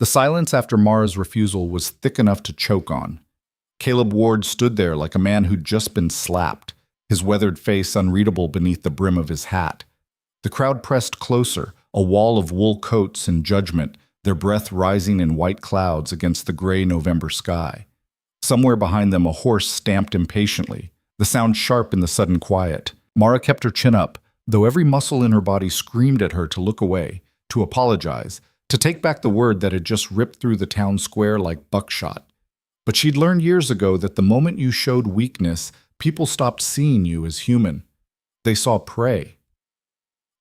The silence after Mara's refusal was thick enough to choke on. Caleb Ward stood there like a man who'd just been slapped, his weathered face unreadable beneath the brim of his hat. The crowd pressed closer, a wall of wool coats and judgment, their breath rising in white clouds against the gray November sky. Somewhere behind them a horse stamped impatiently, the sound sharp in the sudden quiet. Mara kept her chin up, though every muscle in her body screamed at her to look away, to apologize, to take back the word that had just ripped through the town square like buckshot. But she'd learned years ago that the moment you showed weakness, people stopped seeing you as human. They saw prey.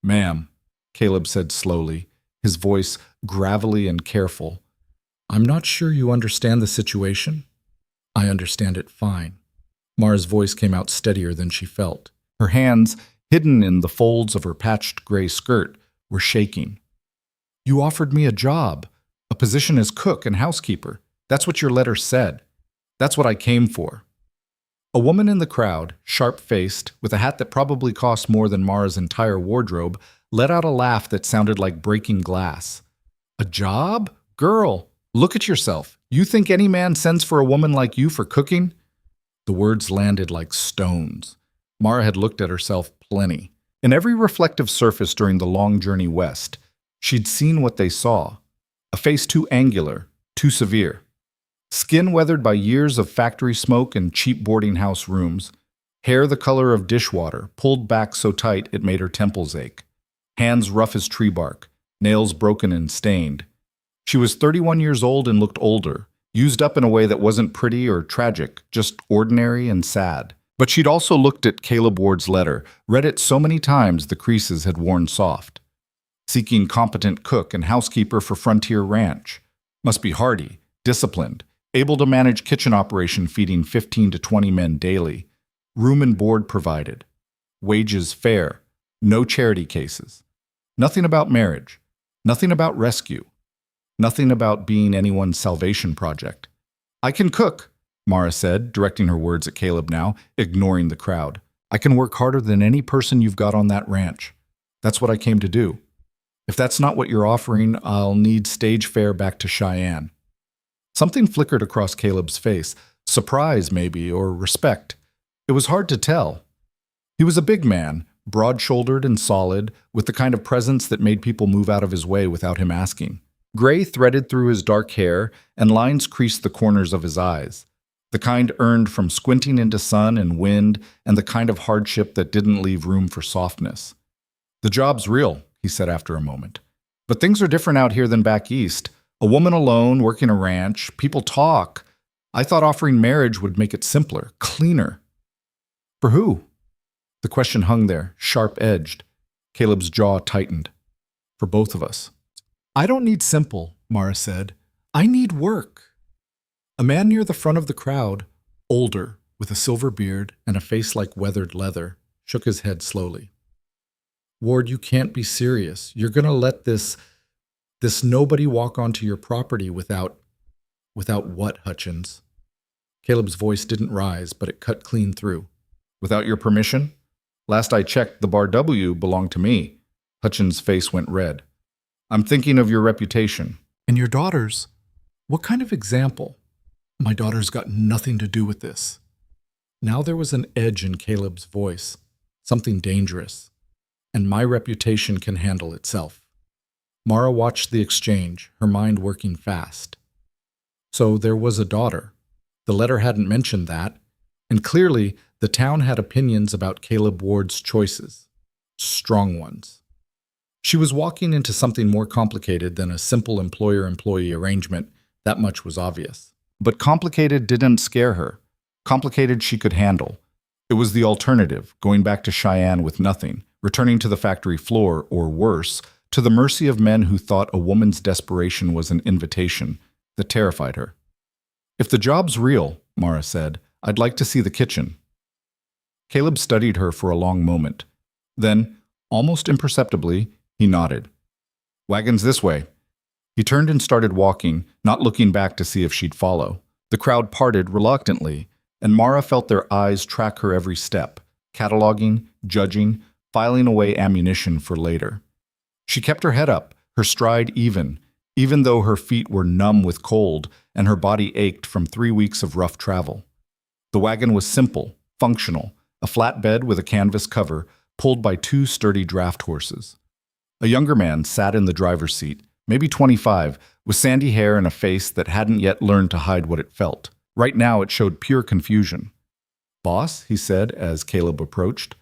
"Ma'am," Caleb said slowly, his voice gravelly and careful. "I'm not sure you understand the situation." "I understand it fine." Mara's voice came out steadier than she felt. Her hands, hidden in the folds of her patched gray skirt, were shaking. "You offered me a job, a position as cook and housekeeper. That's what your letter said. That's what I came for." A woman in the crowd, sharp-faced, with a hat that probably cost more than Mara's entire wardrobe, let out a laugh that sounded like breaking glass. "A job? Girl, look at yourself. You think any man sends for a woman like you for cooking?" The words landed like stones. Mara had looked at herself plenty. In every reflective surface during the long journey west, she'd seen what they saw. A face too angular, too severe. Skin weathered by years of factory smoke and cheap boarding house rooms. Hair the color of dishwater, pulled back so tight it made her temples ache. Hands rough as tree bark, nails broken and stained. She was 31 years old and looked older, used up in a way that wasn't pretty or tragic, just ordinary and sad. But she'd also looked at Caleb Ward's letter, read it so many times the creases had worn soft. Seeking competent cook and housekeeper for Frontier Ranch. Must be hardy, disciplined, able to manage kitchen operation feeding 15 to 20 men daily. Room and board provided. Wages fair. No charity cases. Nothing about marriage. Nothing about rescue. Nothing about being anyone's salvation project. "I can cook," Mara said, directing her words at Caleb now, ignoring the crowd. "I can work harder than any person you've got on that ranch. That's what I came to do. If that's not what you're offering, I'll need stage fare back to Cheyenne." Something flickered across Caleb's face, surprise maybe, or respect. It was hard to tell. He was a big man, broad-shouldered and solid, with the kind of presence that made people move out of his way without him asking. Gray threaded through his dark hair, and lines creased the corners of his eyes. The kind earned from squinting into sun and wind, and the kind of hardship that didn't leave room for softness. "The job's real," he said after a moment. "But things are different out here than back east. A woman alone, working a ranch, people talk. I thought offering marriage would make it simpler, cleaner." "For who?" The question hung there, sharp-edged. Caleb's jaw tightened. "For both of us." "I don't need simple," Mara said. "I need work." A man near the front of the crowd, older, with a silver beard and a face like weathered leather, shook his head slowly. "Ward, you can't be serious. You're going to let this nobody walk onto your property without what, Hutchins?" Caleb's voice didn't rise, but it cut clean through. "Without your permission? Last I checked, the Bar W belonged to me." Hutchins' face went red. "I'm thinking of your reputation." "And your daughter's? What kind of example?" "My daughter's got nothing to do with this." Now there was an edge in Caleb's voice, something dangerous. "And my reputation can handle itself." Mara watched the exchange, her mind working fast. So there was a daughter. The letter hadn't mentioned that, and clearly the town had opinions about Caleb Ward's choices. Strong ones. She was walking into something more complicated than a simple employer-employee arrangement, that much was obvious. But complicated didn't scare her. Complicated she could handle. It was the alternative, going back to Cheyenne with nothing, returning to the factory floor, or worse, to the mercy of men who thought a woman's desperation was an invitation that terrified her. "If the job's real," Mara said, "I'd like to see the kitchen." Caleb studied her for a long moment. Then, almost imperceptibly, he nodded. "Wagons this way." He turned and started walking, not looking back to see if she'd follow. The crowd parted reluctantly, and Mara felt their eyes track her every step, cataloging, judging, filing away ammunition for later. She kept her head up, her stride even, even though her feet were numb with cold and her body ached from 3 weeks of rough travel. The wagon was simple, functional, a flatbed with a canvas cover, pulled by 2 sturdy draft horses. A younger man sat in the driver's seat, maybe 25, with sandy hair and a face that hadn't yet learned to hide what it felt. Right now it showed pure confusion. "Boss," he said as Caleb approached.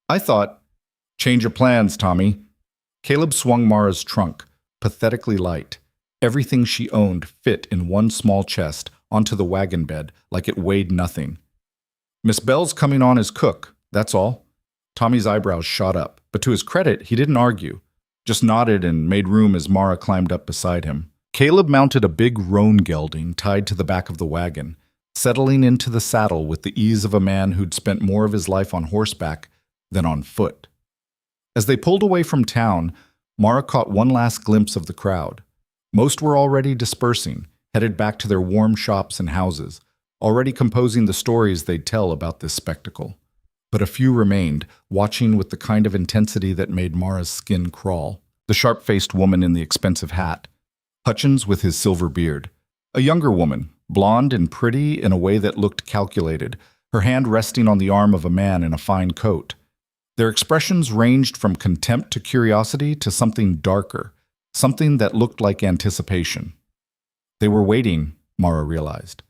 "I thought—" "Change of plans, Tommy." Caleb swung Mara's trunk, pathetically light. Everything she owned fit in one small chest onto the wagon bed like it weighed nothing. "Miss Bell's coming on as cook, that's all." Tommy's eyebrows shot up, but to his credit, he didn't argue, just nodded and made room as Mara climbed up beside him. Caleb mounted a big roan gelding tied to the back of the wagon, settling into the saddle with the ease of a man who'd spent more of his life on horseback than on foot. As they pulled away from town, Mara caught one last glimpse of the crowd. Most were already dispersing, headed back to their warm shops and houses, already composing the stories they'd tell about this spectacle. But a few remained, watching with the kind of intensity that made Mara's skin crawl. The sharp-faced woman in the expensive hat, Hutchins with his silver beard, a younger woman, blonde and pretty in a way that looked calculated, her hand resting on the arm of a man in a fine coat. Their expressions ranged from contempt to curiosity to something darker, something that looked like anticipation. They were waiting, Mara realized,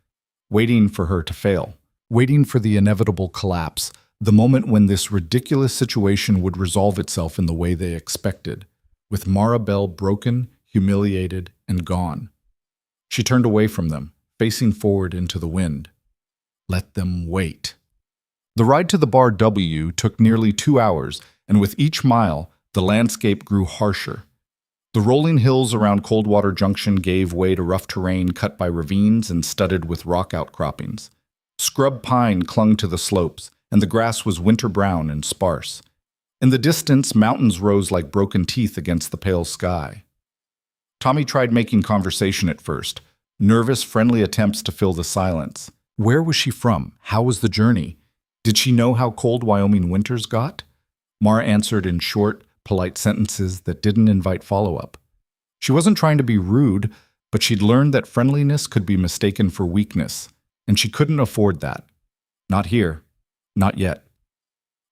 waiting for her to fail, waiting for the inevitable collapse, the moment when this ridiculous situation would resolve itself in the way they expected, with Mara Bell broken, humiliated, and gone. She turned away from them, facing forward into the wind. Let them wait. The ride to the Bar W took nearly 2 hours, and with each mile, the landscape grew harsher. The rolling hills around Coldwater Junction gave way to rough terrain cut by ravines and studded with rock outcroppings. Scrub pine clung to the slopes, and the grass was winter brown and sparse. In the distance, mountains rose like broken teeth against the pale sky. Tommy tried making conversation at first, nervous, friendly attempts to fill the silence. Where was she from? How was the journey? Did she know how cold Wyoming winters got? Mara answered in short, polite sentences that didn't invite follow-up. She wasn't trying to be rude, but she'd learned that friendliness could be mistaken for weakness, and she couldn't afford that. Not here. Not yet.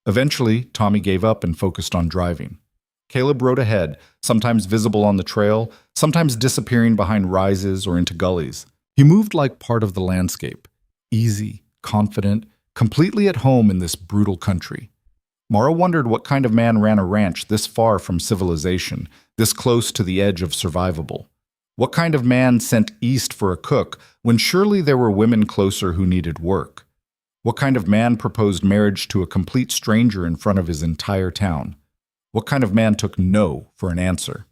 Eventually, Tommy gave up and focused on driving. Caleb rode ahead, sometimes visible on the trail, sometimes disappearing behind rises or into gullies. He moved like part of the landscape, easy, confident, completely at home in this brutal country. Mara wondered what kind of man ran a ranch this far from civilization, this close to the edge of survivable. What kind of man sent east for a cook when surely there were women closer who needed work? What kind of man proposed marriage to a complete stranger in front of his entire town? What kind of man took no for an answer?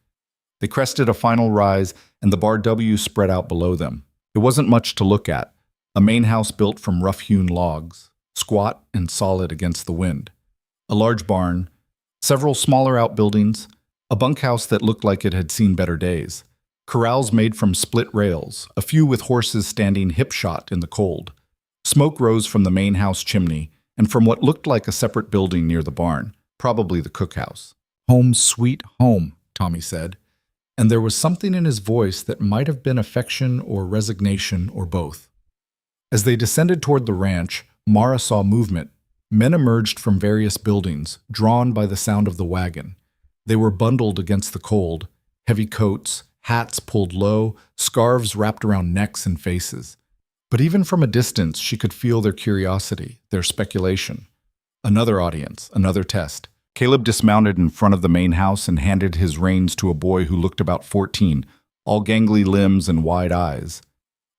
They crested a final rise, and the Bar W spread out below them. It wasn't much to look at. A main house built from rough-hewn logs, squat and solid against the wind. A large barn, several smaller outbuildings, a bunkhouse that looked like it had seen better days, corrals made from split rails, a few with horses standing hip-shot in the cold. Smoke rose from the main house chimney and from what looked like a separate building near the barn, probably the cookhouse. "Home sweet home," Tommy said, and there was something in his voice that might have been affection or resignation or both. As they descended toward the ranch, Mara saw movement. Men emerged from various buildings, drawn by the sound of the wagon. They were bundled against the cold, heavy coats, hats pulled low, scarves wrapped around necks and faces. But even from a distance, she could feel their curiosity, their speculation. Another audience, another test. Caleb dismounted in front of the main house and handed his reins to a boy who looked about 14, all gangly limbs and wide eyes.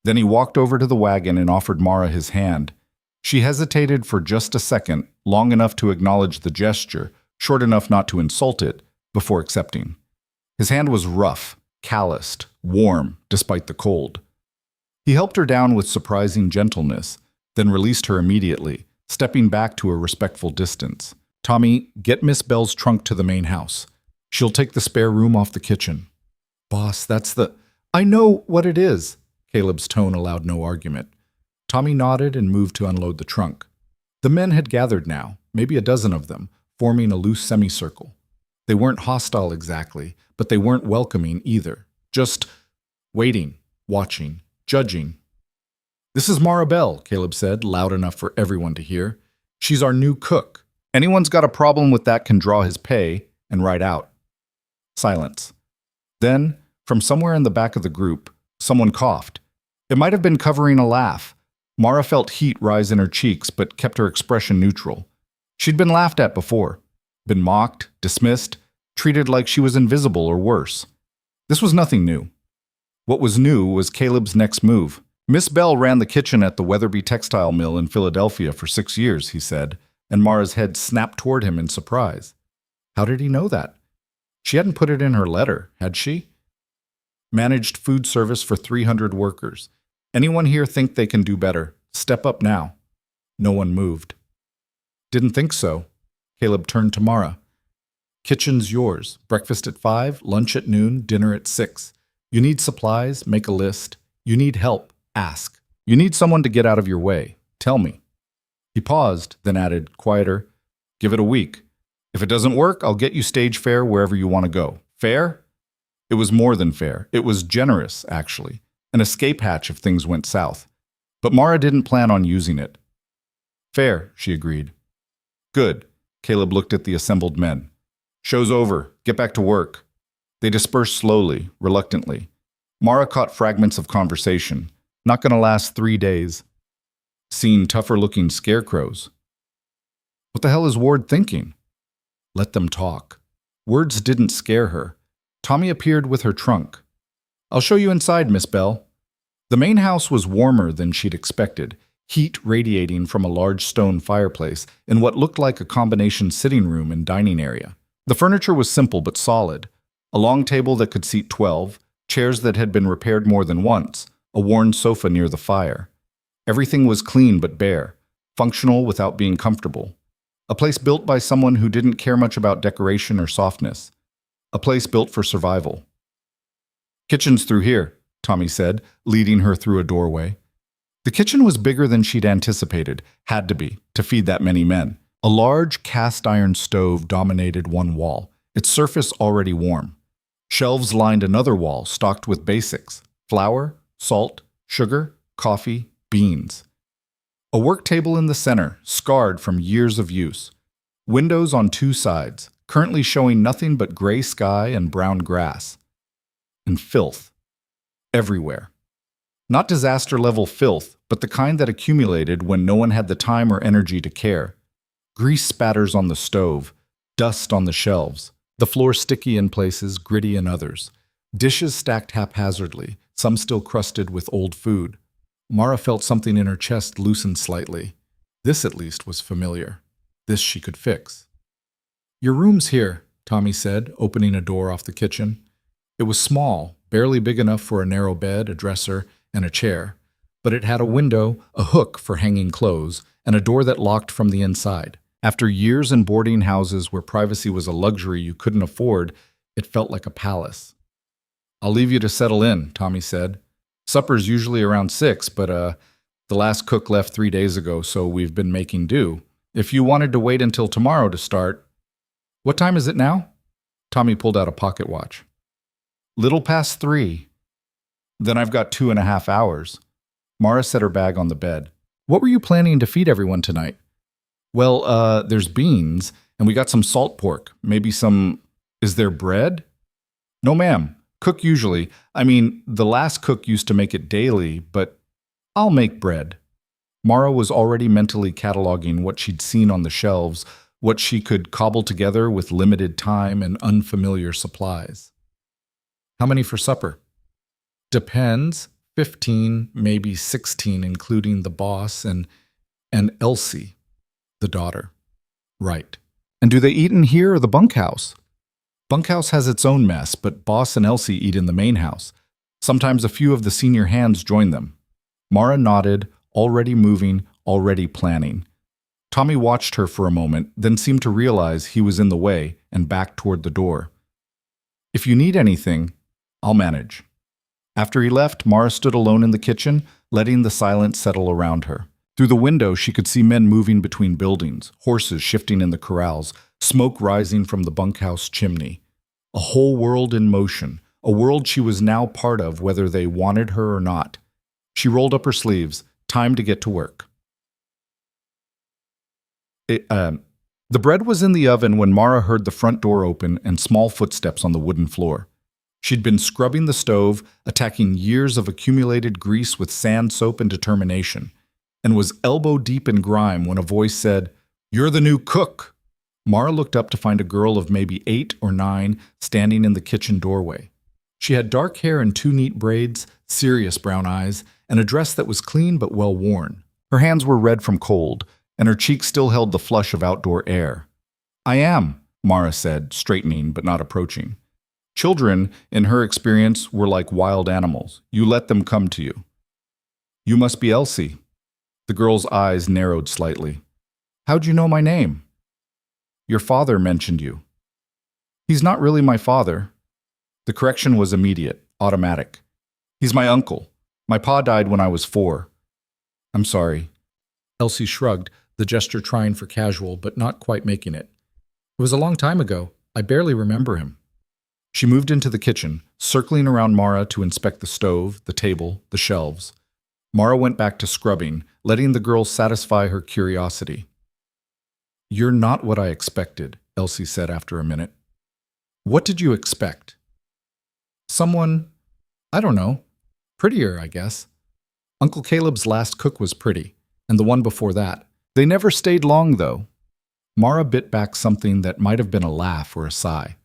Then he walked over to the wagon and offered Mara his hand. She hesitated for just a second, long enough to acknowledge the gesture, short enough not to insult it, before accepting. His hand was rough, calloused, warm, despite the cold. He helped her down with surprising gentleness, then released her immediately, stepping back to a respectful distance. "Tommy, get Miss Bell's trunk to the main house. She'll take the spare room off the kitchen." "Boss, that's the—" "I know what it is." Caleb's tone allowed no argument. Tommy nodded and moved to unload the trunk. The men had gathered now, maybe a dozen of them, forming a loose semicircle. They weren't hostile exactly, but they weren't welcoming either. Just waiting, watching, judging. "This is Mara Bell," Caleb said, loud enough for everyone to hear. "She's our new cook. Anyone's got a problem with that can draw his pay and write out." Silence. Then, from somewhere in the back of the group, someone coughed. It might have been covering a laugh. Mara felt heat rise in her cheeks, but kept her expression neutral. She'd been laughed at before, been mocked, dismissed, treated like she was invisible or worse. This was nothing new. What was new was Caleb's next move. "Miss Bell ran the kitchen at the Weatherby textile mill in Philadelphia for 6 years," he said, and Mara's head snapped toward him in surprise. How did he know that? She hadn't put it in her letter, had she? "Managed food service for 300 workers. Anyone here think they can do better? Step up now." No one moved. "Didn't think so." Caleb turned to Mara. "Kitchen's yours. Breakfast at 5, lunch at noon, dinner at 6. You need supplies? Make a list. You need help? Ask. You need someone to get out of your way? Tell me." He paused, then added, quieter, "Give it a week. If it doesn't work, I'll get you stage fare wherever you want to go. Fair?" It was more than fair. It was generous, actually. An escape hatch if things went south. But Mara didn't plan on using it. "Fair," she agreed. "Good." Caleb looked at the assembled men. "Show's over. Get back to work." They dispersed slowly, reluctantly. Mara caught fragments of conversation. "Not gonna last 3 days. Seen tougher-looking scarecrows." What the hell is Ward thinking? Let them talk. Words didn't scare her. Tommy appeared with her trunk. "I'll show you inside, Miss Bell." The main house was warmer than she'd expected, heat radiating from a large stone fireplace in what looked like a combination sitting room and dining area. The furniture was simple but solid. A long table that could seat 12, chairs that had been repaired more than once, a worn sofa near the fire. Everything was clean but bare, functional without being comfortable. A place built by someone who didn't care much about decoration or softness. A place built for survival. "Kitchen's through here," Tommy said, leading her through a doorway. The kitchen was bigger than she'd anticipated, had to be, to feed that many men. A large cast-iron stove dominated one wall, its surface already warm. Shelves lined another wall stocked with basics: flour, salt, sugar, coffee, beans. A work table in the center, scarred from years of use. Windows on 2 sides, currently showing nothing but gray sky and brown grass. And filth. Everywhere. Not disaster-level filth, but the kind that accumulated when no one had the time or energy to care. Grease spatters on the stove, dust on the shelves, the floor sticky in places, gritty in others. Dishes stacked haphazardly, some still crusted with old food. Mara felt something in her chest loosen slightly. This, at least, was familiar. This she could fix. "Your room's here," Tommy said, opening a door off the kitchen. It was small, barely big enough for a narrow bed, a dresser, and a chair, but it had a window, a hook for hanging clothes, and a door that locked from the inside. After years in boarding houses where privacy was a luxury you couldn't afford, it felt like a palace. "I'll leave you to settle in," Tommy said. "Supper's usually around 6, but the last cook left 3 days ago, so we've been making do. If you wanted to wait until tomorrow to start..." "What time is it now?" Tommy pulled out a pocket watch. "Little past 3. "Then I've got 2.5 hours. Mara set her bag on the bed. "What were you planning to feed everyone tonight?" "Well, there's beans, and we got some salt pork. Maybe some... Is there bread?" "No, ma'am. Cook usually. I mean, the last cook used to make it daily, but I'll make bread." Mara was already mentally cataloging what she'd seen on the shelves, what she could cobble together with limited time and unfamiliar supplies. "How many for supper?" "Depends. 15, maybe 16, including the boss and Elsie, the daughter." "Right. And do they eat in here or the bunkhouse?" "Bunkhouse has its own mess, but Boss and Elsie eat in the main house. Sometimes a few of the senior hands join them." Mara nodded, already moving, already planning. Tommy watched her for a moment, then seemed to realize he was in the way and backed toward the door. "If you need anything, I'll manage." After he left, Mara stood alone in the kitchen, letting the silence settle around her. Through the window, she could see men moving between buildings, horses shifting in the corrals, smoke rising from the bunkhouse chimney. A whole world in motion, a world she was now part of whether they wanted her or not. She rolled up her sleeves. Time to get to work. The bread was in the oven when Mara heard the front door open and small footsteps on the wooden floor. She'd been scrubbing the stove, attacking years of accumulated grease with sand, soap, and determination, and was elbow-deep in grime when a voice said, "You're the new cook." Mara looked up to find a girl of maybe 8 or 9 standing in the kitchen doorway. She had dark hair in 2 neat braids, serious brown eyes, and a dress that was clean but well worn. Her hands were red from cold, and her cheeks still held the flush of outdoor air. "I am," Mara said, straightening but not approaching. Children, in her experience, were like wild animals. You let them come to you. "You must be Elsie." The girl's eyes narrowed slightly. "How'd you know my name?" "Your father mentioned you." "He's not really my father." The correction was immediate, automatic. "He's my uncle. My pa died when I was 4. "I'm sorry." Elsie shrugged, the gesture trying for casual, but not quite making it. "It was a long time ago. I barely remember him." She moved into the kitchen, circling around Mara to inspect the stove, the table, the shelves. Mara went back to scrubbing, letting the girl satisfy her curiosity. "You're not what I expected," Elsie said after a minute. "What did you expect?" "Someone, I don't know, prettier, I guess. Uncle Caleb's last cook was pretty, and the one before that. They never stayed long, though." Mara bit back something that might have been a laugh or a sigh.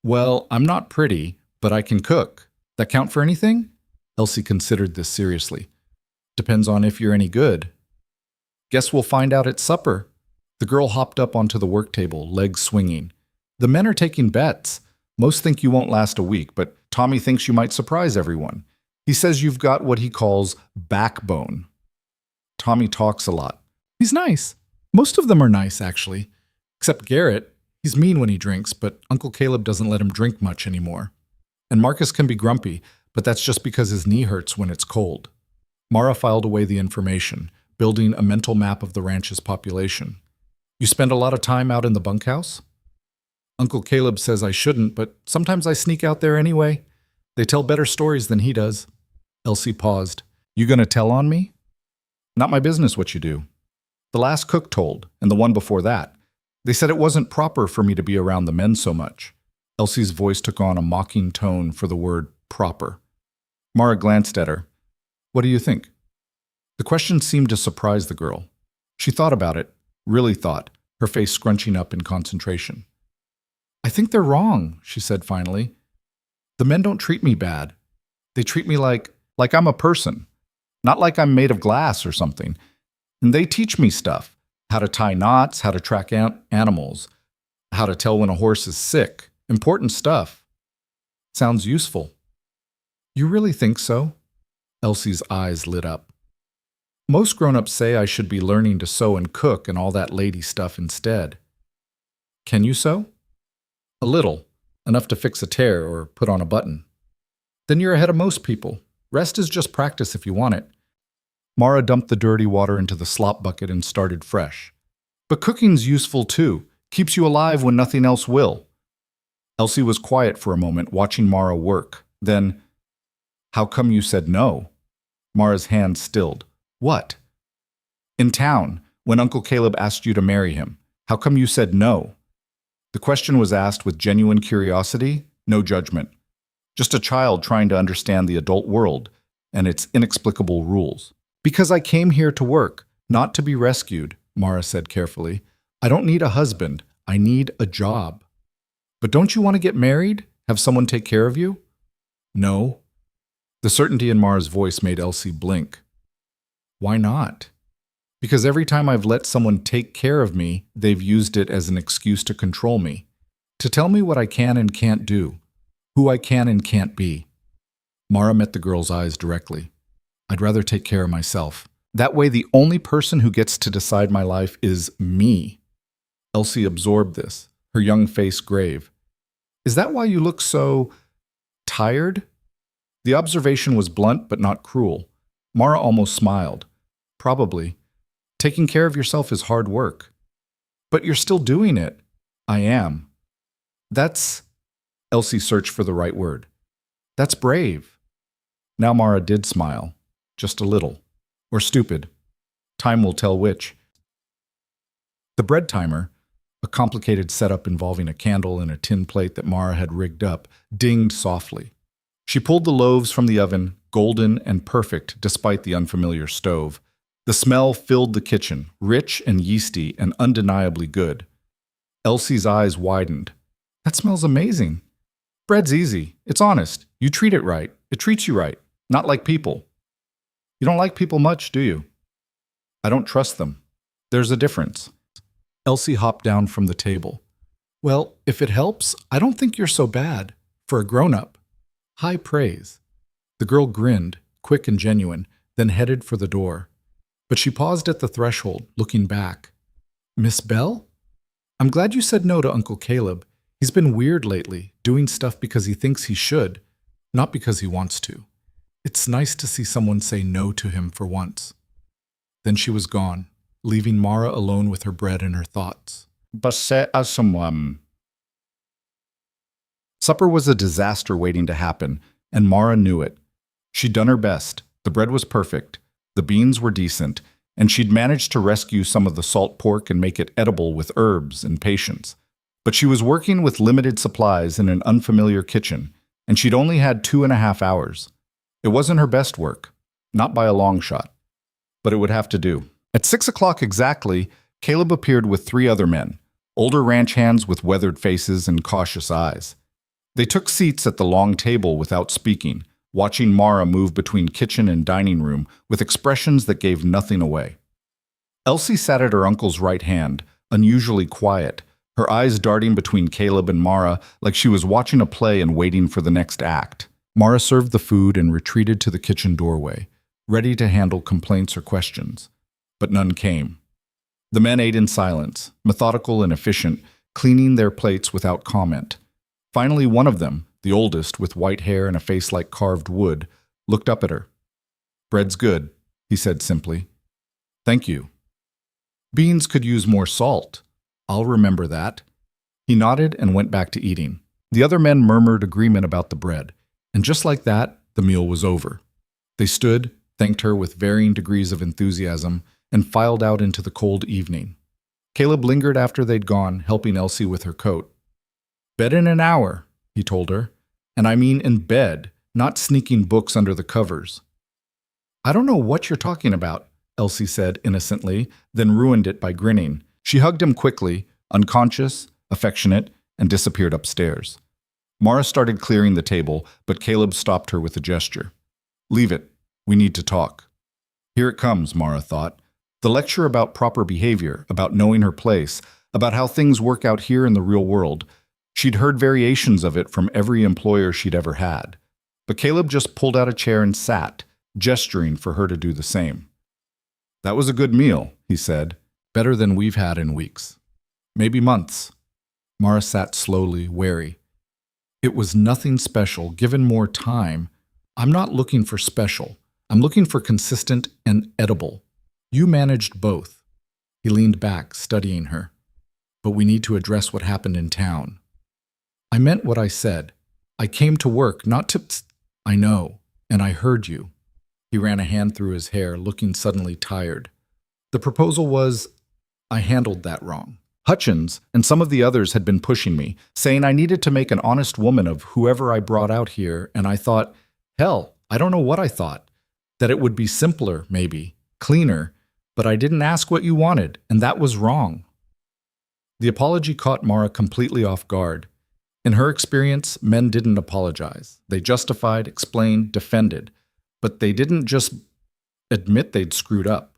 "Well, I'm not pretty, but I can cook. That count for anything?" Elsie considered this seriously. "Depends on if you're any good." "Guess we'll find out at supper." The girl hopped up onto the work table, legs swinging. "The men are taking bets. Most think you won't last a week, but Tommy thinks you might surprise everyone. He says you've got what he calls backbone." "Tommy talks a lot." "He's nice. Most of them are nice, actually. Except Garrett. He's mean when he drinks, but Uncle Caleb doesn't let him drink much anymore. And Marcus can be grumpy, but that's just because his knee hurts when it's cold." Mara filed away the information, building a mental map of the ranch's population. "You spend a lot of time out in the bunkhouse?" "Uncle Caleb says I shouldn't, but sometimes I sneak out there anyway. They tell better stories than he does." Elsie paused. "You gonna tell on me?" "Not my business what you do. The last cook told, and the one before that. They said it wasn't proper for me to be around the men so much." Elsie's voice took on a mocking tone for the word proper. Mara glanced at her. "What do you think?" The question seemed to surprise the girl. She thought about it, really thought, her face scrunching up in concentration. "I think they're wrong," she said finally. "The men don't treat me bad. They treat me like I'm a person, not like I'm made of glass or something. And they teach me stuff. How to tie knots, how to track animals, how to tell when a horse is sick. Important stuff. Sounds useful." "You really think so?" Elsie's eyes lit up. "Most grown-ups say I should be learning to sew and cook and all that lady stuff instead." "Can you sew?" "A little. Enough to fix a tear or put on a button." "Then you're ahead of most people. Rest is just practice if you want it." Mara dumped the dirty water into the slop bucket and started fresh. "But cooking's useful too. Keeps you alive when nothing else will." Elsie was quiet for a moment, watching Mara work. Then, "How come you said no?" Mara's hand stilled. "What?" "In town, when Uncle Caleb asked you to marry him. How come you said no?" The question was asked with genuine curiosity, no judgment. Just a child trying to understand the adult world and its inexplicable rules. "Because I came here to work, not to be rescued," Mara said carefully. "I don't need a husband. I need a job." "But don't you want to get married? Have someone take care of you?" "No." The certainty in Mara's voice made Elsie blink. "Why not?" "Because every time I've let someone take care of me, they've used it as an excuse to control me, to tell me what I can and can't do, who I can and can't be." Mara met the girl's eyes directly. "I'd rather take care of myself. That way the only person who gets to decide my life is me." Elsie absorbed this, her young face grave. "Is that why you look so tired?" The observation was blunt but not cruel. Mara almost smiled. "Probably. Taking care of yourself is hard work." "But you're still doing it." "I am." "That's..." Elsie searched for the right word. That's brave. Now Mara did smile. Just a little. Or stupid. Time will tell which. The bread timer, a complicated setup involving a candle and a tin plate that Mara had rigged up, dinged softly. She pulled the loaves from the oven, golden and perfect despite the unfamiliar stove. The smell filled the kitchen, rich and yeasty and undeniably good. Elsie's eyes widened. That smells amazing. Bread's easy. It's honest. You treat it right. It treats you right. Not like people. You don't like people much, do you? I don't trust them. There's a difference. Elsie hopped down from the table. Well, if it helps, I don't think you're so bad. For a grown-up. High praise. The girl grinned, quick and genuine, then headed for the door. But she paused at the threshold, looking back. Miss Bell? I'm glad you said no to Uncle Caleb. He's been weird lately, doing stuff because he thinks he should, not because he wants to. It's nice to see someone say no to him for once. Then she was gone, leaving Mara alone with her bread and her thoughts. Supper was a disaster waiting to happen, and Mara knew it. She'd done her best. The bread was perfect. The beans were decent, and she'd managed to rescue some of the salt pork and make it edible with herbs and patience. But she was working with limited supplies in an unfamiliar kitchen, and she'd only had 2.5 hours. It wasn't her best work, not by a long shot, but it would have to do. At 6 o'clock exactly, Caleb appeared with 3 other men, older ranch hands with weathered faces and cautious eyes. They took seats at the long table without speaking, watching Mara move between kitchen and dining room with expressions that gave nothing away. Elsie sat at her uncle's right hand, unusually quiet, her eyes darting between Caleb and Mara like she was watching a play and waiting for the next act. Mara served the food and retreated to the kitchen doorway, ready to handle complaints or questions. But none came. The men ate in silence, methodical and efficient, cleaning their plates without comment. Finally, one of them, the oldest, with white hair and a face like carved wood, looked up at her. Bread's good, he said simply. Thank you. Beans could use more salt. I'll remember that. He nodded and went back to eating. The other men murmured agreement about the bread, and just like that, the meal was over. They stood, thanked her with varying degrees of enthusiasm, and filed out into the cold evening. Caleb lingered after they'd gone, helping Elsie with her coat. Bed in an hour, he told her. And I mean in bed, not sneaking books under the covers. I don't know what you're talking about, Elsie said innocently, then ruined it by grinning. She hugged him quickly, unconscious, affectionate, and disappeared upstairs. Mara started clearing the table, but Caleb stopped her with a gesture. Leave it. We need to talk. Here it comes, Mara thought. The lecture about proper behavior, about knowing her place, about how things work out here in the real world. She'd heard variations of it from every employer she'd ever had. But Caleb just pulled out a chair and sat, gesturing for her to do the same. That was a good meal, he said. Better than we've had in weeks. Maybe months. Mara sat slowly, wary. It was nothing special, given more time. I'm not looking for special. I'm looking for consistent and edible. You managed both. He leaned back, studying her. But we need to address what happened in town. I meant what I said. I came to work, not to... I know, and I heard you. He ran a hand through his hair, looking suddenly tired. The proposal was, I handled that wrong. Hutchins and some of the others had been pushing me, saying I needed to make an honest woman of whoever I brought out here, and I thought, hell, I don't know what I thought. That it would be simpler, maybe, cleaner, but I didn't ask what you wanted, and that was wrong. The apology caught Mara completely off guard. In her experience, men didn't apologize. They justified, explained, defended, but they didn't just admit they'd screwed up.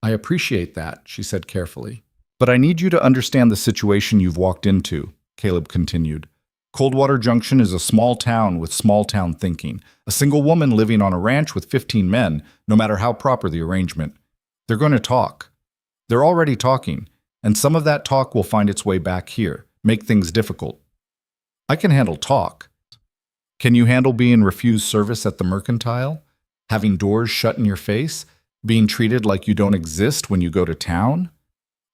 I appreciate that, she said carefully. But I need you to understand the situation you've walked into, Caleb continued. Coldwater Junction is a small town with small town thinking. A single woman living on a ranch with 15 men, no matter how proper the arrangement. They're going to talk. They're already talking, and some of that talk will find its way back here, make things difficult. I can handle talk. Can you handle being refused service at the mercantile? Having doors shut in your face? Being treated like you don't exist when you go to town?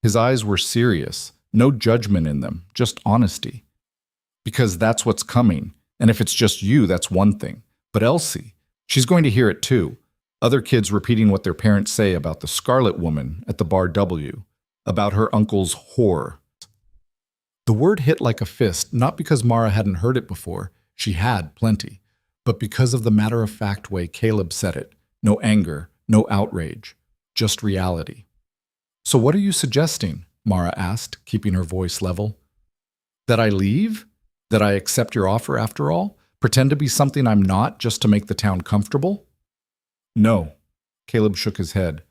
His eyes were serious, no judgment in them, just honesty. Because that's what's coming, And if it's just you, that's one thing. But Elsie, she's going to hear it too. Other kids repeating what their parents say about the Scarlet Woman at the Bar W, about her uncle's whore. The word hit like a fist, not because Mara hadn't heard it before, she had plenty, but because of the matter-of-fact way Caleb said it. No anger, no outrage, just reality. "So what are you suggesting?" Mara asked, keeping her voice level. "That I leave? That I accept your offer after all? Pretend to be something I'm not just to make the town comfortable?" "No," Caleb shook his head.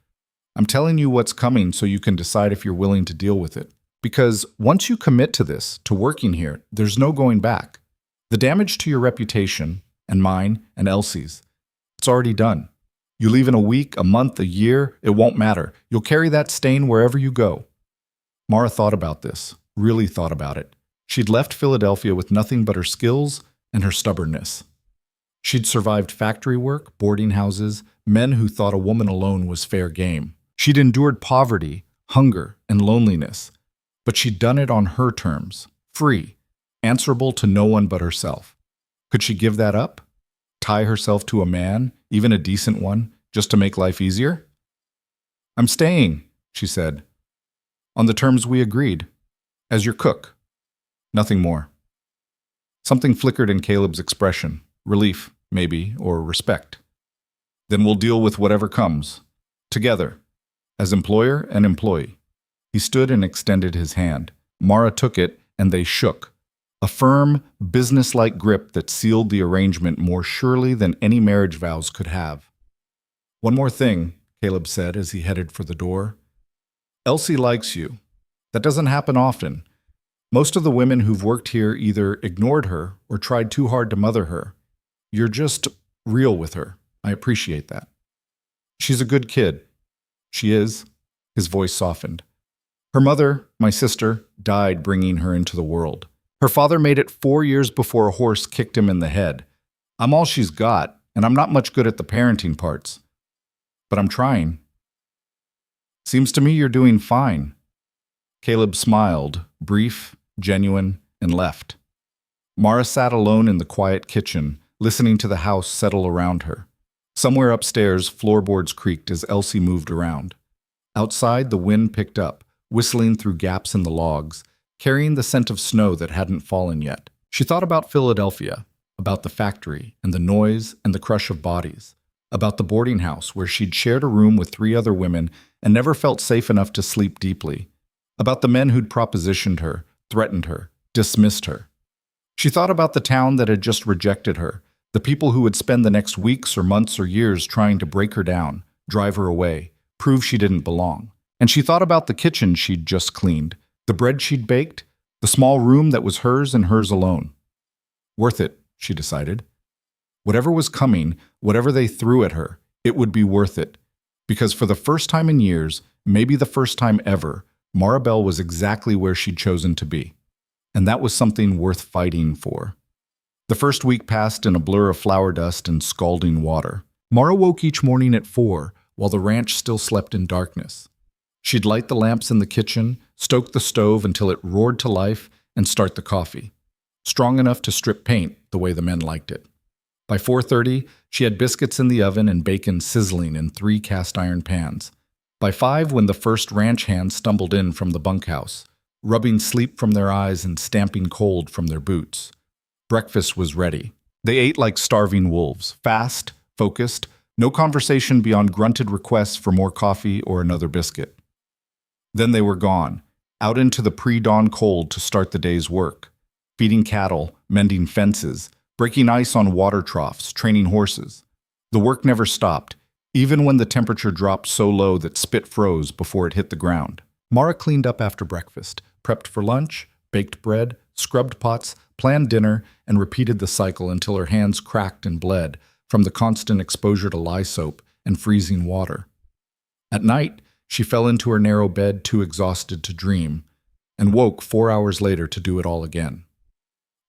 "I'm telling you what's coming so you can decide if you're willing to deal with it. Because once you commit to this, to working here, there's no going back. The damage to your reputation, and mine, and Elsie's, it's already done. You leave in a week, a month, a year, it won't matter. You'll carry that stain wherever you go." Mara thought about this, really thought about it. She'd left Philadelphia with nothing but her skills and her stubbornness. She'd survived factory work, boarding houses, men who thought a woman alone was fair game. She'd endured poverty, hunger, and loneliness. But she'd done it on her terms, free, answerable to no one but herself. Could she give that up? Tie herself to a man, even a decent one, just to make life easier? "I'm staying," she said, "on the terms we agreed, as your cook. Nothing more." Something flickered in Caleb's expression, relief, maybe, or respect. "Then we'll deal with whatever comes, together, as employer and employee." He stood and extended his hand. Mara took it, and they shook. A firm, businesslike grip that sealed the arrangement more surely than any marriage vows could have. "One more thing," Caleb said as he headed for the door. "Elsie likes you. That doesn't happen often. Most of the women who've worked here either ignored her or tried too hard to mother her. You're just real with her. I appreciate that. She's a good kid." "She is." His voice softened. "Her mother, my sister, died bringing her into the world. Her father made it 4 years before a horse kicked him in the head. I'm all she's got, and I'm not much good at the parenting parts. But I'm trying." "Seems to me you're doing fine." Caleb smiled, brief, genuine, and left. Mara sat alone in the quiet kitchen, listening to the house settle around her. Somewhere upstairs, floorboards creaked as Elsie moved around. Outside, the wind picked up, whistling through gaps in the logs, carrying the scent of snow that hadn't fallen yet. She thought about Philadelphia, about the factory and the noise and the crush of bodies, about the boarding house where she'd shared a room with 3 other women and never felt safe enough to sleep deeply, about the men who'd propositioned her, threatened her, dismissed her. She thought about the town that had just rejected her, the people who would spend the next weeks or months or years trying to break her down, drive her away, prove she didn't belong. And she thought about the kitchen she'd just cleaned, the bread she'd baked, the small room that was hers and hers alone. Worth it, she decided. Whatever was coming, whatever they threw at her, it would be worth it. Because for the first time in years, maybe the first time ever, Maribel was exactly where she'd chosen to be. And that was something worth fighting for. The first week passed in a blur of flour dust and scalding water. Mara woke each morning at 4, while the ranch still slept in darkness. She'd light the lamps in the kitchen, stoke the stove until it roared to life, and start the coffee. Strong enough to strip paint the way the men liked it. By 4:30, she had biscuits in the oven and bacon sizzling in 3 cast-iron pans. By 5, when the first ranch hands stumbled in from the bunkhouse, rubbing sleep from their eyes and stamping cold from their boots, breakfast was ready. They ate like starving wolves, fast, focused, no conversation beyond grunted requests for more coffee or another biscuit. Then they were gone, out into the pre-dawn cold to start the day's work, feeding cattle, mending fences, breaking ice on water troughs, training horses. The work never stopped, even when the temperature dropped so low that spit froze before it hit the ground. Mara cleaned up after breakfast, prepped for lunch, baked bread, scrubbed pots, planned dinner, and repeated the cycle until her hands cracked and bled from the constant exposure to lye soap and freezing water. At night, she fell into her narrow bed too exhausted to dream, and woke 4 hours later to do it all again.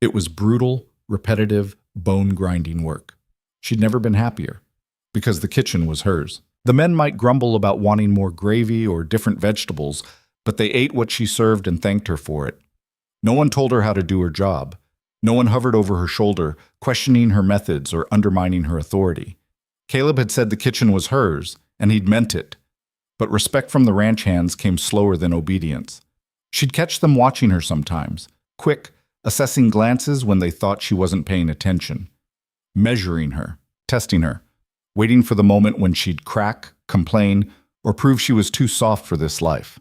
It was brutal, repetitive, bone-grinding work. She'd never been happier, because the kitchen was hers. The men might grumble about wanting more gravy or different vegetables, but they ate what she served and thanked her for it. No one told her how to do her job. No one hovered over her shoulder, questioning her methods or undermining her authority. Caleb had said the kitchen was hers, and he'd meant it. But respect from the ranch hands came slower than obedience. She'd catch them watching her sometimes, quick, assessing glances when they thought she wasn't paying attention, measuring her, testing her, waiting for the moment when she'd crack, complain, or prove she was too soft for this life.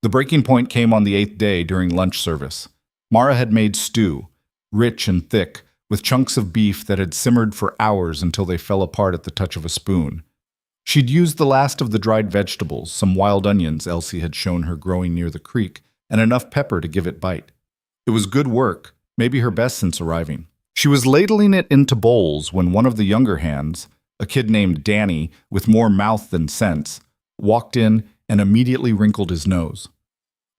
The breaking point came on the 8th day during lunch service. Mara had made stew, rich and thick, with chunks of beef that had simmered for hours until they fell apart at the touch of a spoon. She'd used the last of the dried vegetables, some wild onions Elsie had shown her growing near the creek, and enough pepper to give it bite. It was good work, maybe her best since arriving. She was ladling it into bowls when one of the younger hands, a kid named Danny with more mouth than sense, walked in and immediately wrinkled his nose.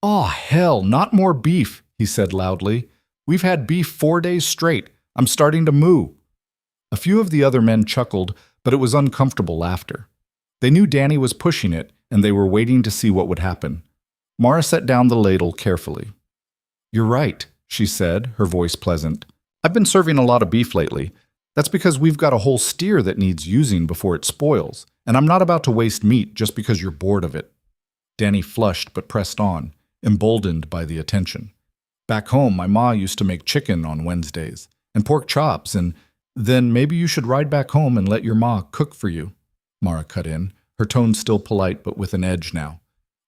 "Aw, hell, not more beef," he said loudly. "We've had beef 4 days straight. I'm starting to moo." A few of the other men chuckled, but it was uncomfortable laughter. They knew Danny was pushing it, and they were waiting to see what would happen. Mara set down the ladle carefully. "You're right," she said, her voice pleasant. "I've been serving a lot of beef lately. That's because we've got a whole steer that needs using before it spoils, and I'm not about to waste meat just because you're bored of it." Danny flushed but pressed on, emboldened by the attention. "Back home, my ma used to make chicken on Wednesdays, and pork chops, and then maybe you should ride back home and let your ma cook for you," Mara cut in, her tone still polite but with an edge now.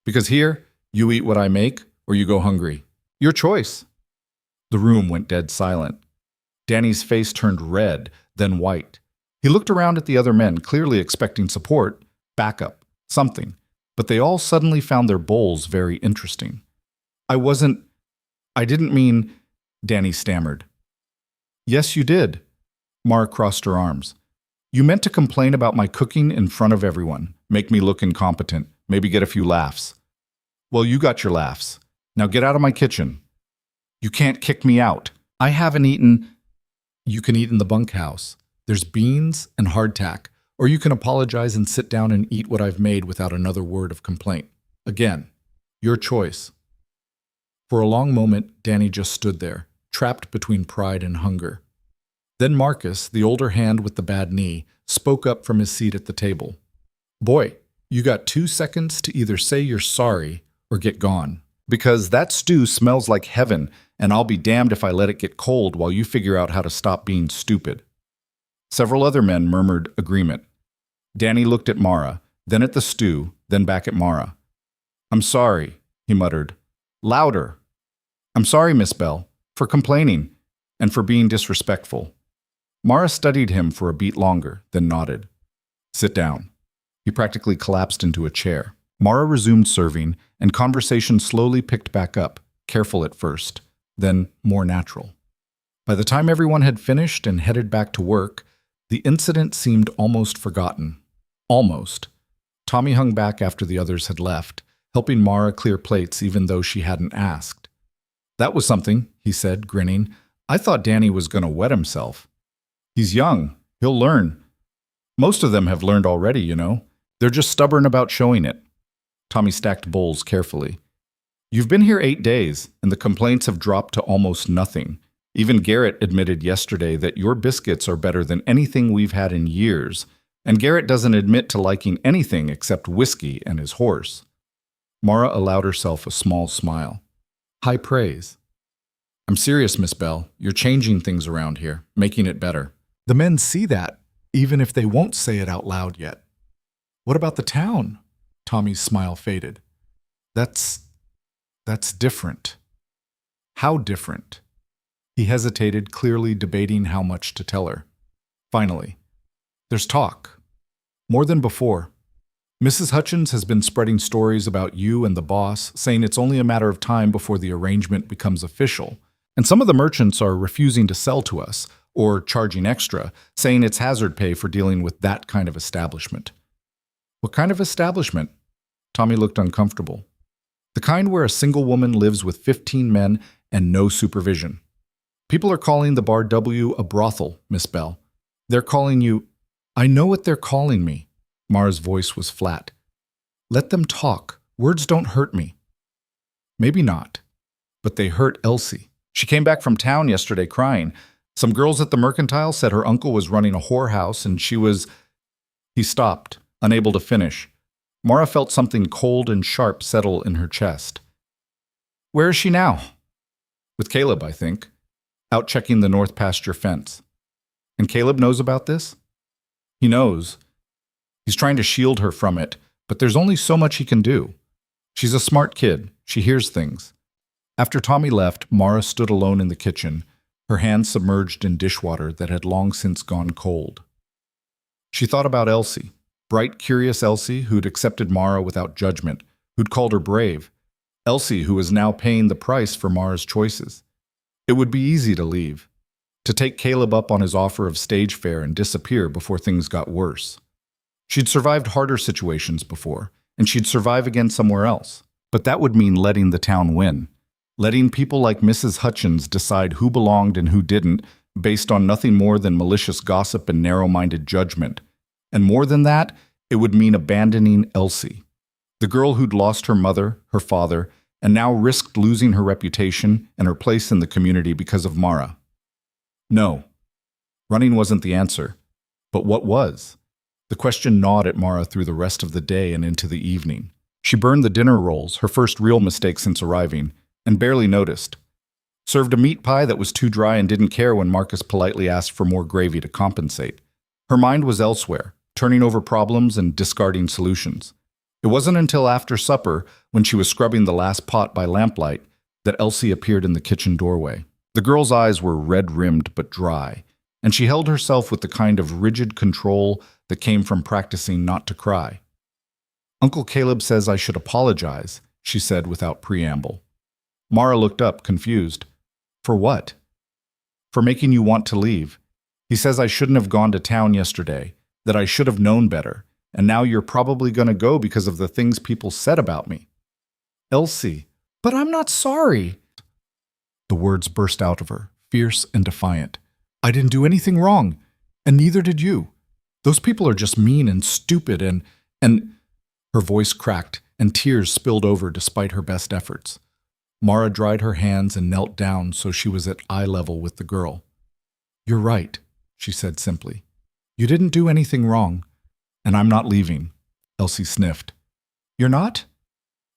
"Because here, you eat what I make, or you go hungry. Your choice." The room went dead silent. Danny's face turned red, then white. He looked around at the other men, clearly expecting support, backup, something, but they all suddenly found their bowls very interesting. I didn't mean," Danny stammered. "Yes, you did." Mara crossed her arms. "You meant to complain about my cooking in front of everyone, make me look incompetent, maybe get a few laughs. Well, you got your laughs. Now get out of my kitchen." "You can't kick me out. I haven't eaten." "You can eat in the bunkhouse. There's beans and hardtack, or you can apologize and sit down and eat what I've made without another word of complaint. Again, your choice." For a long moment, Danny just stood there, trapped between pride and hunger. Then Marcus, the older hand with the bad knee, spoke up from his seat at the table. "Boy, you got 2 seconds to either say you're sorry or get gone. Because that stew smells like heaven, and I'll be damned if I let it get cold while you figure out how to stop being stupid." Several other men murmured agreement. Danny looked at Mara, then at the stew, then back at Mara. "I'm sorry," he muttered. "Louder. I'm sorry, Miss Bell, for complaining, and for being disrespectful." Mara studied him for a beat longer, then nodded. "Sit down." He practically collapsed into a chair. Mara resumed serving, and conversation slowly picked back up, careful at first, then more natural. By the time everyone had finished and headed back to work, the incident seemed almost forgotten. Almost. Tommy hung back after the others had left, helping Mara clear plates even though she hadn't asked. "That was something," he said, grinning. "I thought Danny was going to wet himself." "He's young. He'll learn. Most of them have learned already, you know. They're just stubborn about showing it." Tommy stacked bowls carefully. "You've been here 8 days, and the complaints have dropped to almost nothing. Even Garrett admitted yesterday that your biscuits are better than anything we've had in years, and Garrett doesn't admit to liking anything except whiskey and his horse." Mara allowed herself a small smile. "High praise." "I'm serious, Miss Bell. You're changing things around here, making it better. The men see that, even if they won't say it out loud yet." "What about the town?" Tommy's smile faded. That's different." "How different?" He hesitated, clearly debating how much to tell her. Finally, "There's talk. More than before. Mrs. Hutchins has been spreading stories about you and the boss, saying it's only a matter of time before the arrangement becomes official. And some of the merchants are refusing to sell to us, or charging extra, saying it's hazard pay for dealing with that kind of establishment." "What kind of establishment?" Tommy looked uncomfortable. "The kind where a single woman lives with 15 men and no supervision. People are calling the Bar W a brothel, Miss Bell. They're calling you—" "I know what they're calling me." Mara's voice was flat. "Let them talk. Words don't hurt me." "Maybe not. But they hurt Elsie." She came back from town yesterday crying. Some girls at the mercantile said her uncle was running a whorehouse and she was... He stopped, unable to finish. Mara felt something cold and sharp settle in her chest. Where is she now? With Caleb, I think. Out checking the north pasture fence. And Caleb knows about this? He knows. He's trying to shield her from it, but there's only so much he can do. She's a smart kid. She hears things. After Tommy left, Mara stood alone in the kitchen, her hands submerged in dishwater that had long since gone cold. She thought about Elsie, bright, curious Elsie who'd accepted Mara without judgment, who'd called her brave. Elsie who was now paying the price for Mara's choices. It would be easy to leave, to take Caleb up on his offer of stage fare and disappear before things got worse. She'd survived harder situations before, and she'd survive again somewhere else. But that would mean letting the town win. Letting people like Mrs. Hutchins decide who belonged and who didn't, based on nothing more than malicious gossip and narrow-minded judgment. And more than that, it would mean abandoning Elsie, the girl who'd lost her mother, her father, and now risked losing her reputation and her place in the community because of Mara. No, running wasn't the answer. But what was? The question gnawed at Mara through the rest of the day and into the evening. She burned the dinner rolls, her first real mistake since arriving, and barely noticed. Served a meat pie that was too dry and didn't care when Marcus politely asked for more gravy to compensate. Her mind was elsewhere, turning over problems and discarding solutions. It wasn't until after supper, when she was scrubbing the last pot by lamplight, that Elsie appeared in the kitchen doorway. The girl's eyes were red-rimmed but dry, and she held herself with the kind of rigid control that came from practicing not to cry. Uncle Caleb says I should apologize, she said without preamble. Mara looked up, confused. For what? For making you want to leave. He says I shouldn't have gone to town yesterday, that I should have known better, and now you're probably going to go because of the things people said about me. Elsie, but I'm not sorry. The words burst out of her, fierce and defiant. I didn't do anything wrong, and neither did you. Those people are just mean and stupid and... Her voice cracked, and tears spilled over despite her best efforts. Mara dried her hands and knelt down so she was at eye level with the girl. You're right, she said simply. You didn't do anything wrong, and I'm not leaving. Elsie sniffed. You're not?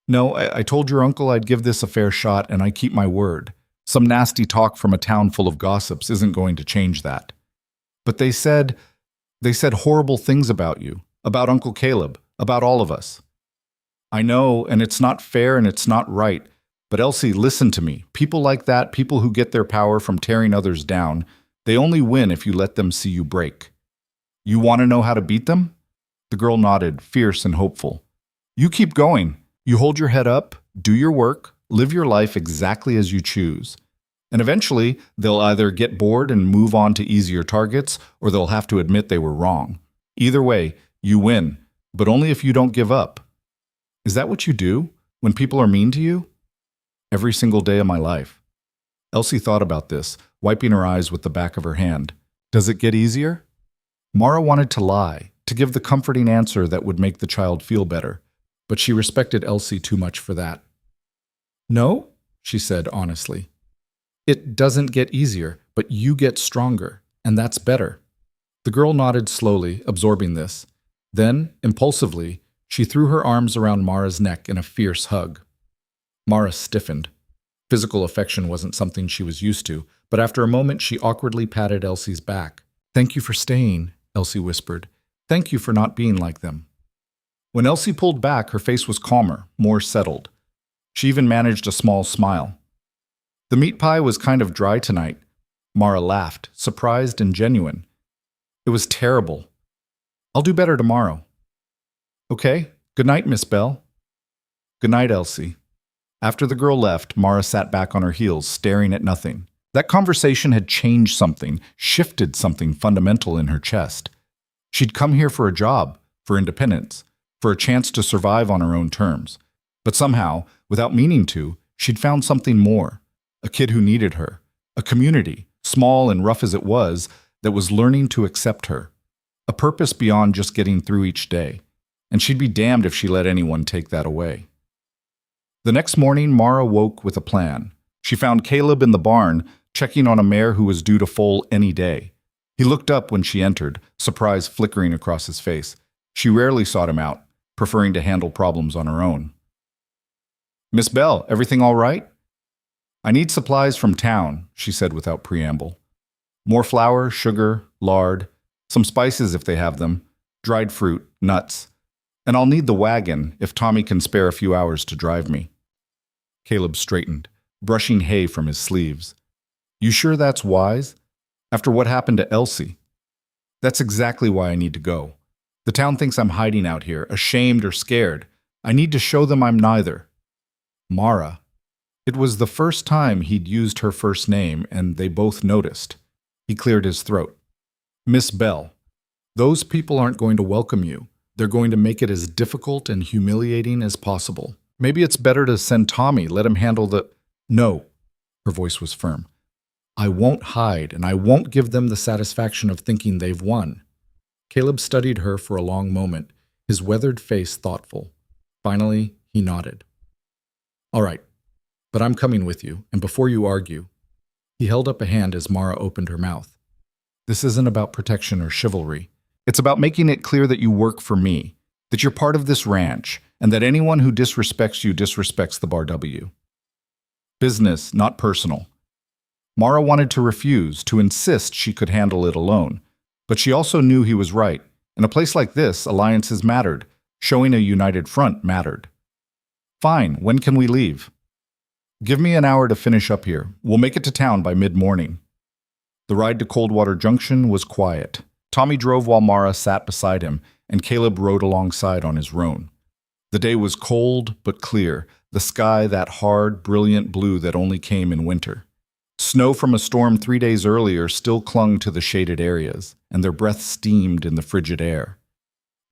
No, I told your uncle I'd give this a fair shot, and I keep my word. Some nasty talk from a town full of gossips isn't going to change that. But they said horrible things about you, about Uncle Caleb, about all of us. I know, and it's not fair and it's not right, but Elsie, listen to me. People like that, people who get their power from tearing others down, they only win if you let them see you break. You want to know how to beat them? The girl nodded, fierce and hopeful. You keep going. You hold your head up, do your work, live your life exactly as you choose. And eventually, they'll either get bored and move on to easier targets, or they'll have to admit they were wrong. Either way, you win, but only if you don't give up. Is that what you do when people are mean to you? Every single day of my life. Elsie thought about this, wiping her eyes with the back of her hand. Does it get easier? Mara wanted to lie, to give the comforting answer that would make the child feel better, but she respected Elsie too much for that. No, she said honestly. It doesn't get easier, but you get stronger, and that's better. The girl nodded slowly, absorbing this. Then, impulsively, she threw her arms around Mara's neck in a fierce hug. Mara stiffened. Physical affection wasn't something she was used to, but after a moment she awkwardly patted Elsie's back. Thank you for staying, Elsie whispered. Thank you for not being like them. When Elsie pulled back, her face was calmer, more settled. She even managed a small smile. The meat pie was kind of dry tonight. Mara laughed, surprised and genuine. It was terrible. I'll do better tomorrow. Okay, good night, Miss Bell. Good night, Elsie. After the girl left, Mara sat back on her heels, staring at nothing. That conversation had changed something, shifted something fundamental in her chest. She'd come here for a job, for independence, for a chance to survive on her own terms. But somehow, without meaning to, she'd found something more. A kid who needed her. A community, small and rough as it was, that was learning to accept her. A purpose beyond just getting through each day. And she'd be damned if she let anyone take that away. The next morning, Mara woke with a plan. She found Caleb in the barn, checking on a mare who was due to foal any day. He looked up when she entered, surprise flickering across his face. She rarely sought him out, preferring to handle problems on her own. "Miss Bell, everything all right?" "I need supplies from town," she said without preamble. "More flour, sugar, lard, some spices if they have them, dried fruit, nuts. And I'll need the wagon if Tommy can spare a few hours to drive me." Caleb straightened, brushing hay from his sleeves. "You sure that's wise? After what happened to Elsie?" "That's exactly why I need to go. The town thinks I'm hiding out here, ashamed or scared. I need to show them I'm neither." Mara. It was the first time he'd used her first name, and they both noticed. He cleared his throat. "Miss Bell, those people aren't going to welcome you. They're going to make it as difficult and humiliating as possible. Maybe it's better to send Tommy, let him handle the—" "No," her voice was firm. "I won't hide, and I won't give them the satisfaction of thinking they've won." Caleb studied her for a long moment, his weathered face thoughtful. Finally, he nodded. "All right, but I'm coming with you, and before you argue—" He held up a hand as Mara opened her mouth. "This isn't about protection or chivalry. It's about making it clear that you work for me, that you're part of this ranch, and that anyone who disrespects you disrespects the Bar W. Business, not personal." Mara wanted to refuse, to insist she could handle it alone. But she also knew he was right. In a place like this, alliances mattered. Showing a united front mattered. "Fine, when can we leave?" "Give me an hour to finish up here. We'll make it to town by mid-morning." The ride to Coldwater Junction was quiet. Tommy drove while Mara sat beside him, and Caleb rode alongside on his roan. The day was cold but clear, the sky that hard, brilliant blue that only came in winter. Snow from a storm 3 days earlier still clung to the shaded areas, and their breath steamed in the frigid air.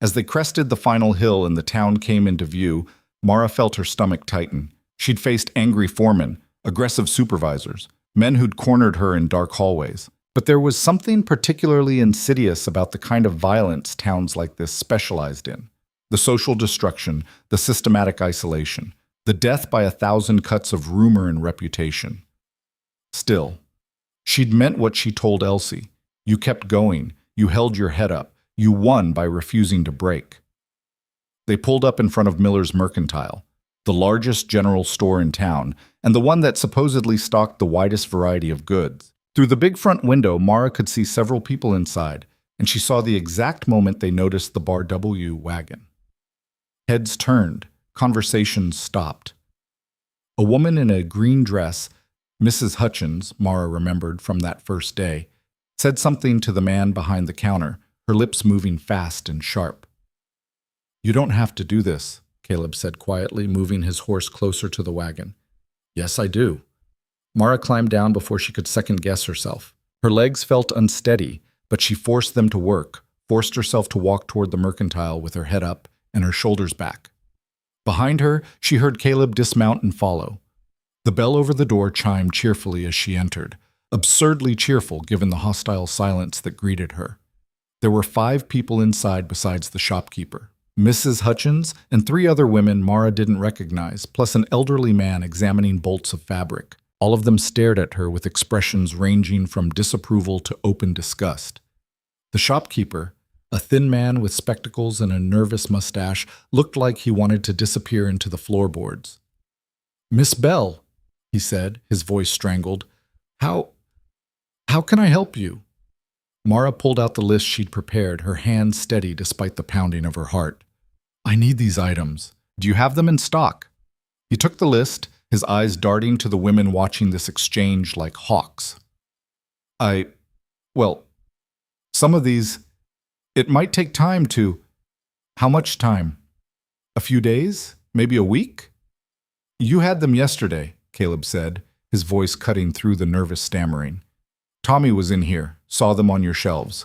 As they crested the final hill and the town came into view, Mara felt her stomach tighten. She'd faced angry foremen, aggressive supervisors, men who'd cornered her in dark hallways. But there was something particularly insidious about the kind of violence towns like this specialized in. The social destruction, the systematic isolation, the death by 1,000 cuts of rumor and reputation. Still, she'd meant what she told Elsie. You kept going, you held your head up, you won by refusing to break. They pulled up in front of Miller's Mercantile, the largest general store in town, and the one that supposedly stocked the widest variety of goods. Through the big front window, Mara could see several people inside, and she saw the exact moment they noticed the Bar W wagon. Heads turned, conversations stopped. A woman in a green dress, Mrs. Hutchins, Mara remembered from that first day, said something to the man behind the counter, her lips moving fast and sharp. "You don't have to do this," Caleb said quietly, moving his horse closer to the wagon. "Yes, I do." Mara climbed down before she could second-guess herself. Her legs felt unsteady, but she forced them to work, forced herself to walk toward the Mercantile with her head up and her shoulders back. Behind her, she heard Caleb dismount and follow. The bell over the door chimed cheerfully as she entered, absurdly cheerful given the hostile silence that greeted her. There were 5 people inside besides the shopkeeper. Mrs. Hutchins and 3 other women Mara didn't recognize, plus an elderly man examining bolts of fabric. All of them stared at her with expressions ranging from disapproval to open disgust. The shopkeeper, a thin man with spectacles and a nervous mustache, looked like he wanted to disappear into the floorboards. "Miss Bell," he said, his voice strangled. How can I help you?" Mara pulled out the list she'd prepared, her hand steady despite the pounding of her heart. "I need these items. Do you have them in stock?" He took the list, his eyes darting to the women watching this exchange like hawks. Well, some of these, it might take time to—" "How much time? A few days? Maybe a week?" "You had them yesterday," Caleb said, his voice cutting through the nervous stammering. "Tommy was in here, saw them on your shelves.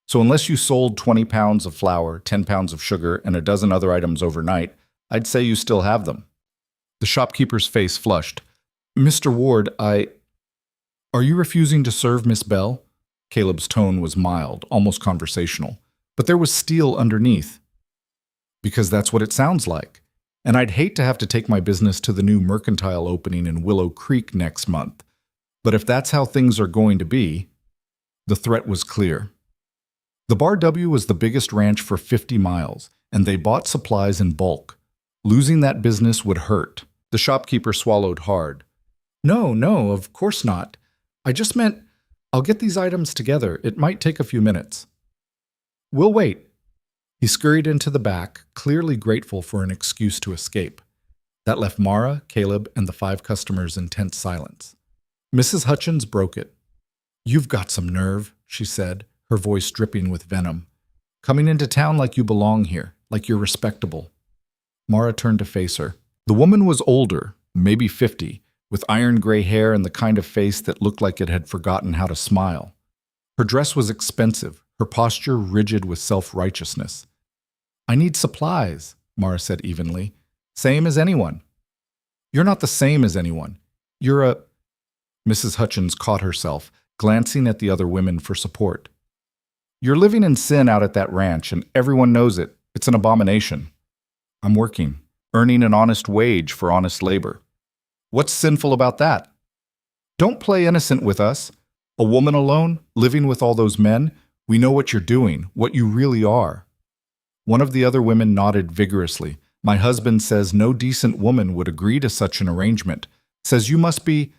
So unless you sold 20 pounds of flour, 10 pounds of sugar, and a dozen other items overnight, I'd say you still have them." The shopkeeper's face flushed. "Mr. Ward, Are you refusing to serve Miss Bell?" Caleb's tone was mild, almost conversational, but there was steel underneath. "Because that's what it sounds like. And I'd hate to have to take my business to the new mercantile opening in Willow Creek next month. But if that's how things are going to be, the threat was clear. The Bar W was the biggest ranch for 50 miles, and they bought supplies in bulk. Losing that business would hurt. The shopkeeper swallowed hard. No, of course not. I just meant, I'll get these items together. It might take a few minutes. We'll wait. He scurried into the back, clearly grateful for an excuse to escape. That left Mara, Caleb, and the 5 customers in tense silence. Mrs. Hutchins broke it. You've got some nerve, she said, her voice dripping with venom. Coming into town like you belong here, like you're respectable. Mara turned to face her. The woman was older, maybe 50, with iron gray hair and the kind of face that looked like it had forgotten how to smile. Her dress was expensive, her posture rigid with self-righteousness. I need supplies, Mara said evenly. Same as anyone. You're not the same as anyone. You're a... Mrs. Hutchins caught herself, glancing at the other women for support. You're living in sin out at that ranch, and everyone knows it. It's an abomination. I'm working, earning an honest wage for honest labor. What's sinful about that? Don't play innocent with us. A woman alone, living with all those men, we know what you're doing, what you really are. One of the other women nodded vigorously. My husband says no decent woman would agree to such an arrangement. Says you must be...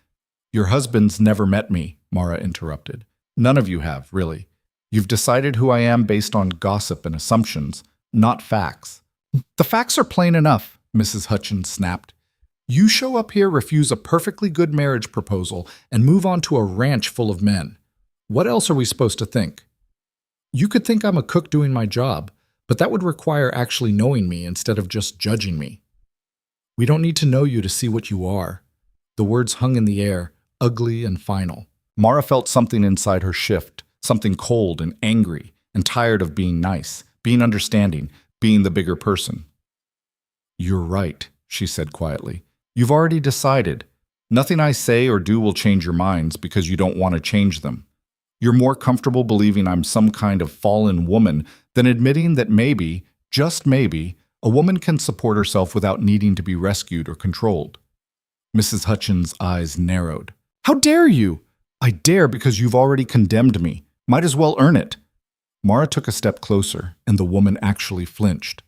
Your husband's never met me, Mara interrupted. None of you have, really. You've decided who I am based on gossip and assumptions, not facts. The facts are plain enough, Mrs. Hutchins snapped. You show up here, refuse a perfectly good marriage proposal, and move on to a ranch full of men. What else are we supposed to think? You could think I'm a cook doing my job, but that would require actually knowing me instead of just judging me. We don't need to know you to see what you are. The words hung in the air, ugly and final. Mara felt something inside her shift, something cold and angry and tired of being nice, being understanding, being the bigger person. You're right, she said quietly. You've already decided. Nothing I say or do will change your minds because you don't want to change them. You're more comfortable believing I'm some kind of fallen woman than admitting that maybe, just maybe, a woman can support herself without needing to be rescued or controlled. Mrs. Hutchins' eyes narrowed. How dare you? I dare because you've already condemned me. Might as well earn it. Mara took a step closer, and the woman actually flinched.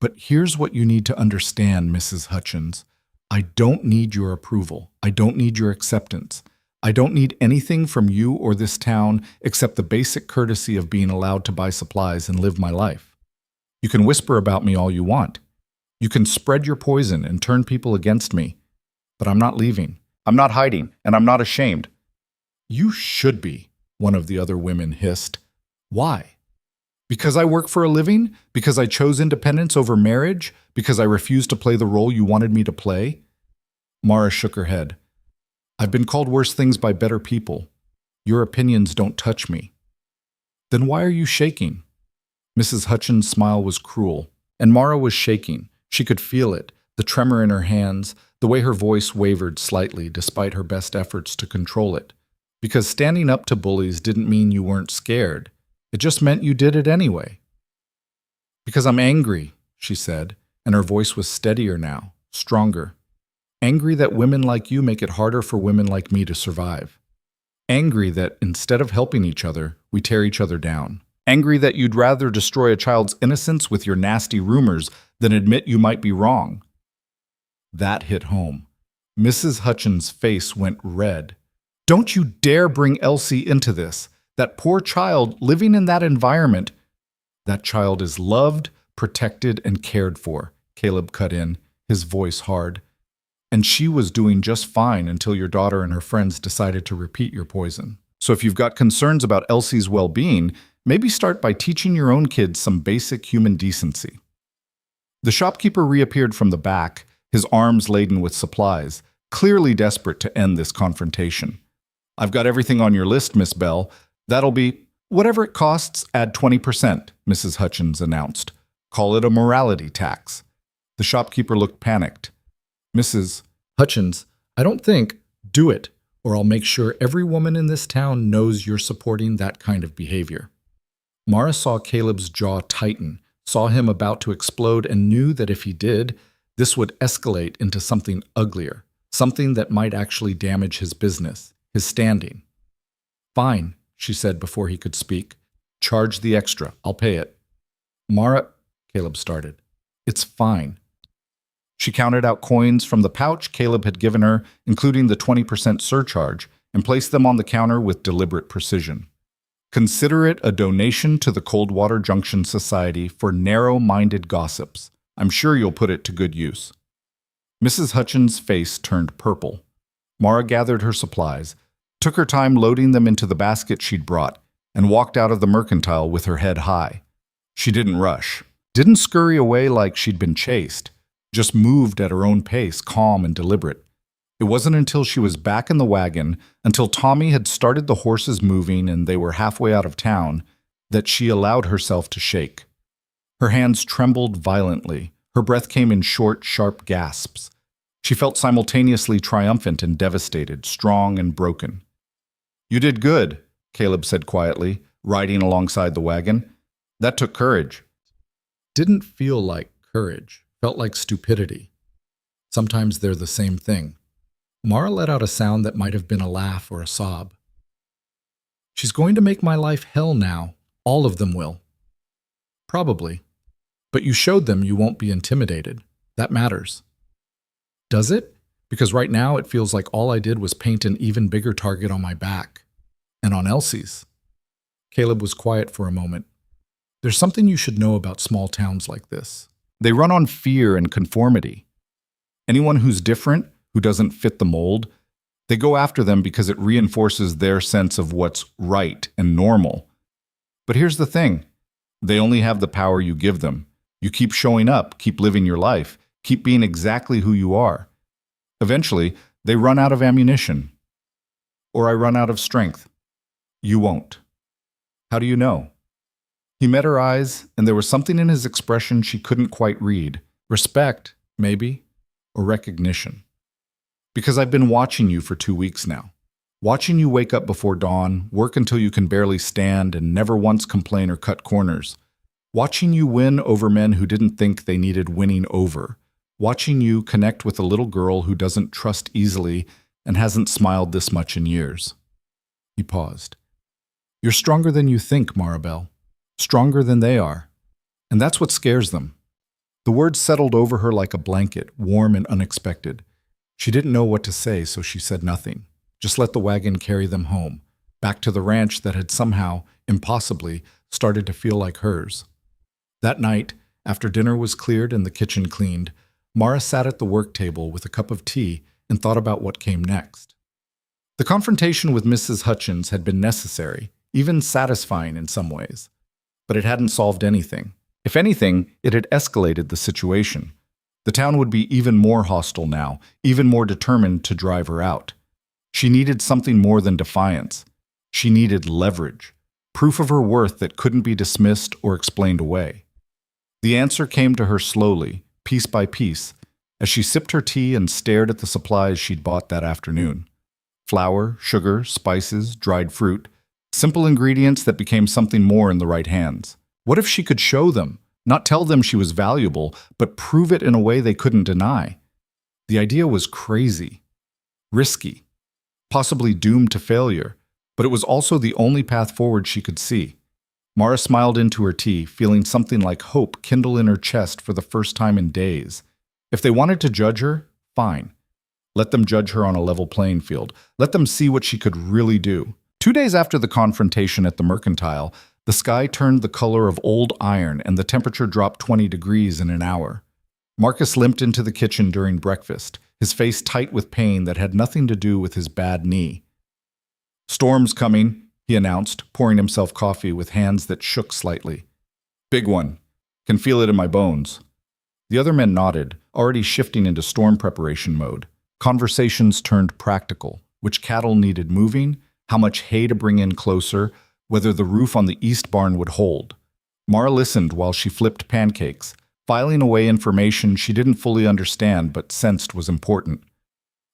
But here's what you need to understand, Mrs. Hutchins. I don't need your approval. I don't need your acceptance. I don't need anything from you or this town except the basic courtesy of being allowed to buy supplies and live my life. You can whisper about me all you want. You can spread your poison and turn people against me. But I'm not leaving. I'm not hiding, and I'm not ashamed. You should be, one of the other women hissed. Why? Because I work for a living? Because I chose independence over marriage? Because I refused to play the role you wanted me to play? Mara shook her head. I've been called worse things by better people. Your opinions don't touch me. Then why are you shaking? Mrs. Hutchins' smile was cruel, and Mara was shaking. She could feel it, the tremor in her hands, the way her voice wavered slightly despite her best efforts to control it. Because standing up to bullies didn't mean you weren't scared. It just meant you did it anyway. Because I'm angry, she said, and her voice was steadier now, stronger. Angry that women like you make it harder for women like me to survive. Angry that instead of helping each other, we tear each other down. Angry that you'd rather destroy a child's innocence with your nasty rumors than admit you might be wrong. That hit home. Mrs. Hutchins' face went red. Don't you dare bring Elsie into this. That poor child living in that environment. That child is loved, protected, and cared for, Caleb cut in, his voice hard. And she was doing just fine until your daughter and her friends decided to repeat your poison. So if you've got concerns about Elsie's well-being, maybe start by teaching your own kids some basic human decency. The shopkeeper reappeared from the back, his arms laden with supplies, clearly desperate to end this confrontation. I've got everything on your list, Miss Bell. That'll be, whatever it costs, add 20%, Mrs. Hutchins announced. Call it a morality tax. The shopkeeper looked panicked. Mrs. Hutchins, I don't think, do it, or I'll make sure every woman in this town knows you're supporting that kind of behavior. Mara saw Caleb's jaw tighten, saw him about to explode, and knew that if he did, This would escalate into something uglier, something that might actually damage his business, his standing. "Fine," she said before he could speak. "Charge the extra. I'll pay it." "Mara," Caleb started. "It's fine." She counted out coins from the pouch Caleb had given her, including the 20% surcharge, and placed them on the counter with deliberate precision. "Consider it a donation to the Coldwater Junction Society for narrow-minded gossips. I'm sure you'll put it to good use." Mrs. Hutchins' face turned purple. Mara gathered her supplies, took her time loading them into the basket she'd brought, and walked out of the mercantile with her head high. She didn't rush, didn't scurry away like she'd been chased, just moved at her own pace, calm and deliberate. It wasn't until she was back in the wagon, until Tommy had started the horses moving and they were halfway out of town, that she allowed herself to shake. Her hands trembled violently. Her breath came in short, sharp gasps. She felt simultaneously triumphant and devastated, strong and broken. "You did good," Caleb said quietly, riding alongside the wagon. "That took courage." Didn't feel like courage. Felt like stupidity. Sometimes they're the same thing. Mara let out a sound that might have been a laugh or a sob. "She's going to make my life hell now. All of them will." "Probably. But you showed them you won't be intimidated. That matters." "Does it? Because right now it feels like all I did was paint an even bigger target on my back. And on Elsie's." Caleb was quiet for a moment. "There's something you should know about small towns like this. They run on fear and conformity. Anyone who's different, who doesn't fit the mold, they go after them because it reinforces their sense of what's right and normal. But here's the thing. They only have the power you give them. You keep showing up, keep living your life, keep being exactly who you are. Eventually, they run out of ammunition. Or I run out of strength. You won't." "How do you know?" He met her eyes, and there was something in his expression she couldn't quite read. Respect, maybe, or recognition. "Because I've been watching you for 2 weeks now. Watching you wake up before dawn, work until you can barely stand, and never once complain or cut corners. Watching you win over men who didn't think they needed winning over. Watching you connect with a little girl who doesn't trust easily and hasn't smiled this much in years." He paused. "You're stronger than you think, Maribel. Stronger than they are. And that's what scares them." The words settled over her like a blanket, warm and unexpected. She didn't know what to say, so she said nothing. Just let the wagon carry them home, back to the ranch that had somehow, impossibly, started to feel like hers. That night, after dinner was cleared and the kitchen cleaned, Mara sat at the work table with a cup of tea and thought about what came next. The confrontation with Mrs. Hutchins had been necessary, even satisfying in some ways. But it hadn't solved anything. If anything, it had escalated the situation. The town would be even more hostile now, even more determined to drive her out. She needed something more than defiance. She needed leverage, proof of her worth that couldn't be dismissed or explained away. The answer came to her slowly, piece by piece, as she sipped her tea and stared at the supplies she'd bought that afternoon. Flour, sugar, spices, dried fruit. Simple ingredients that became something more in the right hands. What if she could show them, not tell them she was valuable, but prove it in a way they couldn't deny? The idea was crazy, risky, possibly doomed to failure, but it was also the only path forward she could see. Mara smiled into her tea, feeling something like hope kindle in her chest for the first time in days. If they wanted to judge her, fine. Let them judge her on a level playing field. Let them see what she could really do. 2 days after the confrontation at the mercantile, the sky turned the color of old iron and the temperature dropped 20 degrees in an hour. Marcus limped into the kitchen during breakfast, his face tight with pain that had nothing to do with his bad knee. "Storm's coming," he announced, pouring himself coffee with hands that shook slightly. "Big one. Can feel it in my bones." The other men nodded, already shifting into storm preparation mode. Conversations turned practical. Which cattle needed moving, how much hay to bring in closer, whether the roof on the east barn would hold. Mara listened while she flipped pancakes, filing away information she didn't fully understand but sensed was important.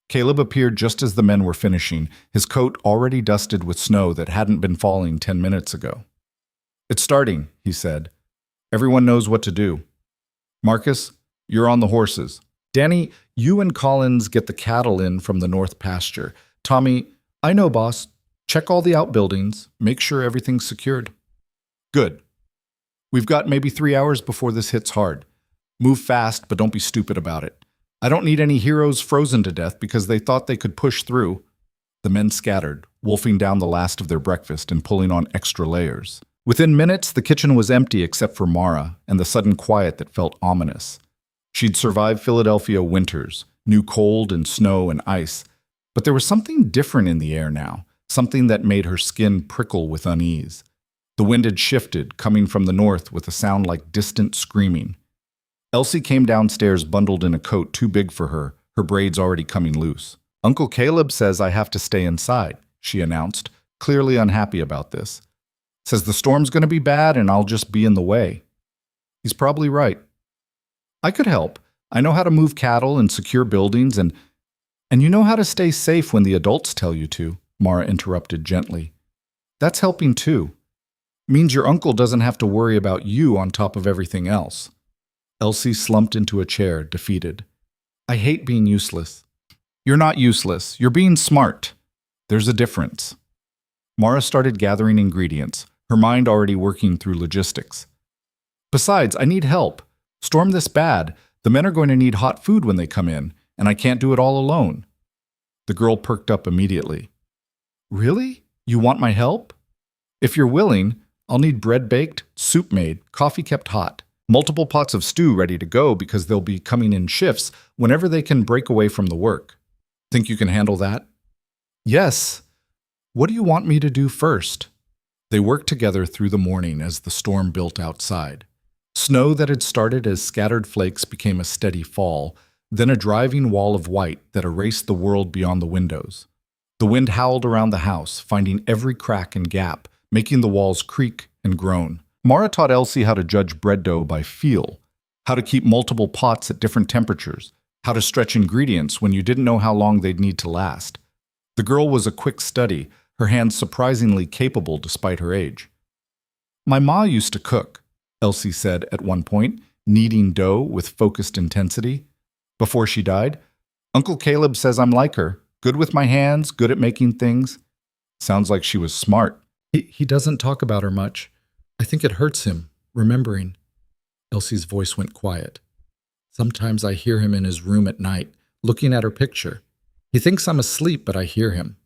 Caleb appeared just as the men were finishing, his coat already dusted with snow that hadn't been falling 10 minutes ago. "It's starting," he said. "Everyone knows what to do. Marcus, you're on the horses. Danny, you and Collins get the cattle in from the north pasture. Tommy, I know, boss. Check all the outbuildings. Make sure everything's secured. Good. We've got maybe 3 hours before this hits hard. Move fast, but don't be stupid about it. I don't need any heroes frozen to death because they thought they could push through. The men scattered, wolfing down the last of their breakfast and pulling on extra layers. Within minutes, the kitchen was empty except for Mara and the sudden quiet that felt ominous. She'd survived Philadelphia winters, knew cold and snow and ice, but there was something different in the air now, something that made her skin prickle with unease. The wind had shifted, coming from the north with a sound like distant screaming. Elsie came downstairs bundled in a coat too big for her, her braids already coming loose. Uncle Caleb says I have to stay inside, she announced, clearly unhappy about this. Says the storm's going to be bad and I'll just be in the way. He's probably right. I could help. I know how to move cattle and secure buildings and you know how to stay safe when the adults tell you to, Mara interrupted gently. That's helping too. Means your uncle doesn't have to worry about you on top of everything else. Elsie slumped into a chair, defeated. I hate being useless. You're not useless. You're being smart. There's a difference. Mara started gathering ingredients, her mind already working through logistics. Besides, I need help. Storm this bad. The men are going to need hot food when they come in, and I can't do it all alone. The girl perked up immediately. Really? You want my help? If you're willing, I'll need bread baked, soup made, coffee kept hot, multiple pots of stew ready to go because they'll be coming in shifts whenever they can break away from the work. Think you can handle that? Yes. What do you want me to do first? They worked together through the morning as the storm built outside. Snow that had started as scattered flakes became a steady fall, then a driving wall of white that erased the world beyond the windows. The wind howled around the house, finding every crack and gap, making the walls creak and groan. Mara taught Elsie how to judge bread dough by feel, how to keep multiple pots at different temperatures, how to stretch ingredients when you didn't know how long they'd need to last. The girl was a quick study, her hands surprisingly capable despite her age. My ma used to cook, Elsie said at one point, kneading dough with focused intensity. Before she died, Uncle Caleb says I'm like her, good with my hands, good at making things. Sounds like she was smart. He doesn't talk about her much. I think it hurts him, remembering. Elsie's voice went quiet. Sometimes I hear him in his room at night, looking at her picture. He thinks I'm asleep, but I hear him.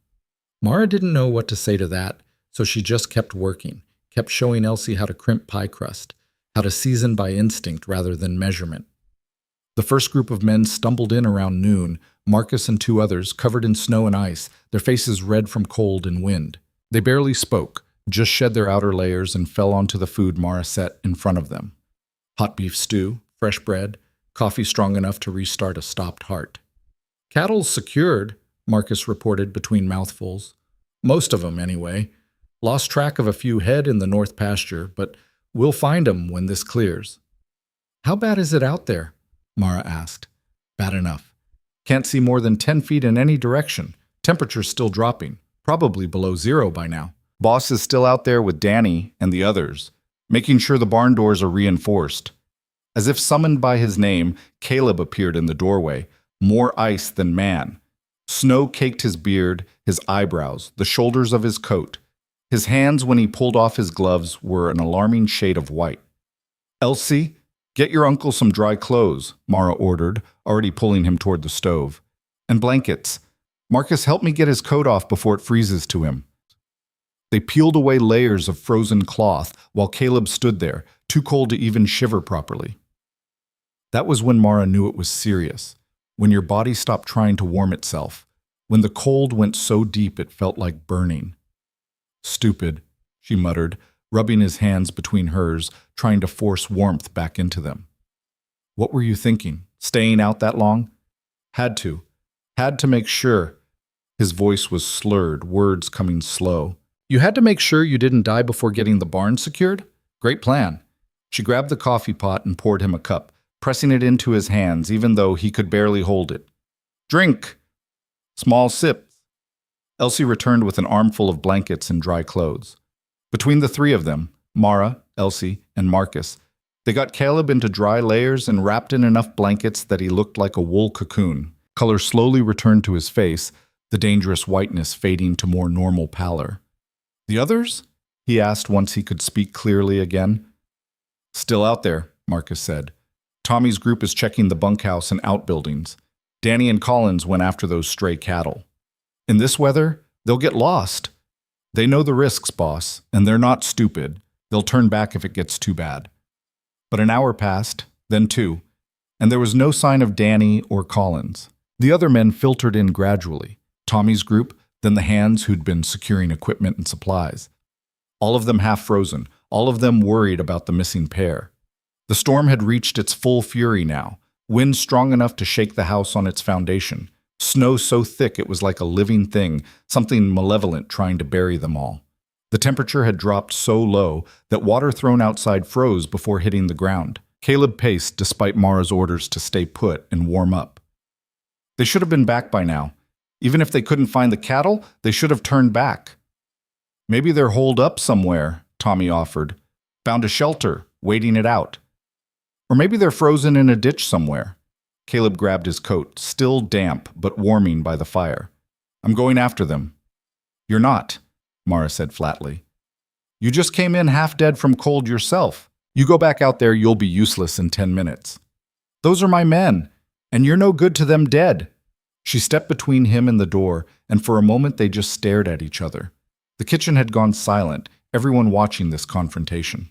Mara didn't know what to say to that, so she just kept working, kept showing Elsie how to crimp pie crust, how to season by instinct rather than measurement. The first group of men stumbled in around noon, Marcus and 2 others covered in snow and ice, their faces red from cold and wind. They barely spoke, just shed their outer layers and fell onto the food Mara set in front of them. Hot beef stew, fresh bread, coffee strong enough to restart a stopped heart. Cattle's secured, Marcus reported between mouthfuls. Most of 'em, anyway. Lost track of a few head in the north pasture, but we'll find 'em when this clears. How bad is it out there? Mara asked. Bad enough. Can't see more than 10 feet in any direction. Temperature's still dropping, probably below 0 by now. Boss is still out there with Danny and the others, making sure the barn doors are reinforced. As if summoned by his name, Caleb appeared in the doorway, more ice than man. Snow caked his beard, his eyebrows, the shoulders of his coat. His hands, when he pulled off his gloves, were an alarming shade of white. Elsie, get your uncle some dry clothes, Mara ordered, already pulling him toward the stove. And blankets. Marcus, help me get his coat off before it freezes to him. They peeled away layers of frozen cloth while Caleb stood there, too cold to even shiver properly. That was when Mara knew it was serious, when your body stopped trying to warm itself, when the cold went so deep it felt like burning. Stupid, she muttered, rubbing his hands between hers, trying to force warmth back into them. What were you thinking? Staying out that long? Had to. Had to make sure. His voice was slurred, words coming slow. You had to make sure you didn't die before getting the barn secured? Great plan. She grabbed the coffee pot and poured him a cup, pressing it into his hands even though he could barely hold it. Drink! Small sips. Elsie returned with an armful of blankets and dry clothes. Between the 3 of them, Mara, Elsie, and Marcus, They got Caleb into dry layers and wrapped in enough blankets that he looked like a wool cocoon. Color slowly returned to his face, the dangerous whiteness fading to more normal pallor. "The others?" he asked once he could speak clearly again. "Still out there," Marcus said. "Tommy's group is checking the bunkhouse and outbuildings. Danny and Collins went after those stray cattle. In this weather, they'll get lost. They know the risks, boss, and they're not stupid. They'll turn back if it gets too bad." But an hour passed, then two, and there was no sign of Danny or Collins. The other men filtered in gradually. Tommy's group, then the hands who'd been securing equipment and supplies. All of them half frozen, all of them worried about the missing pair. The storm had reached its full fury now, wind strong enough to shake the house on its foundation, snow so thick it was like a living thing, something malevolent trying to bury them all. The temperature had dropped so low that water thrown outside froze before hitting the ground. Caleb paced despite Mara's orders to stay put and warm up. They should have been back by now. Even if they couldn't find the cattle, they should have turned back. "Maybe they're holed up somewhere," Tommy offered. "Found a shelter, waiting it out. Or maybe they're frozen in a ditch somewhere." Caleb grabbed his coat, still damp but warming by the fire. "I'm going after them." "You're not," Mara said flatly. "You just came in half dead from cold yourself. You go back out there, you'll be useless in 10 minutes. Those are my men, and you're no good to them dead." She stepped between him and the door, and for a moment they just stared at each other. The kitchen had gone silent, everyone watching this confrontation.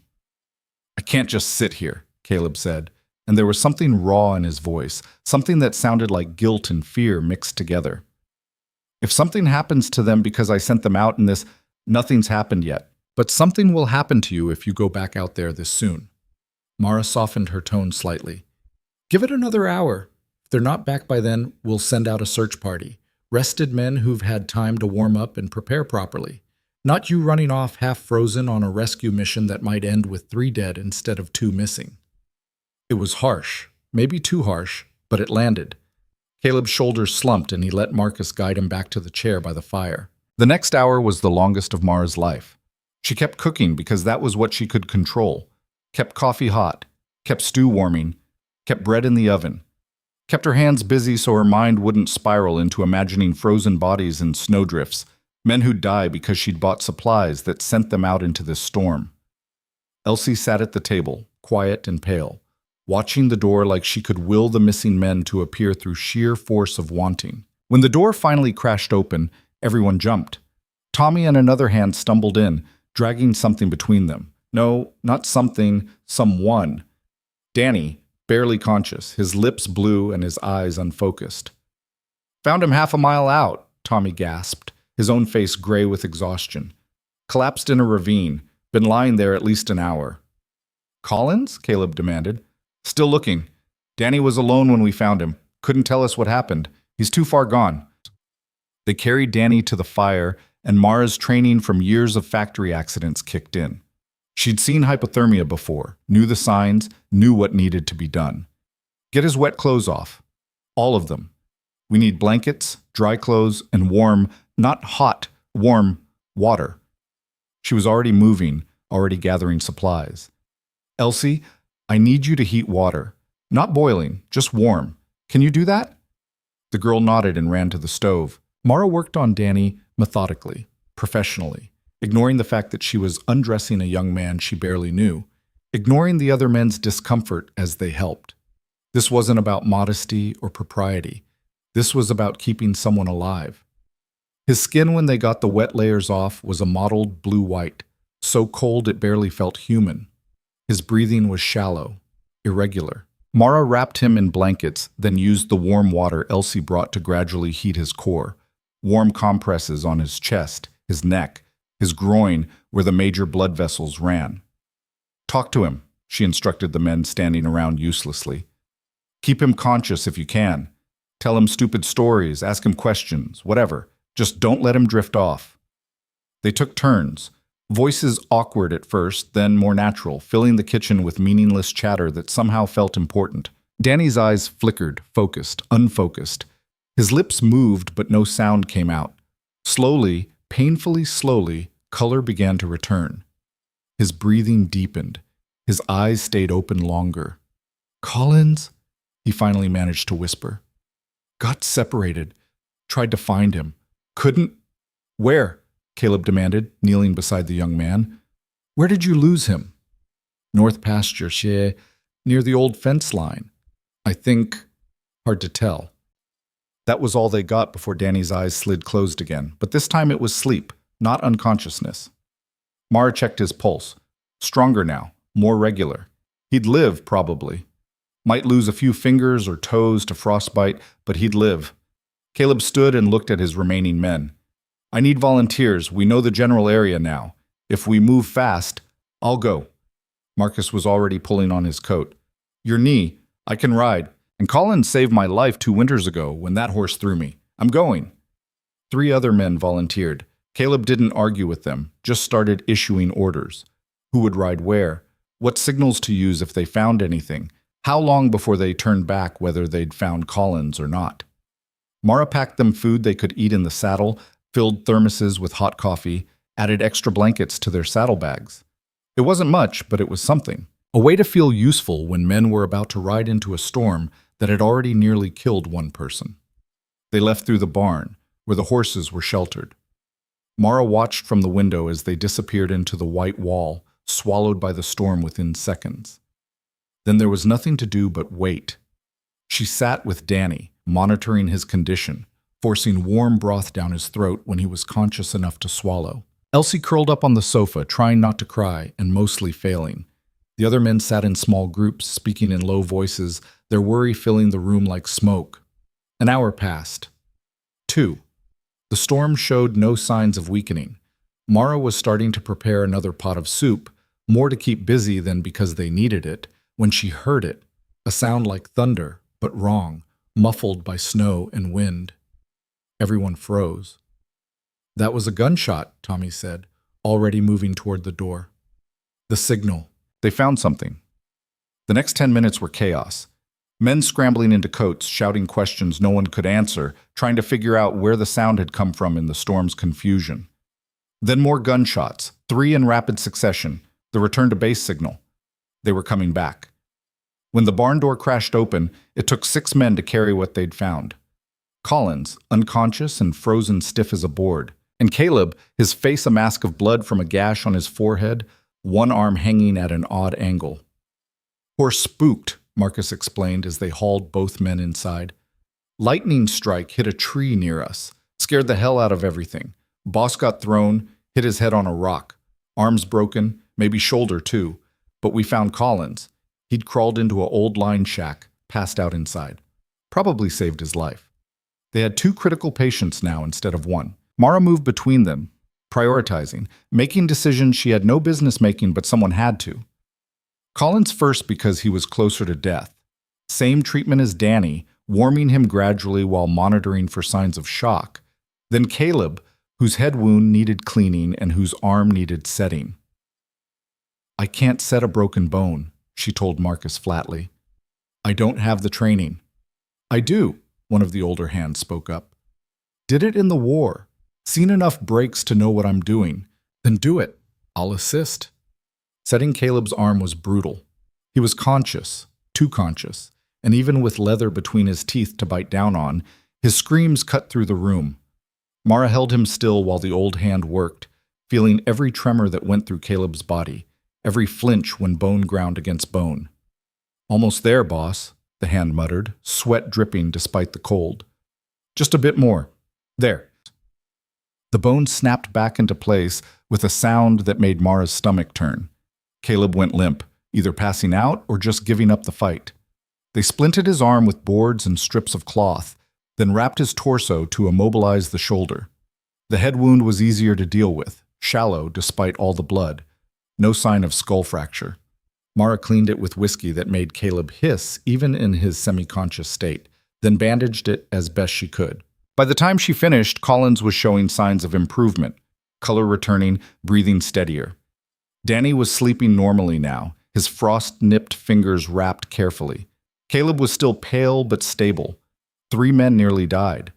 "I can't just sit here," Caleb said, and there was something raw in his voice, something that sounded like guilt and fear mixed together. "If something happens to them because I sent them out in this, nothing's happened yet. But something will happen to you if you go back out there this soon." Mara softened her tone slightly. "Give it another hour. If they're not back by then, we'll send out a search party. Rested men who've had time to warm up and prepare properly. Not you running off half-frozen on a rescue mission that might end with 3 dead instead of 2 missing." It was harsh, maybe too harsh, but it landed. Caleb's shoulders slumped and he let Marcus guide him back to the chair by the fire. The next hour was the longest of Mara's life. She kept cooking because that was what she could control. Kept coffee hot, kept stew warming, kept bread in the oven. Kept her hands busy so her mind wouldn't spiral into imagining frozen bodies and snowdrifts, men who'd die because she'd bought supplies that sent them out into this storm. Elsie sat at the table, quiet and pale, watching the door like she could will the missing men to appear through sheer force of wanting. When the door finally crashed open, everyone jumped. Tommy and another hand stumbled in, dragging something between them. No, not something, someone. Danny, barely conscious, his lips blue and his eyes unfocused. "Found him half a mile out," Tommy gasped, his own face gray with exhaustion. "Collapsed in a ravine, been lying there at least an hour." "Collins?" Caleb demanded. "Still looking. Danny was alone when we found him. Couldn't tell us what happened. He's too far gone." They carried Danny to the fire, and Mara's training from years of factory accidents kicked in. She'd seen hypothermia before, knew the signs, knew what needed to be done. "Get his wet clothes off. All of them. We need blankets, dry clothes, and warm, not hot, warm water." She was already moving, already gathering supplies. "Elsie, I need you to heat water. Not boiling, just warm. Can you do that?" The girl nodded and ran to the stove. Mara worked on Danny methodically, professionally, ignoring the fact that she was undressing a young man she barely knew, ignoring the other men's discomfort as they helped. This wasn't about modesty or propriety. This was about keeping someone alive. His skin, when they got the wet layers off, was a mottled blue-white, so cold it barely felt human. His breathing was shallow, irregular. Mara wrapped him in blankets, then used the warm water Elsie brought to gradually heat his core. Warm compresses on his chest, his neck, his groin, where the major blood vessels ran. "Talk to him," she instructed the men standing around uselessly. "Keep him conscious if you can. Tell him stupid stories, ask him questions, whatever. Just don't let him drift off." They took turns, voices awkward at first, then more natural, filling the kitchen with meaningless chatter that somehow felt important. Danny's eyes flickered, focused, unfocused. His lips moved, but no sound came out. Slowly, painfully slowly, color began to return. His breathing deepened. His eyes stayed open longer. "Collins?" he finally managed to whisper. "Got separated. Tried to find him. Couldn't." "Where?" Caleb demanded, kneeling beside the young man. "Where did you lose him?" "North pasture, near the old fence line. I think." Hard to tell. That was all they got before Danny's eyes slid closed again, but this time it was sleep, not unconsciousness. Mara checked his pulse. Stronger now, more regular. He'd live, probably. Might lose a few fingers or toes to frostbite, but he'd live. Caleb stood and looked at his remaining men. "I need volunteers. We know the general area now. If we move fast, I'll go." Marcus was already pulling on his coat. "Your knee. I can ride. And Collins saved my life 2 winters ago when that horse threw me. I'm going." 3 other men volunteered. Caleb didn't argue with them, just started issuing orders. Who would ride where? What signals to use if they found anything? How long before they turned back whether they'd found Collins or not? Mara packed them food they could eat in the saddle, filled thermoses with hot coffee, added extra blankets to their saddlebags. It wasn't much, but it was something. A way to feel useful when men were about to ride into a storm that had already nearly killed one person. They left through the barn, where the horses were sheltered. Mara watched from the window as they disappeared into the white wall, swallowed by the storm within seconds. Then there was nothing to do but wait. She sat with Danny, monitoring his condition, forcing warm broth down his throat when he was conscious enough to swallow. Elsie curled up on the sofa, trying not to cry, and mostly failing. The other men sat in small groups, speaking in low voices, their worry filling the room like smoke. An hour passed. 2. The storm showed no signs of weakening. Mara was starting to prepare another pot of soup, more to keep busy than because they needed it, when she heard it, a sound like thunder, but wrong, muffled by snow and wind. Everyone froze. "That was a gunshot," Tommy said, already moving toward the door. "The signal. They found something." The next 10 minutes were chaos. Men scrambling into coats, shouting questions no one could answer, trying to figure out where the sound had come from in the storm's confusion. Then more gunshots, 3 in rapid succession, the return to base signal. They were coming back. When the barn door crashed open, it took 6 men to carry what they'd found. Collins, unconscious and frozen stiff as a board, and Caleb, his face a mask of blood from a gash on his forehead, one arm hanging at an odd angle. "Horse spooked," Marcus explained as they hauled both men inside. "Lightning strike hit a tree near us. Scared the hell out of everything. Boss got thrown, hit his head on a rock. Arms broken, maybe shoulder too. But we found Collins. He'd crawled into an old line shack, passed out inside. Probably saved his life." They had 2 critical patients now instead of 1. Mara moved between them, prioritizing, making decisions she had no business making but someone had to. Collins first because he was closer to death. Same treatment as Danny, warming him gradually while monitoring for signs of shock. Then Caleb, whose head wound needed cleaning and whose arm needed setting. "I can't set a broken bone," she told Marcus flatly. "I don't have the training." "I do," one of the older hands spoke up. "Did it in the war. Seen enough breaks to know what I'm doing. Then do it. I'll assist." Setting Caleb's arm was brutal. He was conscious, too conscious, and even with leather between his teeth to bite down on, his screams cut through the room. Mara held him still while the old hand worked, feeling every tremor that went through Caleb's body, every flinch when bone ground against bone. "Almost there, boss," the hand muttered, sweat dripping despite the cold. "Just a bit more. There." The bone snapped back into place with a sound that made Mara's stomach turn. Caleb went limp, either passing out or just giving up the fight. They splinted his arm with boards and strips of cloth, then wrapped his torso to immobilize the shoulder. The head wound was easier to deal with, shallow despite all the blood. No sign of skull fracture. Mara cleaned it with whiskey that made Caleb hiss even in his semi-conscious state, then bandaged it as best she could. By the time she finished, Collins was showing signs of improvement, color returning, breathing steadier. Danny was sleeping normally now, his frost-nipped fingers wrapped carefully. Caleb was still pale but stable. 3 men nearly died.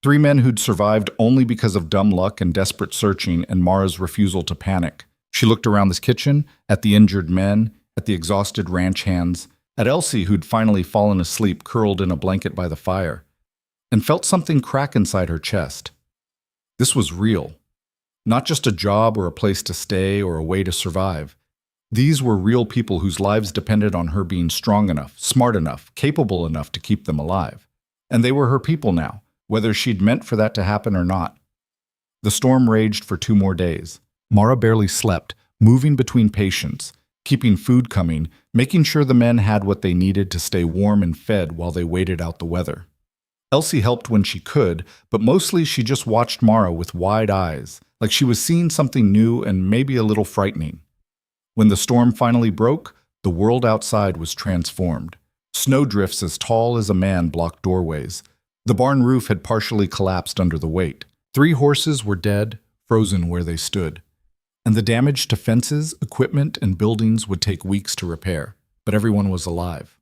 3 men who'd survived only because of dumb luck and desperate searching and Mara's refusal to panic. She looked around the kitchen, at the injured men, at the exhausted ranch hands, at Elsie who'd finally fallen asleep curled in a blanket by the fire, and felt something crack inside her chest. This was real. Not just a job or a place to stay or a way to survive. These were real people whose lives depended on her being strong enough, smart enough, capable enough to keep them alive. And they were her people now, whether she'd meant for that to happen or not. The storm raged for 2 more days. Mara barely slept, moving between patients, keeping food coming, making sure the men had what they needed to stay warm and fed while they waited out the weather. Elsie helped when she could, but mostly she just watched Mara with wide eyes, like she was seeing something new and maybe a little frightening. When the storm finally broke, the world outside was transformed. Snowdrifts as tall as a man blocked doorways. The barn roof had partially collapsed under the weight. 3 horses were dead, frozen where they stood. And the damage to fences, equipment, and buildings would take weeks to repair, but everyone was alive.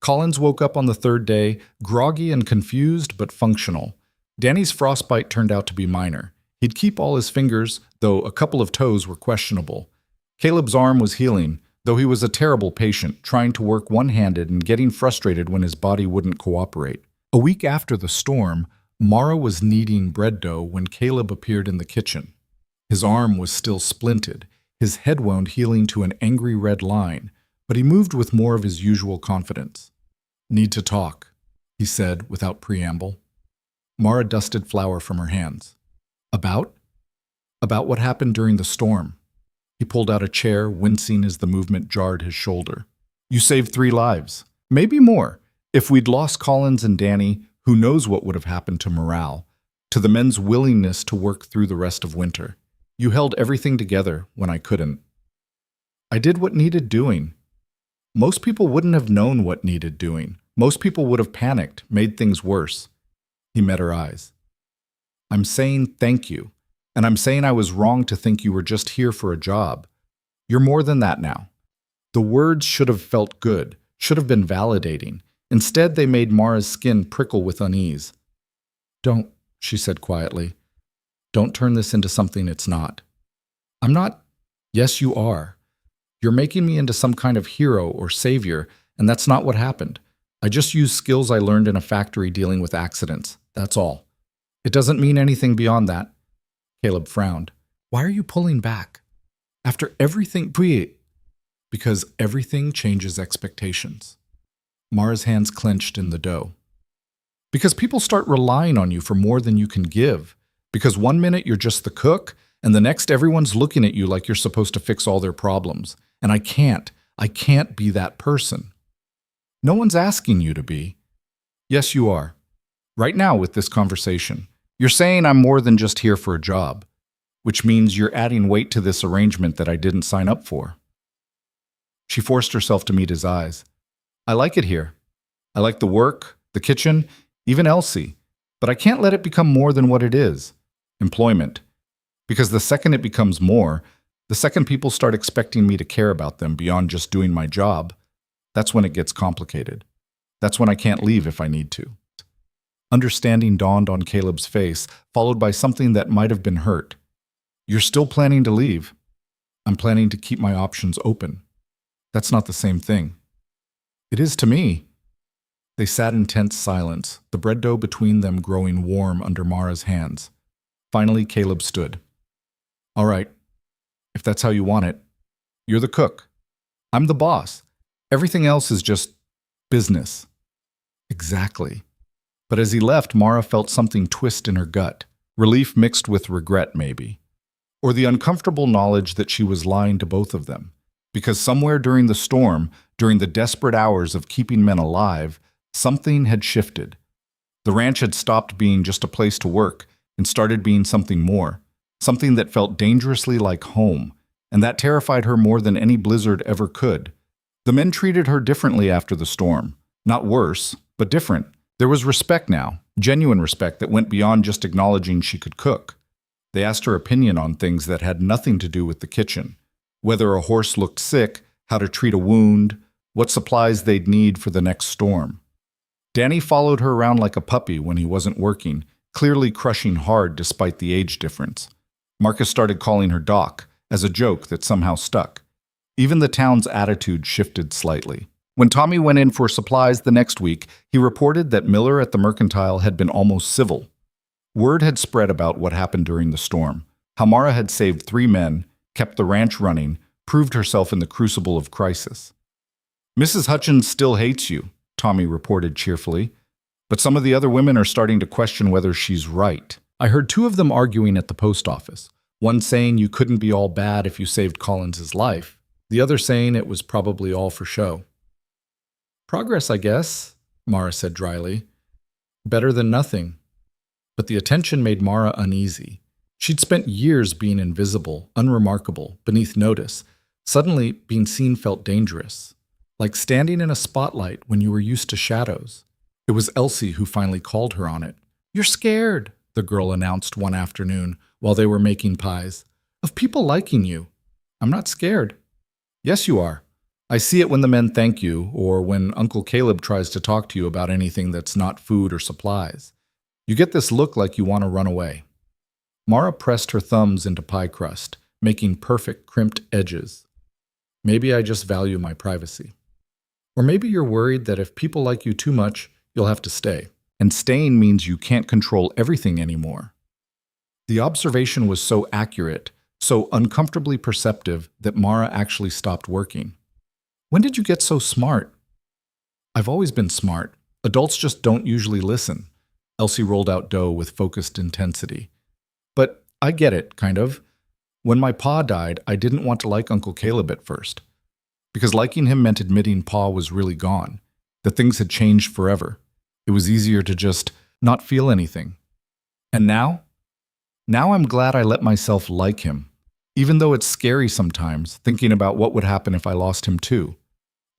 Collins woke up on the 3rd day, groggy and confused but functional. Danny's frostbite turned out to be minor. He'd keep all his fingers, though a couple of toes were questionable. Caleb's arm was healing, though he was a terrible patient, trying to work one-handed and getting frustrated when his body wouldn't cooperate. A week after the storm, Mara was kneading bread dough when Caleb appeared in the kitchen. His arm was still splinted, his head wound healing to an angry red line, but he moved with more of his usual confidence. "Need to talk," he said without preamble. Mara dusted flour from her hands. About? About what happened during the storm. He pulled out a chair, wincing as the movement jarred his shoulder. "You saved 3 lives. Maybe more. If we'd lost Collins and Danny, who knows what would have happened to morale, to the men's willingness to work through the rest of winter. You held everything together when I couldn't." "I did what needed doing." Most people wouldn't have known what needed doing. Most people would have panicked, made things worse. He met her eyes. "I'm saying thank you. And I'm saying I was wrong to think you were just here for a job. You're more than that now." The words should have felt good, should have been validating. Instead, they made Mara's skin prickle with unease. "Don't," she said quietly. "Don't turn this into something it's not." "I'm not." "Yes, you are. You're making me into some kind of hero or savior, and that's not what happened. I just used skills I learned in a factory dealing with accidents. That's all. It doesn't mean anything beyond that." Caleb frowned. "Why are you pulling back? After everything, because everything changes expectations." Mara's hands clenched in the dough. "Because people start relying on you for more than you can give. Because one minute you're just the cook, and the next everyone's looking at you like you're supposed to fix all their problems. And I can't be that person." "No one's asking you to be." "Yes, you are. Right now with this conversation. You're saying I'm more than just here for a job, which means you're adding weight to this arrangement that I didn't sign up for." She forced herself to meet his eyes. "I like it here. I like the work, the kitchen, even Elsie, but I can't let it become more than what it is. Employment. Because the second it becomes more, the second people start expecting me to care about them beyond just doing my job, that's when it gets complicated. That's when I can't leave if I need to." Understanding dawned on Caleb's face, followed by something that might have been hurt. "You're still planning to leave?" "I'm planning to keep my options open." "That's not the same thing." "It is to me." They sat in tense silence, the bread dough between them growing warm under Mara's hands. Finally, Caleb stood. "All right, if that's how you want it. You're the cook. I'm the boss. Everything else is just business." "Exactly." But as he left, Mara felt something twist in her gut, relief mixed with regret maybe, or the uncomfortable knowledge that she was lying to both of them, because somewhere during the storm, during the desperate hours of keeping men alive, something had shifted. The ranch had stopped being just a place to work and started being something more, something that felt dangerously like home, and that terrified her more than any blizzard ever could. The men treated her differently after the storm, not worse, but different. There was respect now, genuine respect that went beyond just acknowledging she could cook. They asked her opinion on things that had nothing to do with the kitchen. Whether a horse looked sick, how to treat a wound, what supplies they'd need for the next storm. Danny followed her around like a puppy when he wasn't working, clearly crushing hard despite the age difference. Marcus started calling her Doc, as a joke that somehow stuck. Even the town's attitude shifted slightly. When Tommy went in for supplies the next week, he reported that Miller at the Mercantile had been almost civil. Word had spread about what happened during the storm, how Mara had saved 3 men, kept the ranch running, proved herself in the crucible of crisis. "Mrs. Hutchins still hates you," Tommy reported cheerfully, "but some of the other women are starting to question whether she's right. I heard 2 of them arguing at the post office, one saying you couldn't be all bad if you saved Collins's life, the other saying it was probably all for show." "Progress, I guess," Mara said dryly. "Better than nothing." But the attention made Mara uneasy. She'd spent years being invisible, unremarkable, beneath notice. Suddenly, being seen felt dangerous, like standing in a spotlight when you were used to shadows. It was Elsie who finally called her on it. "You're scared," the girl announced one afternoon while they were making pies, "of people liking you." "I'm not scared." "Yes, you are. I see it when the men thank you, or when Uncle Caleb tries to talk to you about anything that's not food or supplies. You get this look like you want to run away." Mara pressed her thumbs into pie crust, making perfect crimped edges. "Maybe I just value my privacy. Or maybe you're worried that if people like you too much, you'll have to stay. And staying means you can't control everything anymore." The observation was so accurate, so uncomfortably perceptive, that Mara actually stopped working. "When did you get so smart?" "I've always been smart. Adults just don't usually listen." Elsie rolled out dough with focused intensity. "But I get it, kind of. When my pa died, I didn't want to like Uncle Caleb at first. Because liking him meant admitting pa was really gone, that things had changed forever. It was easier to just not feel anything. And now? Now I'm glad I let myself like him, even though it's scary sometimes, thinking about what would happen if I lost him too."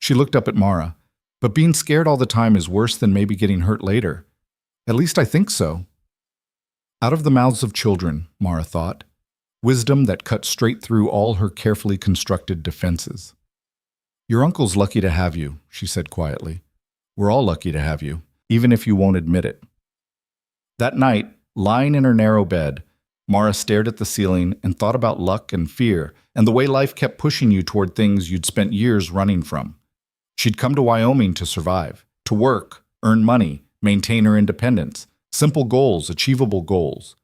She looked up at Mara. "But being scared all the time is worse than maybe getting hurt later. At least I think so." Out of the mouths of children, Mara thought, wisdom that cut straight through all her carefully constructed defenses. "Your uncle's lucky to have you," she said quietly. "We're all lucky to have you, even if you won't admit it." That night, lying in her narrow bed, Mara stared at the ceiling and thought about luck and fear and the way life kept pushing you toward things you'd spent years running from. She'd come to Wyoming to survive, to work, earn money, maintain her independence, simple goals, achievable goals.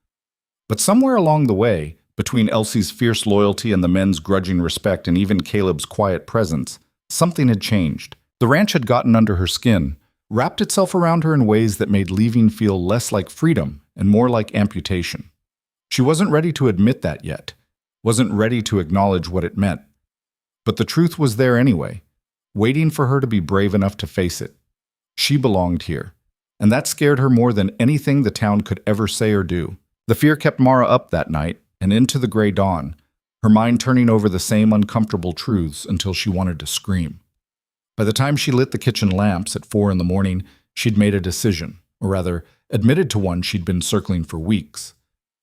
But somewhere along the way, between Elsie's fierce loyalty and the men's grudging respect and even Caleb's quiet presence, something had changed. The ranch had gotten under her skin, wrapped itself around her in ways that made leaving feel less like freedom and more like amputation. She wasn't ready to admit that yet, wasn't ready to acknowledge what it meant. But the truth was there anyway, waiting for her to be brave enough to face it. She belonged here, and that scared her more than anything the town could ever say or do. The fear kept Mara up that night and into the gray dawn, her mind turning over the same uncomfortable truths until she wanted to scream. By the time she lit the kitchen lamps at 4 in the morning, she'd made a decision, or rather, admitted to one she'd been circling for weeks.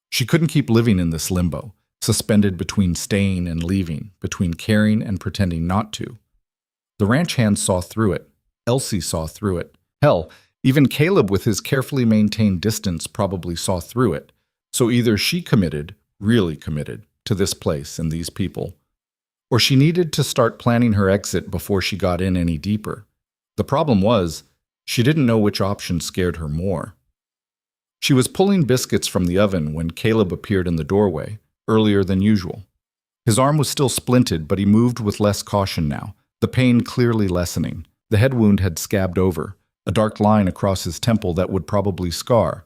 She couldn't keep living in this limbo, suspended between staying and leaving, between caring and pretending not to. The ranch hands saw through it. Elsie saw through it. Hell, even Caleb with his carefully maintained distance probably saw through it. So either she committed, really committed, to this place and these people, or she needed to start planning her exit before she got in any deeper. The problem was, she didn't know which option scared her more. She was pulling biscuits from the oven when Caleb appeared in the doorway, earlier than usual. His arm was still splinted, but he moved with less caution now, the pain clearly lessening. The head wound had scabbed over, a dark line across his temple that would probably scar.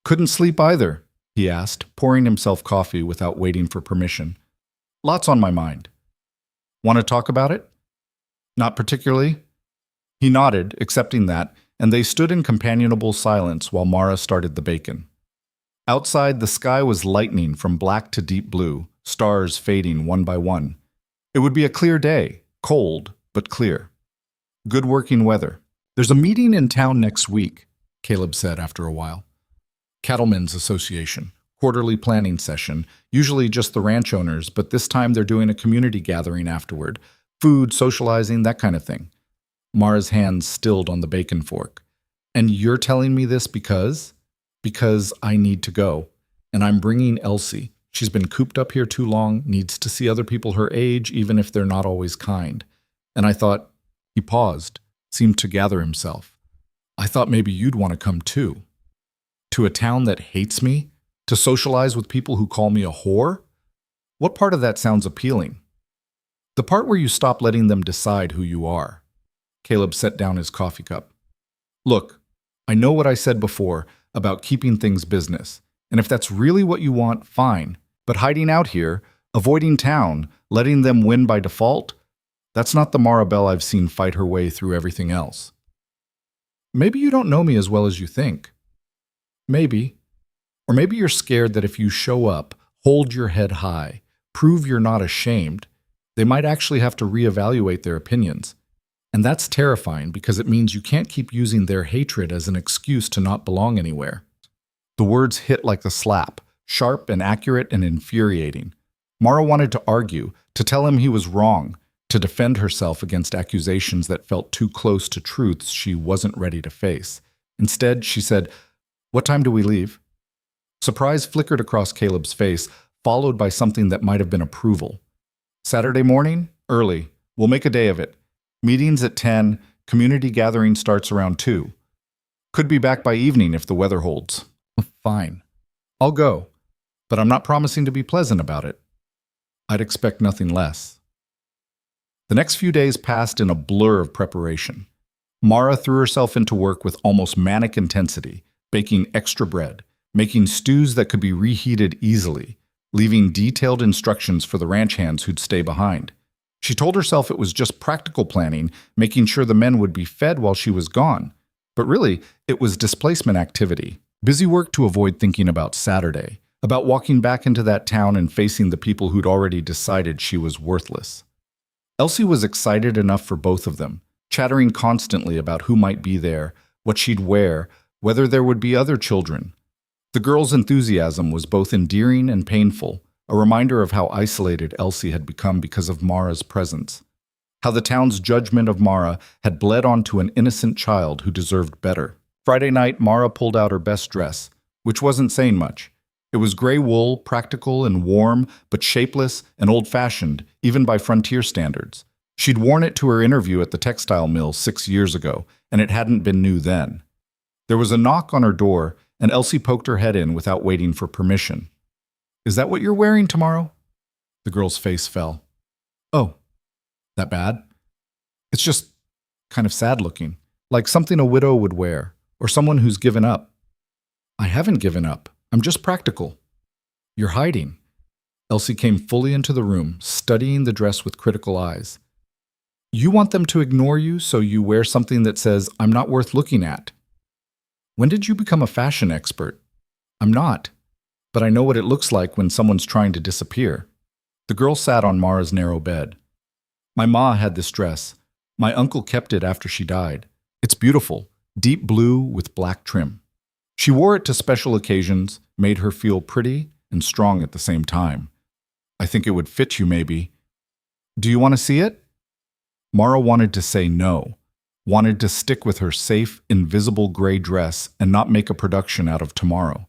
"Couldn't sleep either?" he asked, pouring himself coffee without waiting for permission. "Lots on my mind." "Want to talk about it?" "Not particularly." He nodded, accepting that, and they stood in companionable silence while Mara started the bacon. Outside, the sky was lightening from black to deep blue, stars fading one by one. It would be a clear day, cold, but clear. Good working weather. "There's a meeting in town next week," Caleb said after a while. Cattlemen's Association, quarterly planning session, usually just the ranch owners, but this time they're doing a community gathering afterward, food, socializing, that kind of thing. Mara's hands stilled on the bacon fork. "And you're telling me this because?" "Because I need to go, and I'm bringing Elsie. She's been cooped up here too long, needs to see other people her age, even if they're not always kind. And I thought, he paused, seemed to gather himself. I thought maybe you'd want to come too. To a town that hates me? To socialize with people who call me a whore? What part of that sounds appealing? The part where you stop letting them decide who you are. Caleb set down his coffee cup. Look, I know what I said before about keeping things business, and if that's really what you want, fine. But hiding out here, avoiding town, letting them win by default, that's not the Maribel I've seen fight her way through everything else. Maybe you don't know me as well as you think. Maybe. Or maybe you're scared that if you show up, hold your head high, prove you're not ashamed, they might actually have to reevaluate their opinions. And that's terrifying because it means you can't keep using their hatred as an excuse to not belong anywhere. The words hit like a slap, sharp and accurate and infuriating. Mara wanted to argue, to tell him he was wrong, to defend herself against accusations that felt too close to truths she wasn't ready to face. Instead, she said, "What time do we leave?" Surprise flickered across Caleb's face, followed by something that might have been approval. "Saturday morning? Early. We'll make a day of it. Meetings at 10, community gathering starts around 2. Could be back by evening if the weather holds." "Fine. I'll go, but I'm not promising to be pleasant about it." I'd expect nothing less. The next few days passed in a blur of preparation. Mara threw herself into work with almost manic intensity, baking extra bread, making stews that could be reheated easily, leaving detailed instructions for the ranch hands who'd stay behind. She told herself it was just practical planning, making sure the men would be fed while she was gone. But really, it was displacement activity. Busy work to avoid thinking about Saturday, about walking back into that town and facing the people who'd already decided she was worthless. Elsie was excited enough for both of them, chattering constantly about who might be there, what she'd wear, whether there would be other children. The girl's enthusiasm was both endearing and painful, a reminder of how isolated Elsie had become because of Mara's presence. How the town's judgment of Mara had bled onto an innocent child who deserved better. Friday night, Mara pulled out her best dress, which wasn't saying much. It was gray wool, practical and warm, but shapeless and old-fashioned, even by frontier standards. She'd worn it to her interview at the textile mill 6 years ago, and it hadn't been new then. There was a knock on her door, and Elsie poked her head in without waiting for permission. "Is that what you're wearing tomorrow?" The girl's face fell. "Oh, that bad?" "It's just kind of sad looking, like something a widow would wear, or someone who's given up." "I haven't given up. I'm just practical." "You're hiding." Elsie came fully into the room, studying the dress with critical eyes. "You want them to ignore you, so you wear something that says, 'I'm not worth looking at.' When did you become a fashion expert?" "I'm not, but I know what it looks like when someone's trying to disappear." The girl sat on Mara's narrow bed. "My ma had this dress. My uncle kept it after she died. It's beautiful, deep blue with black trim. She wore it to special occasions, made her feel pretty and strong at the same time. I think it would fit you, maybe. Do you want to see it?" Mara wanted to say no, wanted to stick with her safe, invisible gray dress and not make a production out of tomorrow.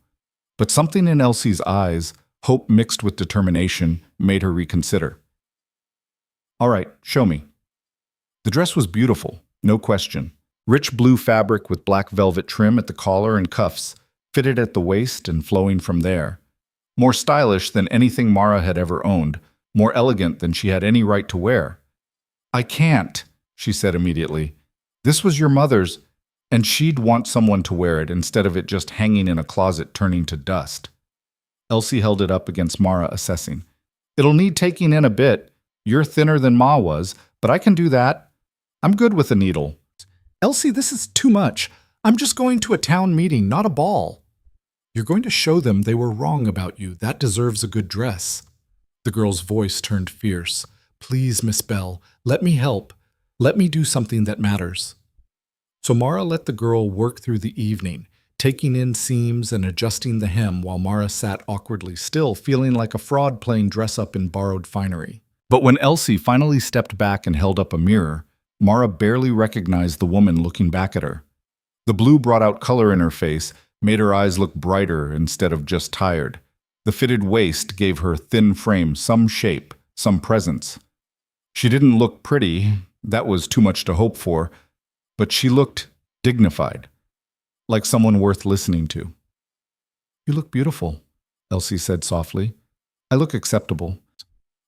But something in Elsie's eyes, hope mixed with determination, made her reconsider. "All right, show me." The dress was beautiful, no question. Rich blue fabric with black velvet trim at the collar and cuffs, fitted at the waist and flowing from there. More stylish than anything Mara had ever owned, more elegant than she had any right to wear. "I can't," she said immediately. "This was your mother's, and she'd want someone to wear it instead of it just hanging in a closet turning to dust." Elsie held it up against Mara, assessing. "It'll need taking in a bit. You're thinner than Ma was, but I can do that. I'm good with a needle." "Elsie, this is too much. I'm just going to a town meeting, not a ball." "You're going to show them they were wrong about you. That deserves a good dress." The girl's voice turned fierce. "Please, Miss Bell, let me help. Let me do something that matters." So Mara let the girl work through the evening, taking in seams and adjusting the hem while Mara sat awkwardly still, feeling like a fraud playing dress-up in borrowed finery. But when Elsie finally stepped back and held up a mirror, Mara barely recognized the woman looking back at her. The blue brought out color in her face, made her eyes look brighter instead of just tired. The fitted waist gave her thin frame some shape, some presence. She didn't look pretty, that was too much to hope for, but she looked dignified, like someone worth listening to. "You look beautiful," Elsie said softly. "I look acceptable.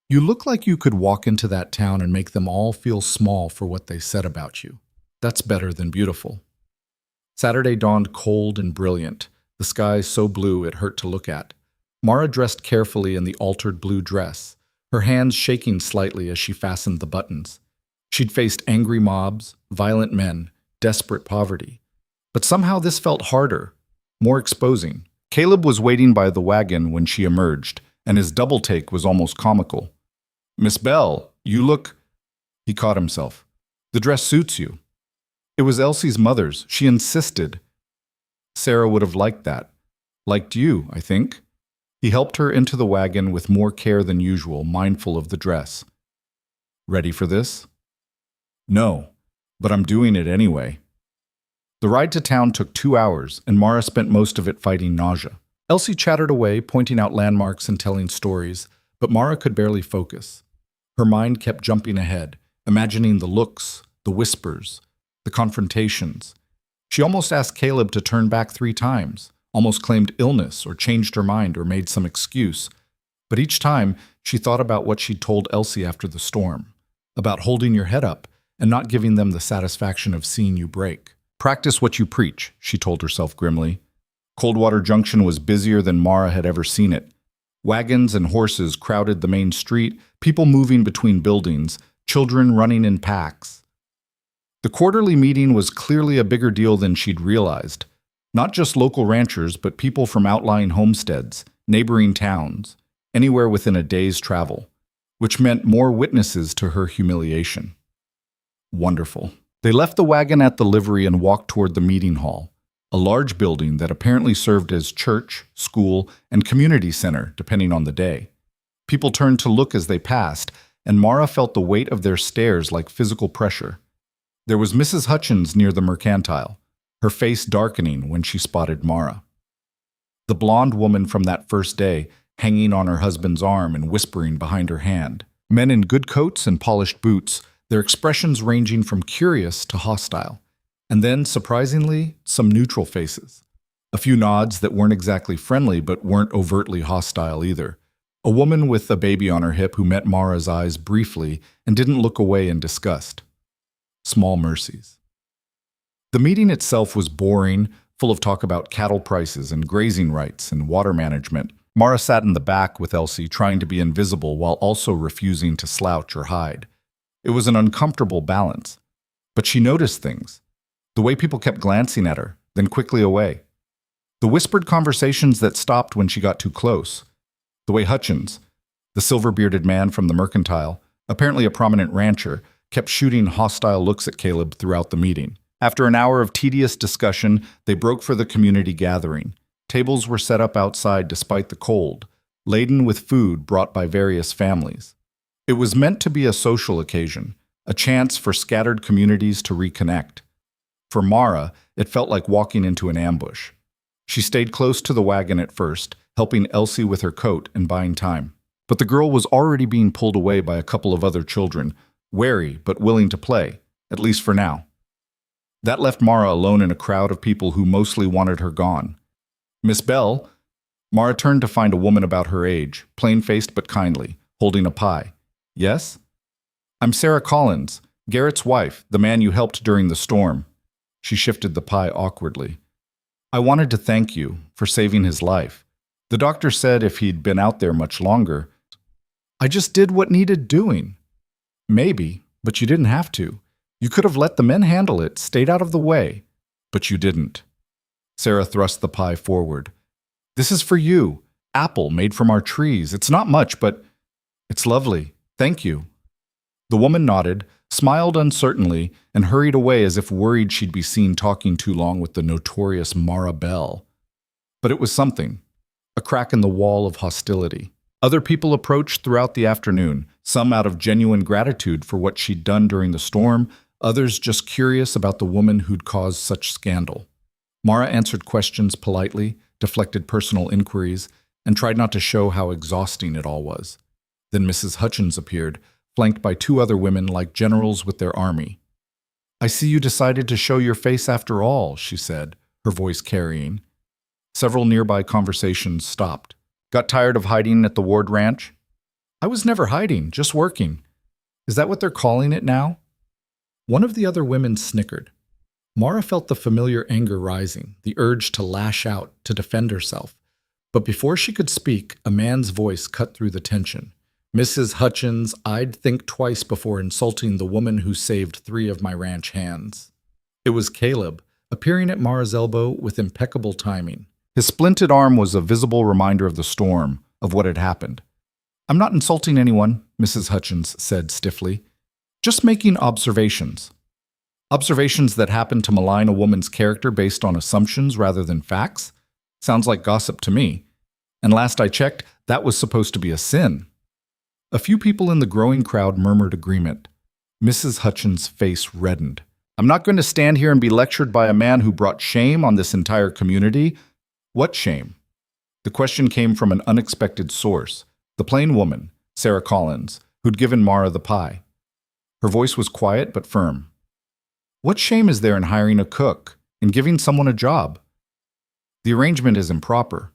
You look like you could walk into that town and make them all feel small for what they said about you. That's better than beautiful." Saturday dawned cold and brilliant, the sky so blue it hurt to look at. Mara dressed carefully in the altered blue dress, her hands shaking slightly as she fastened the buttons. She'd faced angry mobs, violent men, desperate poverty. But somehow this felt harder, more exposing. Caleb was waiting by the wagon when she emerged, and his double take was almost comical. "Miss Bell, you look—" He caught himself. "The dress suits you." It was Elsie's mother's. She insisted. Sarah would have liked that. Liked you, I think. He helped her into the wagon with more care than usual, mindful of the dress. "Ready for this?" "No, but I'm doing it anyway." The ride to town took 2 hours, and Mara spent most of it fighting nausea. Elsie chattered away, pointing out landmarks and telling stories, but Mara could barely focus. Her mind kept jumping ahead, imagining the looks, the whispers, the confrontations. She almost asked Caleb to turn back 3 times, almost claimed illness or changed her mind or made some excuse. But each time, she thought about what she'd told Elsie after the storm, about holding your head up and not giving them the satisfaction of seeing you break. "Practice what you preach," she told herself grimly. Coldwater Junction was busier than Mara had ever seen it. Wagons and horses crowded the main street, people moving between buildings, children running in packs. The quarterly meeting was clearly a bigger deal than she'd realized. Not just local ranchers, but people from outlying homesteads, neighboring towns, anywhere within a day's travel, which meant more witnesses to her humiliation. Wonderful. They left the wagon at the livery and walked toward the meeting hall, a large building that apparently served as church, school, and community center, depending on the day. People turned to look as they passed, and Mara felt the weight of their stares like physical pressure. There was Mrs. Hutchins near the mercantile, her face darkening when she spotted Mara. The blonde woman from that first day, hanging on her husband's arm and whispering behind her hand. Men in good coats and polished boots, their expressions ranging from curious to hostile. And then, surprisingly, some neutral faces. A few nods that weren't exactly friendly but weren't overtly hostile either. A woman with a baby on her hip who met Mara's eyes briefly and didn't look away in disgust. Small mercies. The meeting itself was boring, full of talk about cattle prices and grazing rights and water management. Mara sat in the back with Elsie, trying to be invisible while also refusing to slouch or hide. It was an uncomfortable balance. But she noticed things. The way people kept glancing at her, then quickly away. The whispered conversations that stopped when she got too close. The way Hutchins, the silver-bearded man from the mercantile, apparently a prominent rancher, kept shooting hostile looks at Caleb throughout the meeting. After an hour of tedious discussion, they broke for the community gathering. Tables were set up outside despite the cold, laden with food brought by various families. It was meant to be a social occasion, a chance for scattered communities to reconnect. For Mara, it felt like walking into an ambush. She stayed close to the wagon at first, helping Elsie with her coat and buying time. But the girl was already being pulled away by a couple of other children, wary but willing to play, at least for now. That left Mara alone in a crowd of people who mostly wanted her gone. "Miss Bell?" Mara turned to find a woman about her age, plain-faced but kindly, holding a pie. "Yes?" "I'm Sarah Collins, Garrett's wife, the man you helped during the storm." She shifted the pie awkwardly. "I wanted to thank you for saving his life. The doctor said if he'd been out there much longer." "I just did what needed doing." "Maybe, but you didn't have to. You could have let the men handle it, stayed out of the way. But you didn't." Sarah thrust the pie forward. "This is for you. Apple made from our trees. It's not much, but it's lovely. Thank you." The woman nodded, smiled uncertainly, and hurried away as if worried she'd be seen talking too long with the notorious Mara Bell. But it was something, a crack in the wall of hostility. Other people approached throughout the afternoon, some out of genuine gratitude for what she'd done during the storm, others just curious about the woman who'd caused such scandal. Mara answered questions politely, deflected personal inquiries, and tried not to show how exhausting it all was. Then Mrs. Hutchins appeared, flanked by two other women like generals with their army. "I see you decided to show your face after all," she said, her voice carrying. Several nearby conversations stopped. "Got tired of hiding at the Ward Ranch?" "I was never hiding, just working." "Is that what they're calling it now?" One of the other women snickered. Mara felt the familiar anger rising, the urge to lash out, to defend herself. But before she could speak, a man's voice cut through the tension. "Mrs. Hutchins, I'd think twice before insulting the woman who saved 3 of my ranch hands." It was Caleb, appearing at Mara's elbow with impeccable timing. His splinted arm was a visible reminder of the storm, of what had happened. "I'm not insulting anyone," Mrs. Hutchins said stiffly. "Just making observations. Observations that happen to malign a woman's character based on assumptions rather than facts? Sounds like gossip to me. And last I checked, that was supposed to be a sin." A few people in the growing crowd murmured agreement. Mrs. Hutchins' face reddened. "I'm not going to stand here and be lectured by a man who brought shame on this entire community." "What shame?" The question came from an unexpected source, the plain woman, Sarah Collins, who'd given Mara the pie. Her voice was quiet but firm. "What shame is there in hiring a cook, in giving someone a job? The arrangement is improper."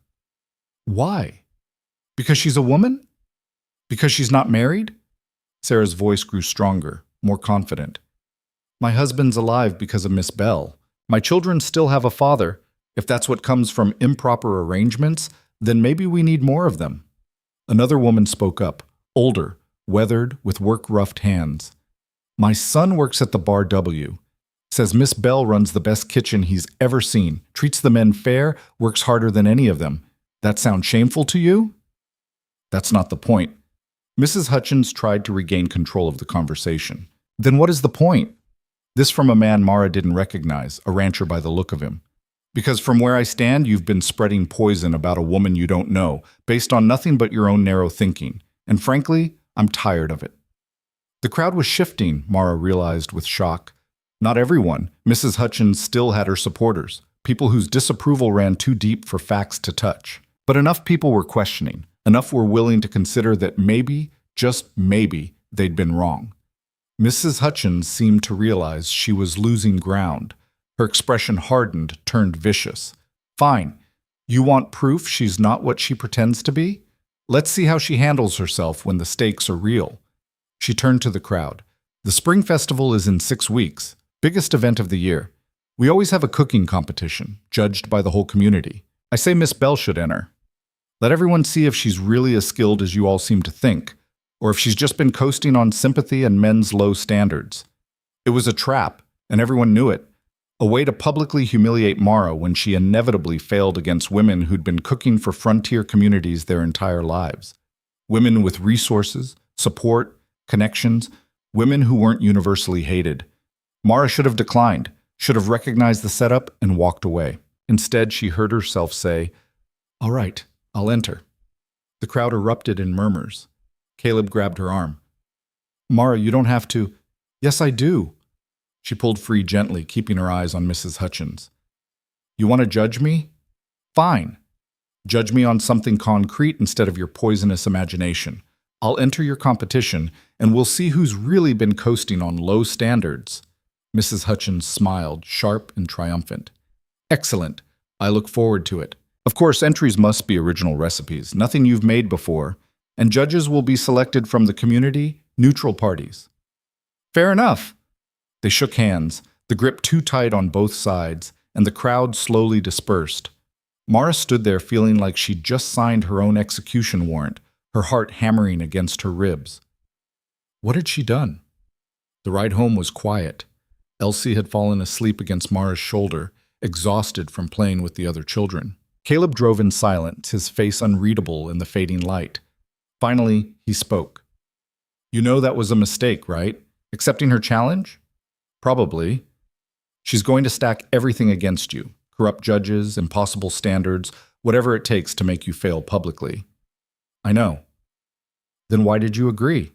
"Why? Because she's a woman? Because she's not married?" Sarah's voice grew stronger, more confident. "My husband's alive because of Miss Bell. My children still have a father. If that's what comes from improper arrangements, then maybe we need more of them." Another woman spoke up, older, weathered, with work-roughed hands. "My son works at the Bar W. Says Miss Bell runs the best kitchen he's ever seen, treats the men fair, works harder than any of them. That sound shameful to you?" "That's not the point." Mrs. Hutchins tried to regain control of the conversation. "Then what is the point?" This from a man Mara didn't recognize, a rancher by the look of him. "Because from where I stand, you've been spreading poison about a woman you don't know, based on nothing but your own narrow thinking. And frankly, I'm tired of it." The crowd was shifting, Mara realized with shock. Not everyone. Mrs. Hutchins still had her supporters, people whose disapproval ran too deep for facts to touch. But enough people were questioning, enough were willing to consider that maybe, just maybe, they'd been wrong. Mrs. Hutchins seemed to realize she was losing ground. Her expression hardened, turned vicious. "Fine. You want proof she's not what she pretends to be? Let's see how she handles herself when the stakes are real." She turned to the crowd. "The Spring Festival is in 6 weeks. Biggest event of the year. We always have a cooking competition, judged by the whole community. I say Miss Bell should enter. Let everyone see if she's really as skilled as you all seem to think, or if she's just been coasting on sympathy and men's low standards. It was a trap, and everyone knew it. A way to publicly humiliate Mara when she inevitably failed against women who'd been cooking for frontier communities their entire lives. Women with resources, support, connections, women who weren't universally hated. Mara should have declined, should have recognized the setup and walked away. Instead, she heard herself say, "All right, I'll enter." The crowd erupted in murmurs. Caleb grabbed her arm. "Mara, you don't have to." "Yes, I do." She pulled free gently, keeping her eyes on Mrs. Hutchins. "You want to judge me? Fine. Judge me on something concrete instead of your poisonous imagination. I'll enter your competition, and we'll see who's really been coasting on low standards." Mrs. Hutchins smiled, sharp and triumphant. "Excellent. I look forward to it. Of course, entries must be original recipes, nothing you've made before, and judges will be selected from the community, neutral parties." "Fair enough." They shook hands, the grip too tight on both sides, and the crowd slowly dispersed. Mara stood there feeling like she'd just signed her own execution warrant, her heart hammering against her ribs. What had she done? The ride home was quiet. Elsie had fallen asleep against Mara's shoulder, exhausted from playing with the other children. Caleb drove in silence, his face unreadable in the fading light. Finally, he spoke. "You know that was a mistake, right? Accepting her challenge?" "Probably. She's going to stack everything against you. Corrupt judges, impossible standards, whatever it takes to make you fail publicly." "I know." "Then why did you agree?"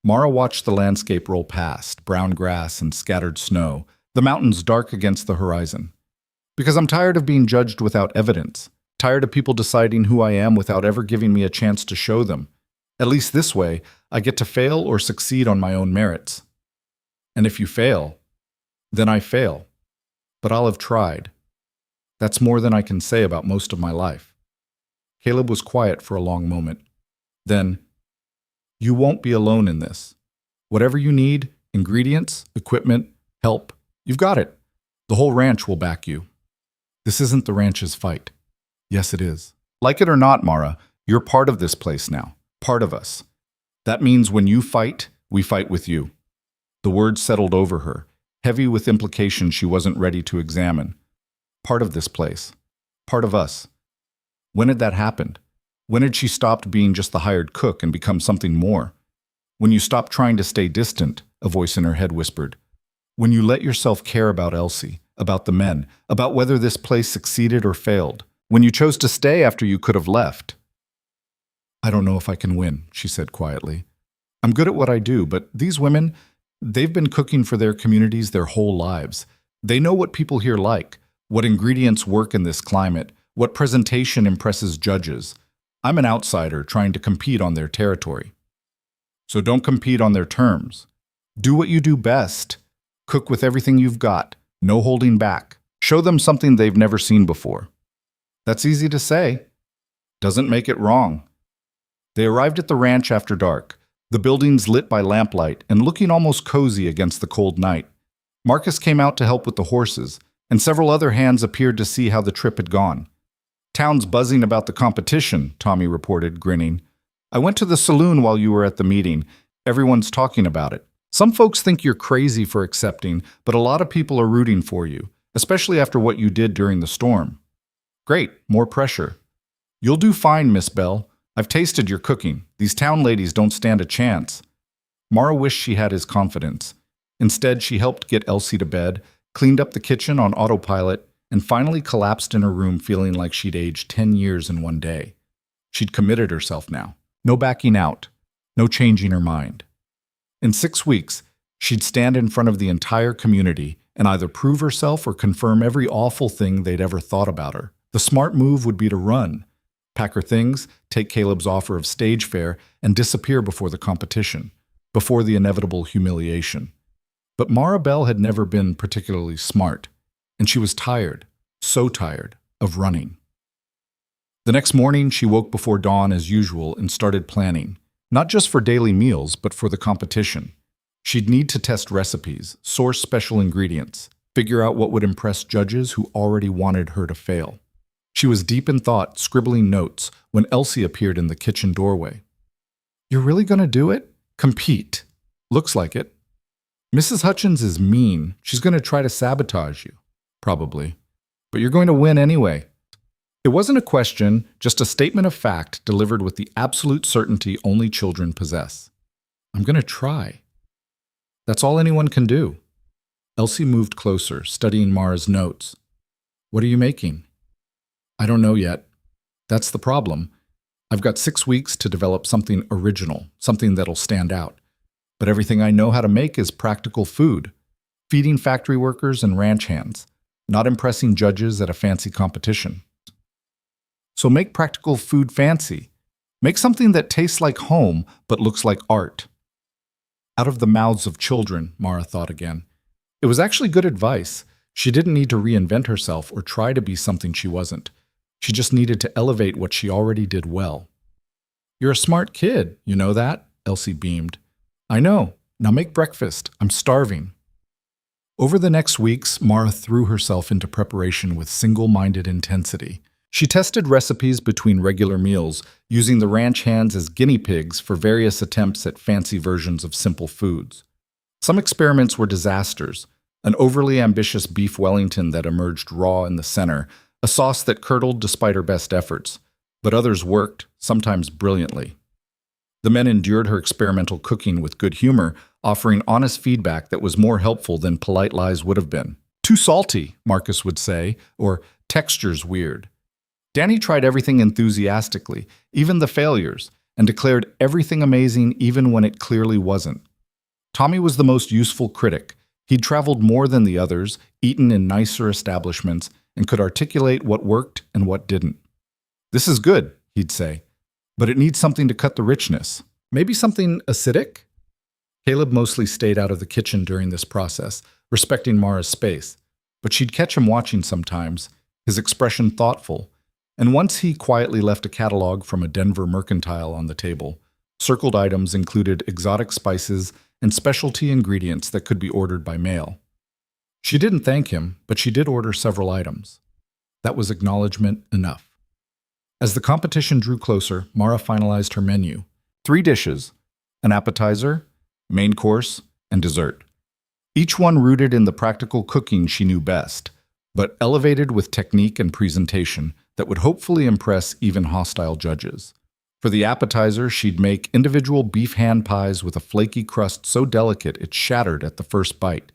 Mara watched the landscape roll past, brown grass and scattered snow, the mountains dark against the horizon. "Because I'm tired of being judged without evidence, Tired of people deciding who I am without ever giving me a chance to show them. At least this way, I get to fail or succeed on my own merits. And if you fail, then I fail. But I'll have tried. That's more than I can say about most of my life. Caleb was quiet for a long moment. Then, you won't be alone in this. Whatever you need, ingredients, equipment, help, you've got it. The whole ranch will back you. This isn't the ranch's fight. Yes, it is. Like it or not, Mara, you're part of this place now. Part of us. That means when you fight, we fight with you. The words settled over her, heavy with implications she wasn't ready to examine. Part of this place. Part of us. When had that happened? When had she stopped being just the hired cook and become something more? When you stopped trying to stay distant, a voice in her head whispered. When you let yourself care about Elsie, about the men, about whether this place succeeded or failed. When you chose to stay after you could have left. I don't know if I can win, she said quietly. I'm good at what I do, but these women, they've been cooking for their communities their whole lives. They know what people here like, what ingredients work in this climate, what presentation impresses judges. I'm an outsider trying to compete on their territory. So don't compete on their terms. Do what you do best. Cook with everything you've got, no holding back. Show them something they've never seen before. That's easy to say. Doesn't make it wrong. They arrived at the ranch after dark, the buildings lit by lamplight and looking almost cozy against the cold night. Marcus came out to help with the horses, and several other hands appeared to see how the trip had gone. Town's buzzing about the competition, Tommy reported, grinning. I went to the saloon while you were at the meeting. Everyone's talking about it. Some folks think you're crazy for accepting, but a lot of people are rooting for you, especially after what you did during the storm. Great, more pressure. You'll do fine, Miss Bell. I've tasted your cooking. These town ladies don't stand a chance. Mara wished she had his confidence. Instead, she helped get Elsie to bed, cleaned up the kitchen on autopilot, and finally collapsed in her room feeling like she'd aged 10 years in one day. She'd committed herself now. No backing out. No changing her mind. In 6 weeks, she'd stand in front of the entire community and either prove herself or confirm every awful thing they'd ever thought about her. The smart move would be to run, pack her things, take Caleb's offer of stage fare, and disappear before the competition, before the inevitable humiliation. But Mara Bell had never been particularly smart, and she was tired, so tired, of running. The next morning, she woke before dawn as usual and started planning, not just for daily meals, but for the competition. She'd need to test recipes, source special ingredients, figure out what would impress judges who already wanted her to fail. She was deep in thought, scribbling notes, when Elsie appeared in the kitchen doorway. You're really going to do it? Compete. Looks like it. Mrs. Hutchins is mean. She's going to try to sabotage you. Probably. But you're going to win anyway. It wasn't a question, just a statement of fact delivered with the absolute certainty only children possess. I'm going to try. That's all anyone can do. Elsie moved closer, studying Mara's notes. What are you making? I don't know yet. That's the problem. I've got 6 weeks to develop something original, something that'll stand out. But everything I know how to make is practical food, feeding factory workers and ranch hands, not impressing judges at a fancy competition. So make practical food fancy. Make something that tastes like home but looks like art. Out of the mouths of children, Mara thought again. It was actually good advice. She didn't need to reinvent herself or try to be something she wasn't. She just needed to elevate what she already did well. You're a smart kid, you know that? Elsie beamed. I know. Now make breakfast. I'm starving. Over the next weeks, Mara threw herself into preparation with single-minded intensity. She tested recipes between regular meals, using the ranch hands as guinea pigs for various attempts at fancy versions of simple foods. Some experiments were disasters. An overly ambitious beef Wellington that emerged raw in the center, a sauce that curdled despite her best efforts, but others worked, sometimes brilliantly. The men endured her experimental cooking with good humor, offering honest feedback that was more helpful than polite lies would have been. Too salty, Marcus would say, or texture's weird. Danny tried everything enthusiastically, even the failures, and declared everything amazing even when it clearly wasn't. Tommy was the most useful critic. He'd traveled more than the others, eaten in nicer establishments, and could articulate what worked and what didn't. "This is good," he'd say, "but it needs something to cut the richness. Maybe something acidic?" Caleb mostly stayed out of the kitchen during this process, respecting Mara's space, but she'd catch him watching sometimes, his expression thoughtful, and once he quietly left a catalog from a Denver mercantile on the table. Circled items included exotic spices and specialty ingredients that could be ordered by mail. She didn't thank him, but she did order several items. That was acknowledgement enough. As the competition drew closer, Mara finalized her menu. 3 dishes, an appetizer, main course, and dessert. Each one rooted in the practical cooking she knew best, but elevated with technique and presentation that would hopefully impress even hostile judges. For the appetizer, she'd make individual beef hand pies with a flaky crust so delicate it shattered at the first bite,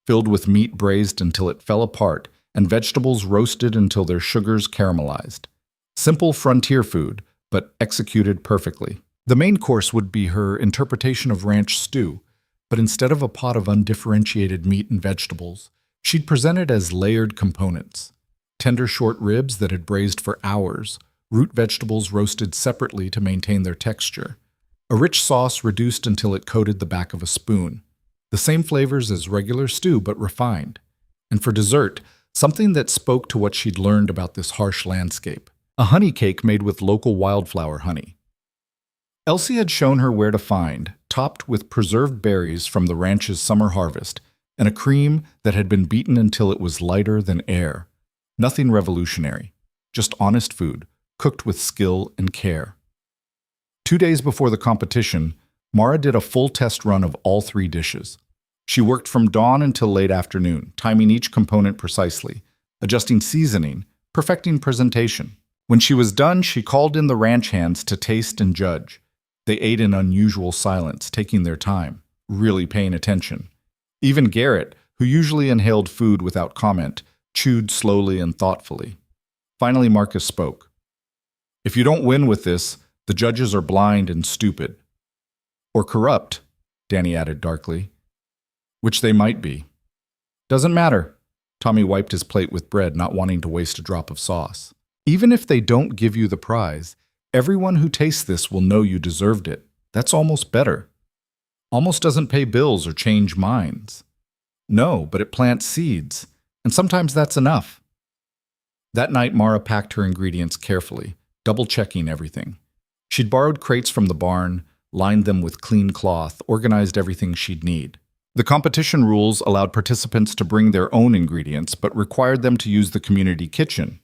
filled with meat braised until it fell apart and vegetables roasted until their sugars caramelized. Simple frontier food, but executed perfectly. The main course would be her interpretation of ranch stew, but instead of a pot of undifferentiated meat and vegetables, she'd present it as layered components. Tender short ribs that had braised for hours, root vegetables roasted separately to maintain their texture, a rich sauce reduced until it coated the back of a spoon. The same flavors as regular stew, but refined. And for dessert, something that spoke to what she'd learned about this harsh landscape. A honey cake made with local wildflower honey. Elsie had shown her where to find, topped with preserved berries from the ranch's summer harvest, and a cream that had been beaten until it was lighter than air. Nothing revolutionary, just honest food, cooked with skill and care. 2 days before the competition, Mara did a full test run of all 3 dishes. She worked from dawn until late afternoon, timing each component precisely, adjusting seasoning, perfecting presentation. When she was done, she called in the ranch hands to taste and judge. They ate in unusual silence, taking their time, really paying attention. Even Garrett, who usually inhaled food without comment, chewed slowly and thoughtfully. Finally, Marcus spoke. "If you don't win with this, the judges are blind and stupid. Or corrupt," Danny added darkly. "Which they might be." "Doesn't matter." Tommy wiped his plate with bread, not wanting to waste a drop of sauce. "Even if they don't give you the prize, everyone who tastes this will know you deserved it. That's almost better. Almost doesn't pay bills or change minds. No, but it plants seeds, and sometimes that's enough." That night, Mara packed her ingredients carefully, double-checking everything. She'd borrowed crates from the barn, lined them with clean cloth, organized everything she'd need. The competition rules allowed participants to bring their own ingredients, but required them to use the community kitchen.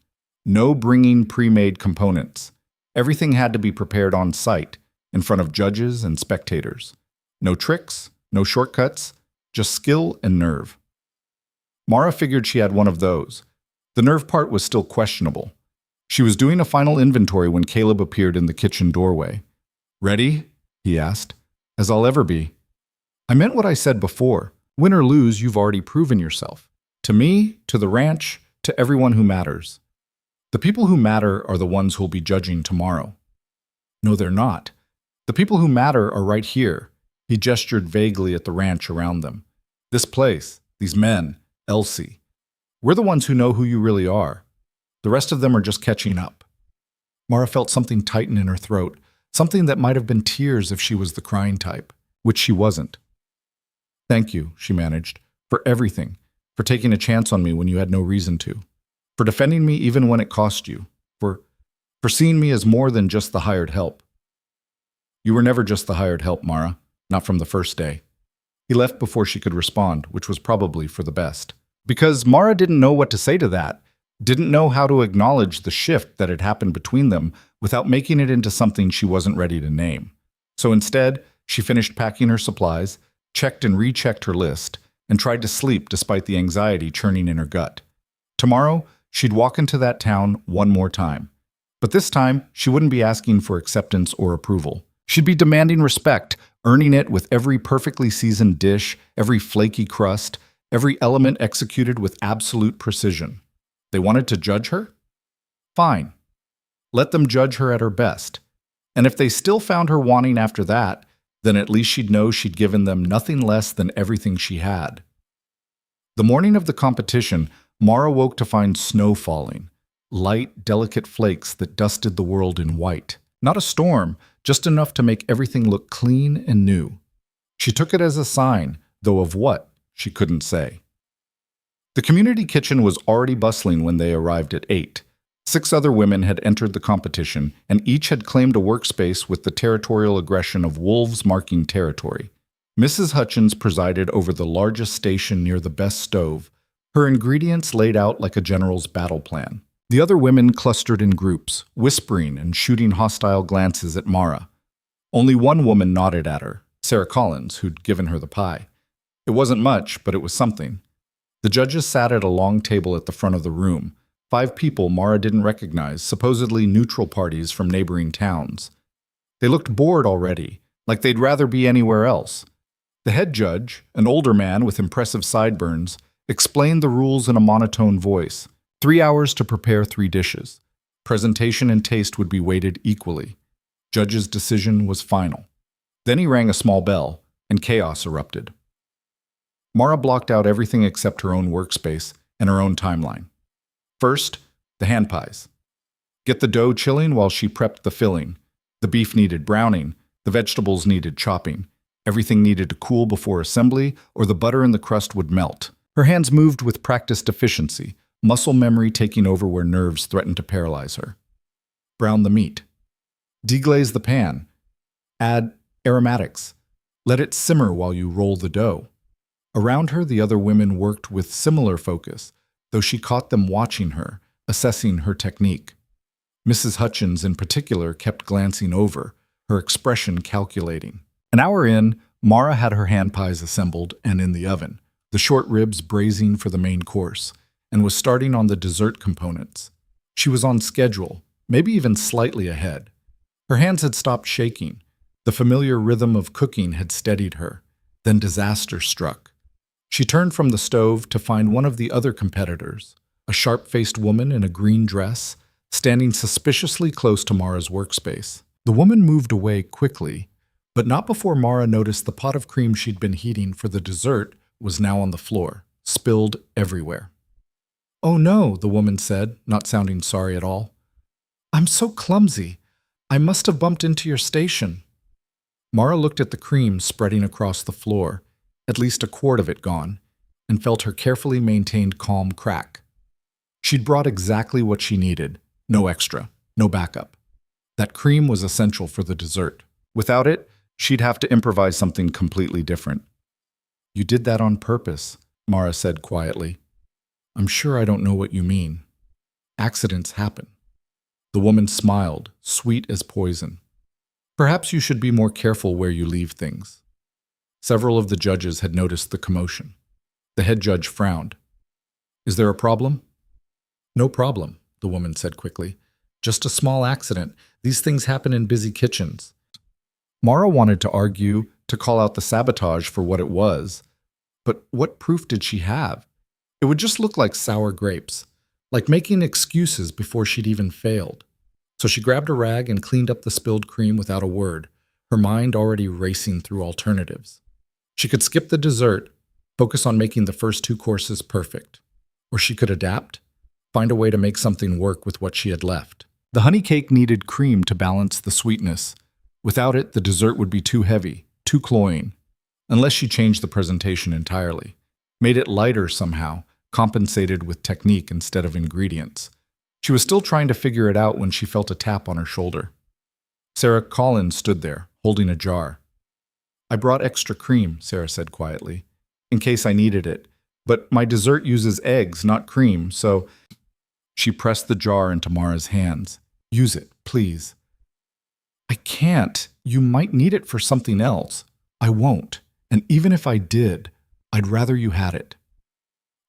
No bringing pre-made components. Everything had to be prepared on site, in front of judges and spectators. No tricks, no shortcuts, just skill and nerve. Mara figured she had one of those. The nerve part was still questionable. She was doing a final inventory when Caleb appeared in the kitchen doorway. "Ready?" he asked. "As I'll ever be." "I meant what I said before. Win or lose, you've already proven yourself. To me, to the ranch, to everyone who matters. The people who matter are the ones who'll be judging tomorrow." "No, they're not. The people who matter are right here." He gestured vaguely at the ranch around them. "This place, these men, Elsie. We're the ones who know who you really are. The rest of them are just catching up." Mara felt something tighten in her throat, something that might have been tears if she was the crying type, which she wasn't. "Thank you," she managed, "for everything, for taking a chance on me when you had no reason to, for defending me even when it cost you, for seeing me as more than just the hired help." "You were never just the hired help, Mara, not from the first day." He left before she could respond, which was probably for the best. Because Mara didn't know what to say to that, didn't know how to acknowledge the shift that had happened between them without making it into something she wasn't ready to name. So instead, she finished packing her supplies, checked and rechecked her list, and tried to sleep despite the anxiety churning in her gut. Tomorrow, she'd walk into that town one more time. But this time, she wouldn't be asking for acceptance or approval. She'd be demanding respect, earning it with every perfectly seasoned dish, every flaky crust, every element executed with absolute precision. They wanted to judge her? Fine. Let them judge her at her best. And if they still found her wanting after that, then at least she'd know she'd given them nothing less than everything she had. The morning of the competition, Mara woke to find snow falling. light, delicate flakes that dusted the world in white. Not a storm, just enough to make everything look clean and new. She took it as a sign, though of what, she couldn't say. The community kitchen was already bustling when they arrived at 8. 6 other women had entered the competition, and each had claimed a workspace with the territorial aggression of wolves marking territory. Mrs. Hutchins presided over the largest station near the best stove, her ingredients laid out like a general's battle plan. The other women clustered in groups, whispering and shooting hostile glances at Mara. Only one woman nodded at her, Sarah Collins, who'd given her the pie. It wasn't much, but it was something. The judges sat at a long table at the front of the room. 5 people Mara didn't recognize, supposedly neutral parties from neighboring towns. They looked bored already, like they'd rather be anywhere else. The head judge, an older man with impressive sideburns, explained the rules in a monotone voice. 3 hours to prepare 3 dishes. Presentation and taste would be weighted equally. Judge's decision was final. Then he rang a small bell, and chaos erupted. Mara blocked out everything except her own workspace and her own timeline. First, the hand pies. Get the dough chilling while she prepped the filling. The beef needed browning, the vegetables needed chopping. Everything needed to cool before assembly, or the butter in the crust would melt. Her hands moved with practiced efficiency, muscle memory taking over where nerves threatened to paralyze her. Brown the meat. Deglaze the pan. Add aromatics. Let it simmer while you roll the dough. Around her, the other women worked with similar focus, though she caught them watching her, assessing her technique. Mrs. Hutchins, in particular, kept glancing over, her expression calculating. An hour in, Mara had her hand pies assembled and in the oven, the short ribs braising for the main course, and was starting on the dessert components. She was on schedule, maybe even slightly ahead. Her hands had stopped shaking. The familiar rhythm of cooking had steadied her. Then disaster struck. She turned from the stove to find one of the other competitors, a sharp-faced woman in a green dress, standing suspiciously close to Mara's workspace. The woman moved away quickly, but not before Mara noticed the pot of cream she'd been heating for the dessert was now on the floor, spilled everywhere. "Oh no," the woman said, not sounding sorry at all. "I'm so clumsy. I must have bumped into your station." Mara looked at the cream spreading across the floor, at least a quart of it gone, and felt her carefully maintained calm crack. She'd brought exactly what she needed, no extra, no backup. That cream was essential for the dessert. Without it, she'd have to improvise something completely different. "You did that on purpose," Mara said quietly. "I'm sure I don't know what you mean. Accidents happen." The woman smiled, sweet as poison. "Perhaps you should be more careful where you leave things." Several of the judges had noticed the commotion. The head judge frowned. "Is there a problem?" "No problem," the woman said quickly. "Just a small accident. These things happen in busy kitchens." Mara wanted to argue, to call out the sabotage for what it was. But what proof did she have? It would just look like sour grapes, like making excuses before she'd even failed. So she grabbed a rag and cleaned up the spilled cream without a word, her mind already racing through alternatives. She could skip the dessert, focus on making the first 2 courses perfect. Or she could adapt, find a way to make something work with what she had left. The honey cake needed cream to balance the sweetness. Without it, the dessert would be too heavy, too cloying. Unless she changed the presentation entirely, made it lighter somehow, compensated with technique instead of ingredients. She was still trying to figure it out when she felt a tap on her shoulder. Sarah Collins stood there, holding a jar. "I brought extra cream," Sarah said quietly, "in case I needed it. But my dessert uses eggs, not cream, so—" She pressed the jar into Mara's hands. "Use it, please." "I can't. You might need it for something else." "I won't. And even if I did, I'd rather you had it."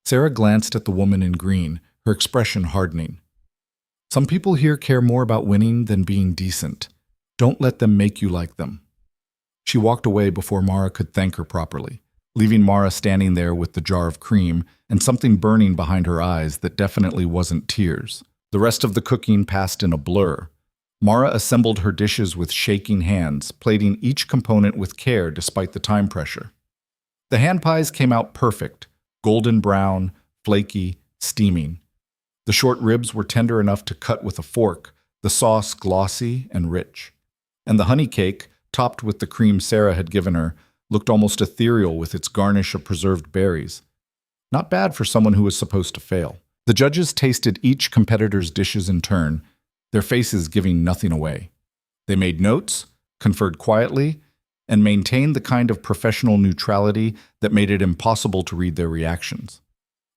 Sarah glanced at the woman in green, her expression hardening. "Some people here care more about winning than being decent. Don't let them make you like them." She walked away before Mara could thank her properly, leaving Mara standing there with the jar of cream and something burning behind her eyes that definitely wasn't tears. The rest of the cooking passed in a blur. Mara assembled her dishes with shaking hands, plating each component with care despite the time pressure. The hand pies came out perfect, golden brown, flaky, steaming. The short ribs were tender enough to cut with a fork, the sauce glossy and rich. And the honey cake, topped with the cream Sarah had given her, looked almost ethereal with its garnish of preserved berries. Not bad for someone who was supposed to fail. The judges tasted each competitor's dishes in turn, their faces giving nothing away. They made notes, conferred quietly, and maintained the kind of professional neutrality that made it impossible to read their reactions.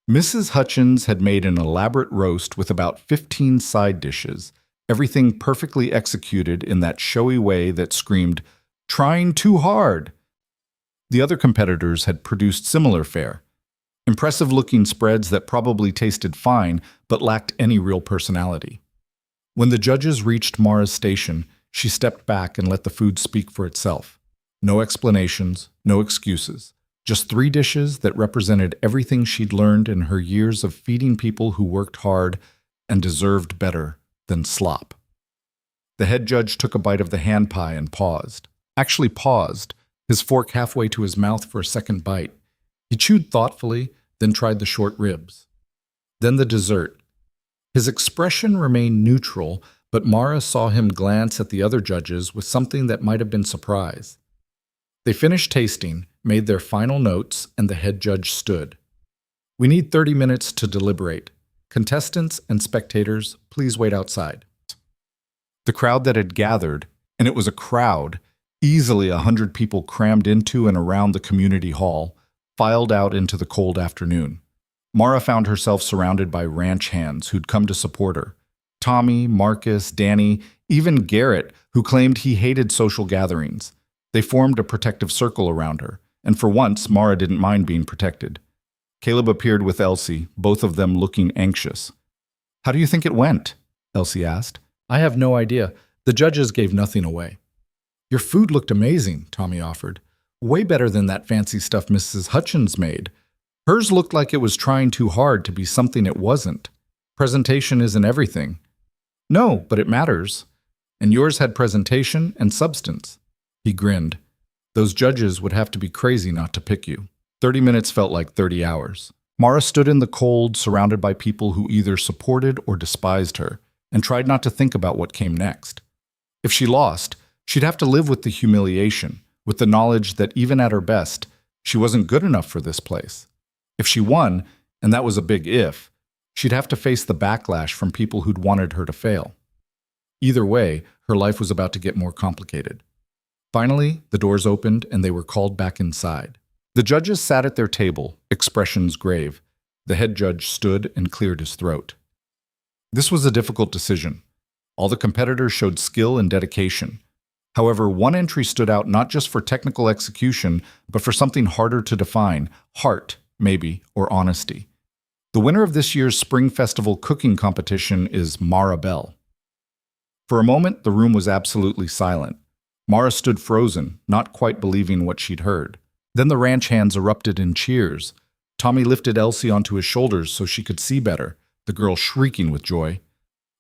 Mrs. Hutchins had made an elaborate roast with about 15 side dishes, everything perfectly executed in that showy way that screamed, "Trying too hard!" The other competitors had produced similar fare, impressive-looking spreads that probably tasted fine but lacked any real personality. When the judges reached Mara's station, she stepped back and let the food speak for itself. No explanations, no excuses. Just 3 dishes that represented everything she'd learned in her years of feeding people who worked hard and deserved better than slop. The head judge took a bite of the hand pie and paused. Actually paused, his fork halfway to his mouth for a second bite. He chewed thoughtfully, then tried the short ribs. Then the dessert. His expression remained neutral, but Mara saw him glance at the other judges with something that might have been surprise. They finished tasting, made their final notes, and the head judge stood. "We need 30 minutes to deliberate. Contestants and spectators, please wait outside." The crowd that had gathered, and it was a crowd, easily 100 people crammed into and around the community hall, filed out into the cold afternoon. Mara found herself surrounded by ranch hands who'd come to support her. Tommy, Marcus, Danny, even Garrett, who claimed he hated social gatherings. They formed a protective circle around her, and for once, Mara didn't mind being protected. Caleb appeared with Elsie, both of them looking anxious. "How do you think it went?" Elsie asked. "I have no idea. The judges gave nothing away." "Your food looked amazing," Tommy offered. "Way better than that fancy stuff Mrs. Hutchins made. Hers looked like it was trying too hard to be something it wasn't. Presentation isn't everything." "No, but it matters. And yours had presentation and substance." He grinned. "Those judges would have to be crazy not to pick you." 30 minutes felt like 30 hours. Mara stood in the cold, surrounded by people who either supported or despised her, and tried not to think about what came next. If she lost, she'd have to live with the humiliation, with the knowledge that even at her best, she wasn't good enough for this place. If she won, and that was a big if, she'd have to face the backlash from people who'd wanted her to fail. Either way, her life was about to get more complicated. Finally, the doors opened and they were called back inside. The judges sat at their table, expressions grave. The head judge stood and cleared his throat. This was a difficult decision. All the competitors showed skill and dedication. However, one entry stood out not just for technical execution, but for something harder to define: heart, maybe, or honesty. The winner of this year's Spring Festival cooking competition is Mara Bell. For a moment, the room was absolutely silent. Mara stood frozen, not quite believing what she'd heard. Then the ranch hands erupted in cheers. Tommy lifted Elsie onto his shoulders so she could see better, the girl shrieking with joy.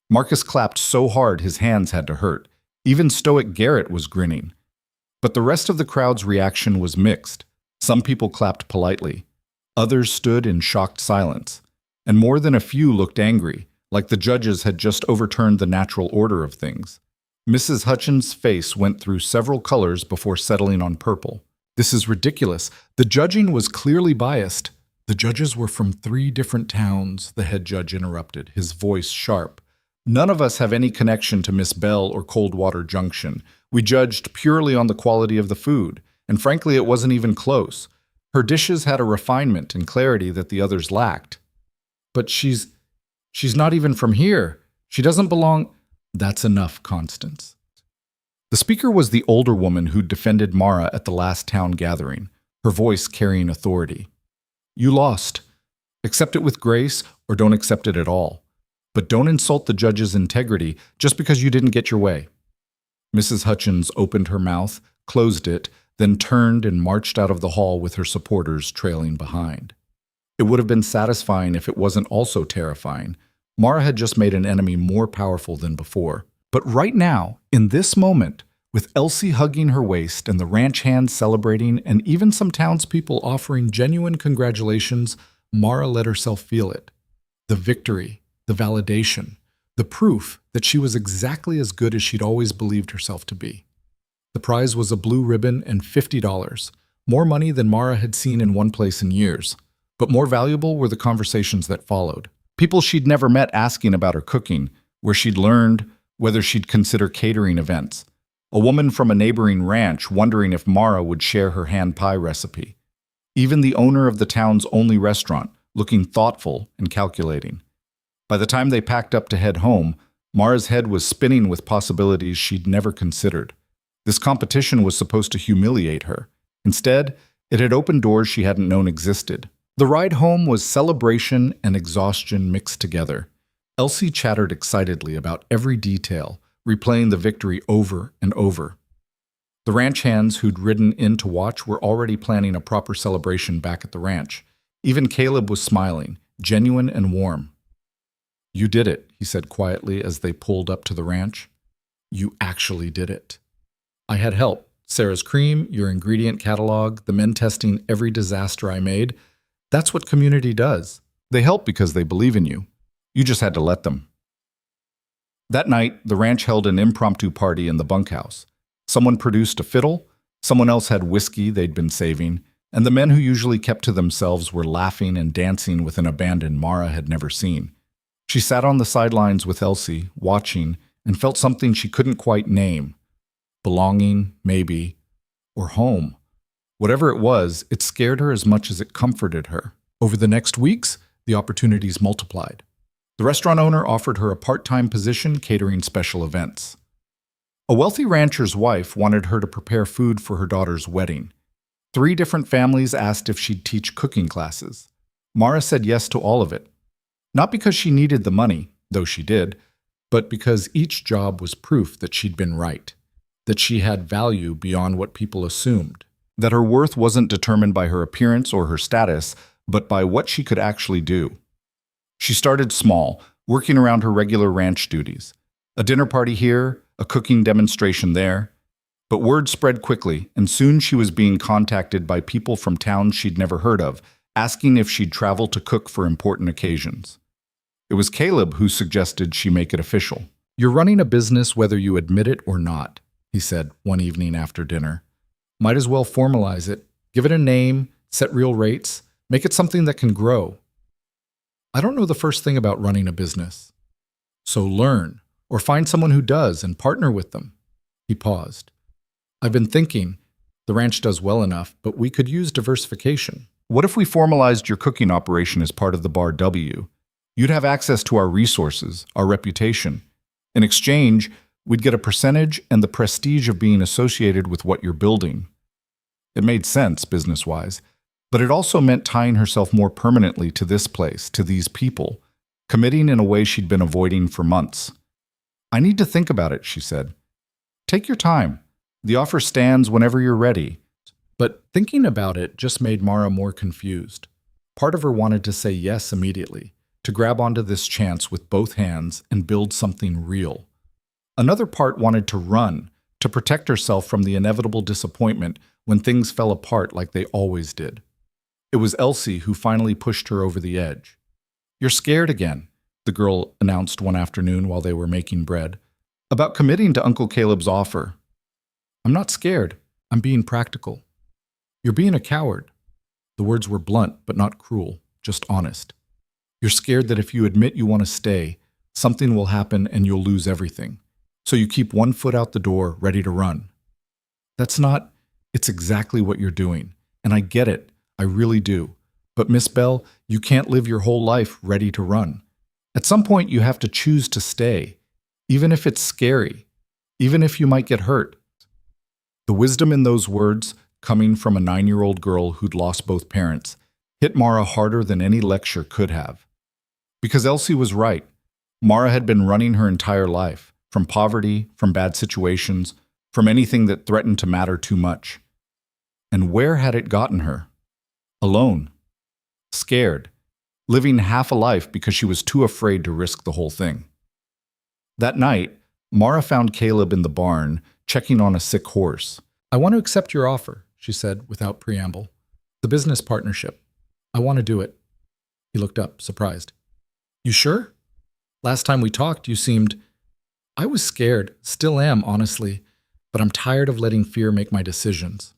Marcus clapped so hard his hands had to hurt. Even stoic Garrett was grinning. But the rest of the crowd's reaction was mixed. Some people clapped politely. Others stood in shocked silence. And more than a few looked angry, like the judges had just overturned the natural order of things. Mrs. Hutchins' face went through several colors before settling on purple. "This is ridiculous. The judging was clearly biased." "The judges were from 3 different towns," the head judge interrupted, his voice sharp. "None of us have any connection to Miss Bell or Coldwater Junction. We judged purely on the quality of the food, and frankly, it wasn't even close. Her dishes had a refinement and clarity that the others lacked." "But she's not even from here. She doesn't belong—" "That's enough, Constance." The speaker was the older woman who defended Mara at the last town gathering, her voice carrying authority. "You lost. Accept it with grace or don't accept it at all. But don't insult the judge's integrity just because you didn't get your way." Mrs. Hutchins opened her mouth, closed it, then turned and marched out of the hall with her supporters trailing behind. It would have been satisfying if it wasn't also terrifying. Mara had just made an enemy more powerful than before. But right now, in this moment, with Elsie hugging her waist and the ranch hands celebrating and even some townspeople offering genuine congratulations, Mara let herself feel it. The victory, the validation, the proof that she was exactly as good as she'd always believed herself to be. The prize was a blue ribbon and $50, more money than Mara had seen in one place in years. But more valuable were the conversations that followed. People she'd never met asking about her cooking, where she'd learned, whether she'd consider catering events. A woman from a neighboring ranch wondering if Mara would share her hand pie recipe. Even the owner of the town's only restaurant, looking thoughtful and calculating. By the time they packed up to head home, Mara's head was spinning with possibilities she'd never considered. This competition was supposed to humiliate her. Instead, it had opened doors she hadn't known existed. The ride home was celebration and exhaustion mixed together. Elsie chattered excitedly about every detail, replaying the victory over and over. The ranch hands who'd ridden in to watch were already planning a proper celebration back at the ranch. Even Caleb was smiling, genuine and warm. "You did it," he said quietly as they pulled up to the ranch. "You actually did it. I had help. Sarah's cream, your ingredient catalog, the men testing every disaster I made. That's what community does. They help because they believe in you. You just had to let them." That night, the ranch held an impromptu party in the bunkhouse. Someone produced a fiddle, someone else had whiskey they'd been saving, and the men who usually kept to themselves were laughing and dancing with an abandon Mara had never seen. She sat on the sidelines with Elsie, watching, and felt something she couldn't quite name. Belonging, maybe, or home. Whatever it was, it scared her as much as it comforted her. Over the next weeks, the opportunities multiplied. The restaurant owner offered her a part-time position catering special events. A wealthy rancher's wife wanted her to prepare food for her daughter's wedding. 3 different families asked if she'd teach cooking classes. Mara said yes to all of it. Not because she needed the money, though she did, but because each job was proof that she'd been right, that she had value beyond what people assumed, that her worth wasn't determined by her appearance or her status, but by what she could actually do. She started small, working around her regular ranch duties. A dinner party here, a cooking demonstration there. But word spread quickly, and soon she was being contacted by people from towns she'd never heard of, asking if she'd travel to cook for important occasions. It was Caleb who suggested she make it official. "You're running a business whether you admit it or not," he said one evening after dinner. "Might as well formalize it, give it a name, set real rates, make it something that can grow." "I don't know the first thing about running a business." "So learn, or find someone who does and partner with them." He paused. "I've been thinking, the ranch does well enough, but we could use diversification. What if we formalized your cooking operation as part of the Bar W? You'd have access to our resources, our reputation. In exchange, we'd get a percentage and the prestige of being associated with what you're building." It made sense, business-wise, but it also meant tying herself more permanently to this place, to these people, committing in a way she'd been avoiding for months. "I need to think about it," she said. "Take your time. The offer stands whenever you're ready." But thinking about it just made Mara more confused. Part of her wanted to say yes immediately, to grab onto this chance with both hands and build something real. Another part wanted to run, to protect herself from the inevitable disappointment when things fell apart like they always did. It was Elsie who finally pushed her over the edge. "You're scared again," the girl announced one afternoon while they were making bread, "about committing to Uncle Caleb's offer." "I'm not scared. I'm being practical." "You're being a coward." The words were blunt, but not cruel, just honest. "You're scared that if you admit you want to stay, something will happen and you'll lose everything. So you keep one foot out the door, ready to run." It's exactly what you're doing. And I get it. I really do. But Miss Bell, you can't live your whole life ready to run. At some point, you have to choose to stay, even if it's scary, even if you might get hurt. The wisdom in those words, coming from a 9-year-old girl who'd lost both parents, hit Mara harder than any lecture could have. Because Elsie was right. Mara had been running her entire life, from poverty, from bad situations, from anything that threatened to matter too much. And where had it gotten her? Alone. Scared. Living half a life because she was too afraid to risk the whole thing. That night, Mara found Caleb in the barn, checking on a sick horse. "I want to accept your offer," she said without preamble. "The business partnership. I want to do it." He looked up, surprised. "You sure?" Last time we talked, you seemed... I was scared, still am, honestly, but I'm tired of letting fear make my decisions.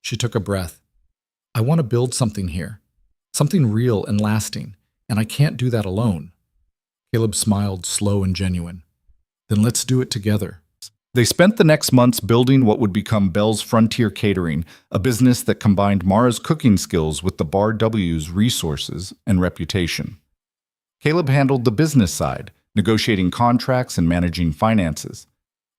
She took a breath. I want to build something here, something real and lasting, and I can't do that alone. Caleb smiled, slow and genuine. Then let's do it together. They spent the next months building what would become Bell's Frontier Catering, a business that combined Mara's cooking skills with the Bar W's resources and reputation. Caleb handled the business side, negotiating contracts and managing finances.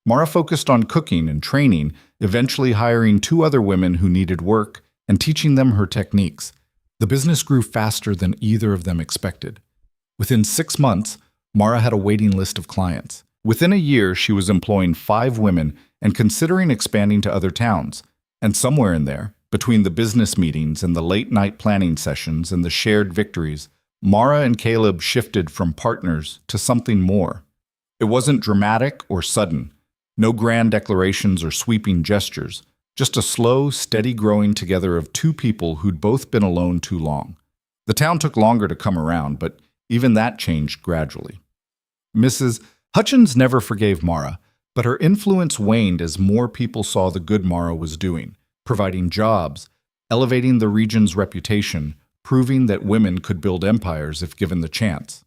Mara focused on cooking and training, eventually hiring 2 other women who needed work and teaching them her techniques. The business grew faster than either of them expected. Within 6 months, Mara had a waiting list of clients. Within a year, she was employing 5 women and considering expanding to other towns. And somewhere in there, between the business meetings and the late-night planning sessions and the shared victories, Mara and Caleb shifted from partners to something more. It wasn't dramatic or sudden. No grand declarations or sweeping gestures. Just a slow, steady growing together of 2 people who'd both been alone too long. The town took longer to come around, but even that changed gradually. Mrs. Hutchins never forgave Mara, but her influence waned as more people saw the good Mara was doing, providing jobs, elevating the region's reputation, proving that women could build empires if given the chance.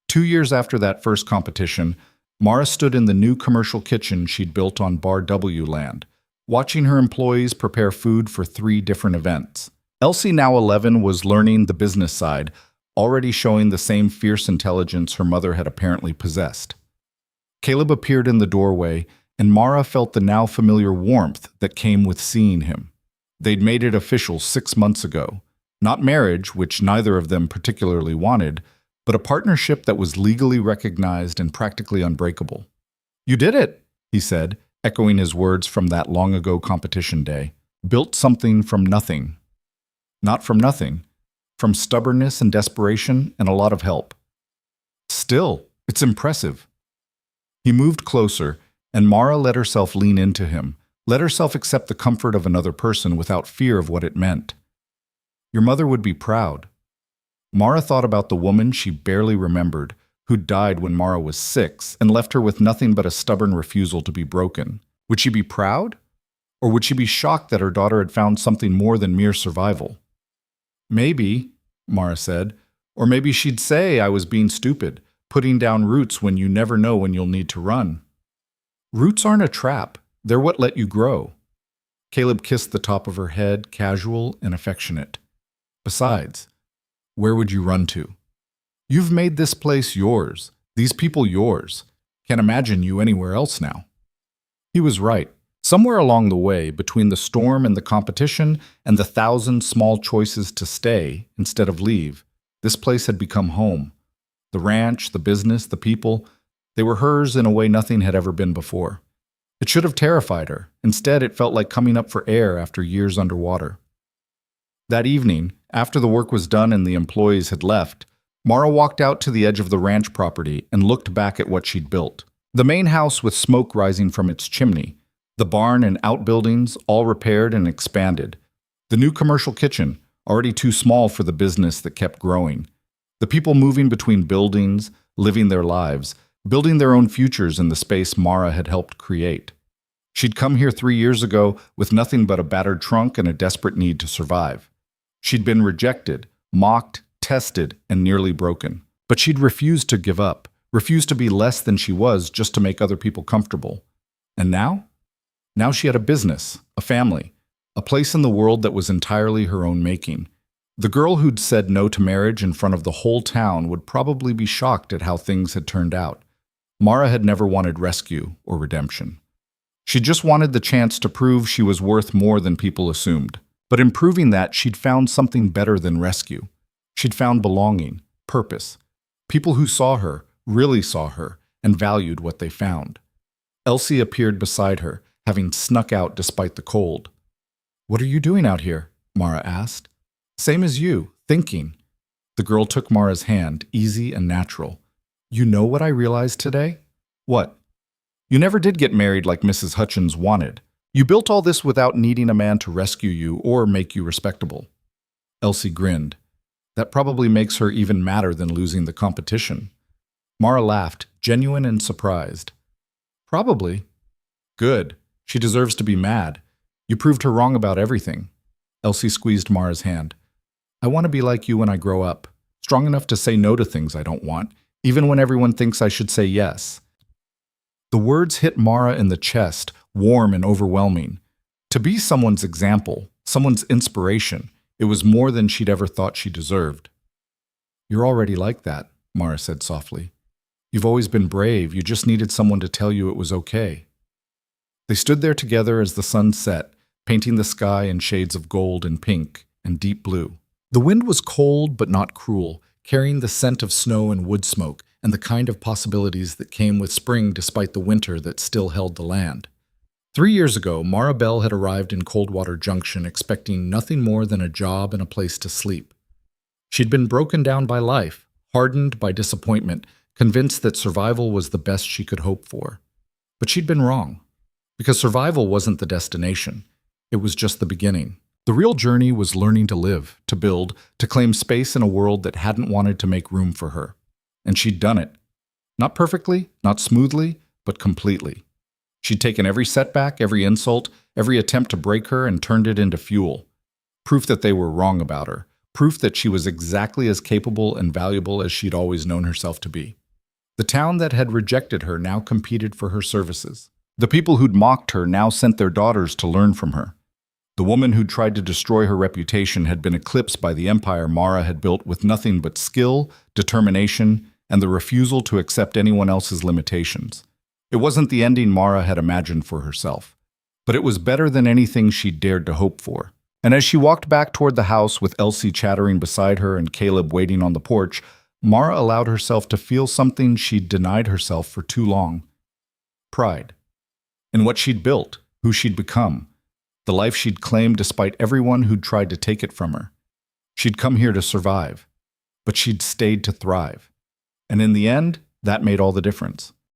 2 years after that first competition, Mara stood in the new commercial kitchen she'd built on Bar W land, watching her employees prepare food for 3 different events. Elsie, now 11, was learning the business side, already showing the same fierce intelligence her mother had apparently possessed. Caleb appeared in the doorway, and Mara felt the now familiar warmth that came with seeing him. They'd made it official 6 months ago. Not marriage, which neither of them particularly wanted, but a partnership that was legally recognized and practically unbreakable. "You did it," he said, echoing his words from that long-ago competition day. "Built something from nothing." Not from nothing. From stubbornness and desperation and a lot of help. "Still, it's impressive." He moved closer, and Mara let herself lean into him, let herself accept the comfort of another person without fear of what it meant. "Your mother would be proud." Mara thought about the woman she barely remembered, who died when Mara was 6 and left her with nothing but a stubborn refusal to be broken. Would she be proud? Or would she be shocked that her daughter had found something more than mere survival? "Maybe," Mara said, "or maybe she'd say I was being stupid, putting down roots when you never know when you'll need to run." "Roots aren't a trap. They're what let you grow." Caleb kissed the top of her head, casual and affectionate. "Besides, where would you run to? You've made this place yours, these people yours. Can't imagine you anywhere else now." He was right. Somewhere along the way, between the storm and the competition and the 1,000 small choices to stay instead of leave, this place had become home. The ranch, the business, the people, they were hers in a way nothing had ever been before. It should have terrified her. Instead, it felt like coming up for air after years underwater. That evening, after the work was done and the employees had left, Mara walked out to the edge of the ranch property and looked back at what she'd built. The main house with smoke rising from its chimney, the barn and outbuildings all repaired and expanded, the new commercial kitchen, already too small for the business that kept growing, the people moving between buildings, living their lives, building their own futures in the space Mara had helped create. She'd come here 3 years ago with nothing but a battered trunk and a desperate need to survive. She'd been rejected, mocked, tested, and nearly broken. But she'd refused to give up, refused to be less than she was just to make other people comfortable. And now? Now she had a business, a family, a place in the world that was entirely her own making. The girl who'd said no to marriage in front of the whole town would probably be shocked at how things had turned out. Mara had never wanted rescue or redemption. She just wanted the chance to prove she was worth more than people assumed. But in proving that, she'd found something better than rescue. She'd found belonging, purpose. People who saw her, really saw her, and valued what they found. Elsie appeared beside her, having snuck out despite the cold. "What are you doing out here?" Mara asked. "Same as you, thinking." The girl took Mara's hand, easy and natural. "You know what I realized today?" "What?" "You never did get married like Mrs. Hutchins wanted. You built all this without needing a man to rescue you or make you respectable." Elsie grinned. "That probably makes her even madder than losing the competition." Mara laughed, genuine and surprised. Probably. Good. She deserves to be mad. You proved her wrong about everything. Elsie squeezed Mara's hand. I want to be like you when I grow up. Strong enough to say no to things I don't want, even when everyone thinks I should say yes. The words hit Mara in the chest, warm and overwhelming. To be someone's example, someone's inspiration, it was more than she'd ever thought she deserved. You're already like that, Mara said softly. You've always been brave, you just needed someone to tell you it was okay. They stood there together as the sun set, painting the sky in shades of gold and pink and deep blue. The wind was cold but not cruel, carrying the scent of snow and wood smoke and the kind of possibilities that came with spring despite the winter that still held the land. 3 years ago, Mara Bell had arrived in Coldwater Junction expecting nothing more than a job and a place to sleep. She'd been broken down by life, hardened by disappointment, convinced that survival was the best she could hope for. But she'd been wrong, because survival wasn't the destination. It was just the beginning. The real journey was learning to live, to build, to claim space in a world that hadn't wanted to make room for her. And she'd done it. Not perfectly, not smoothly, but completely. She'd taken every setback, every insult, every attempt to break her and turned it into fuel. Proof that they were wrong about her. Proof that she was exactly as capable and valuable as she'd always known herself to be. The town that had rejected her now competed for her services. The people who'd mocked her now sent their daughters to learn from her. The woman who'd tried to destroy her reputation had been eclipsed by the empire Mara had built with nothing but skill, determination, and the refusal to accept anyone else's limitations. It wasn't the ending Mara had imagined for herself, but it was better than anything she'd dared to hope for. And as she walked back toward the house with Elsie chattering beside her and Caleb waiting on the porch, Mara allowed herself to feel something she'd denied herself for too long. Pride. In what she'd built, who she'd become, the life she'd claimed despite everyone who'd tried to take it from her. She'd come here to survive, but she'd stayed to thrive. And in the end, that made all the difference.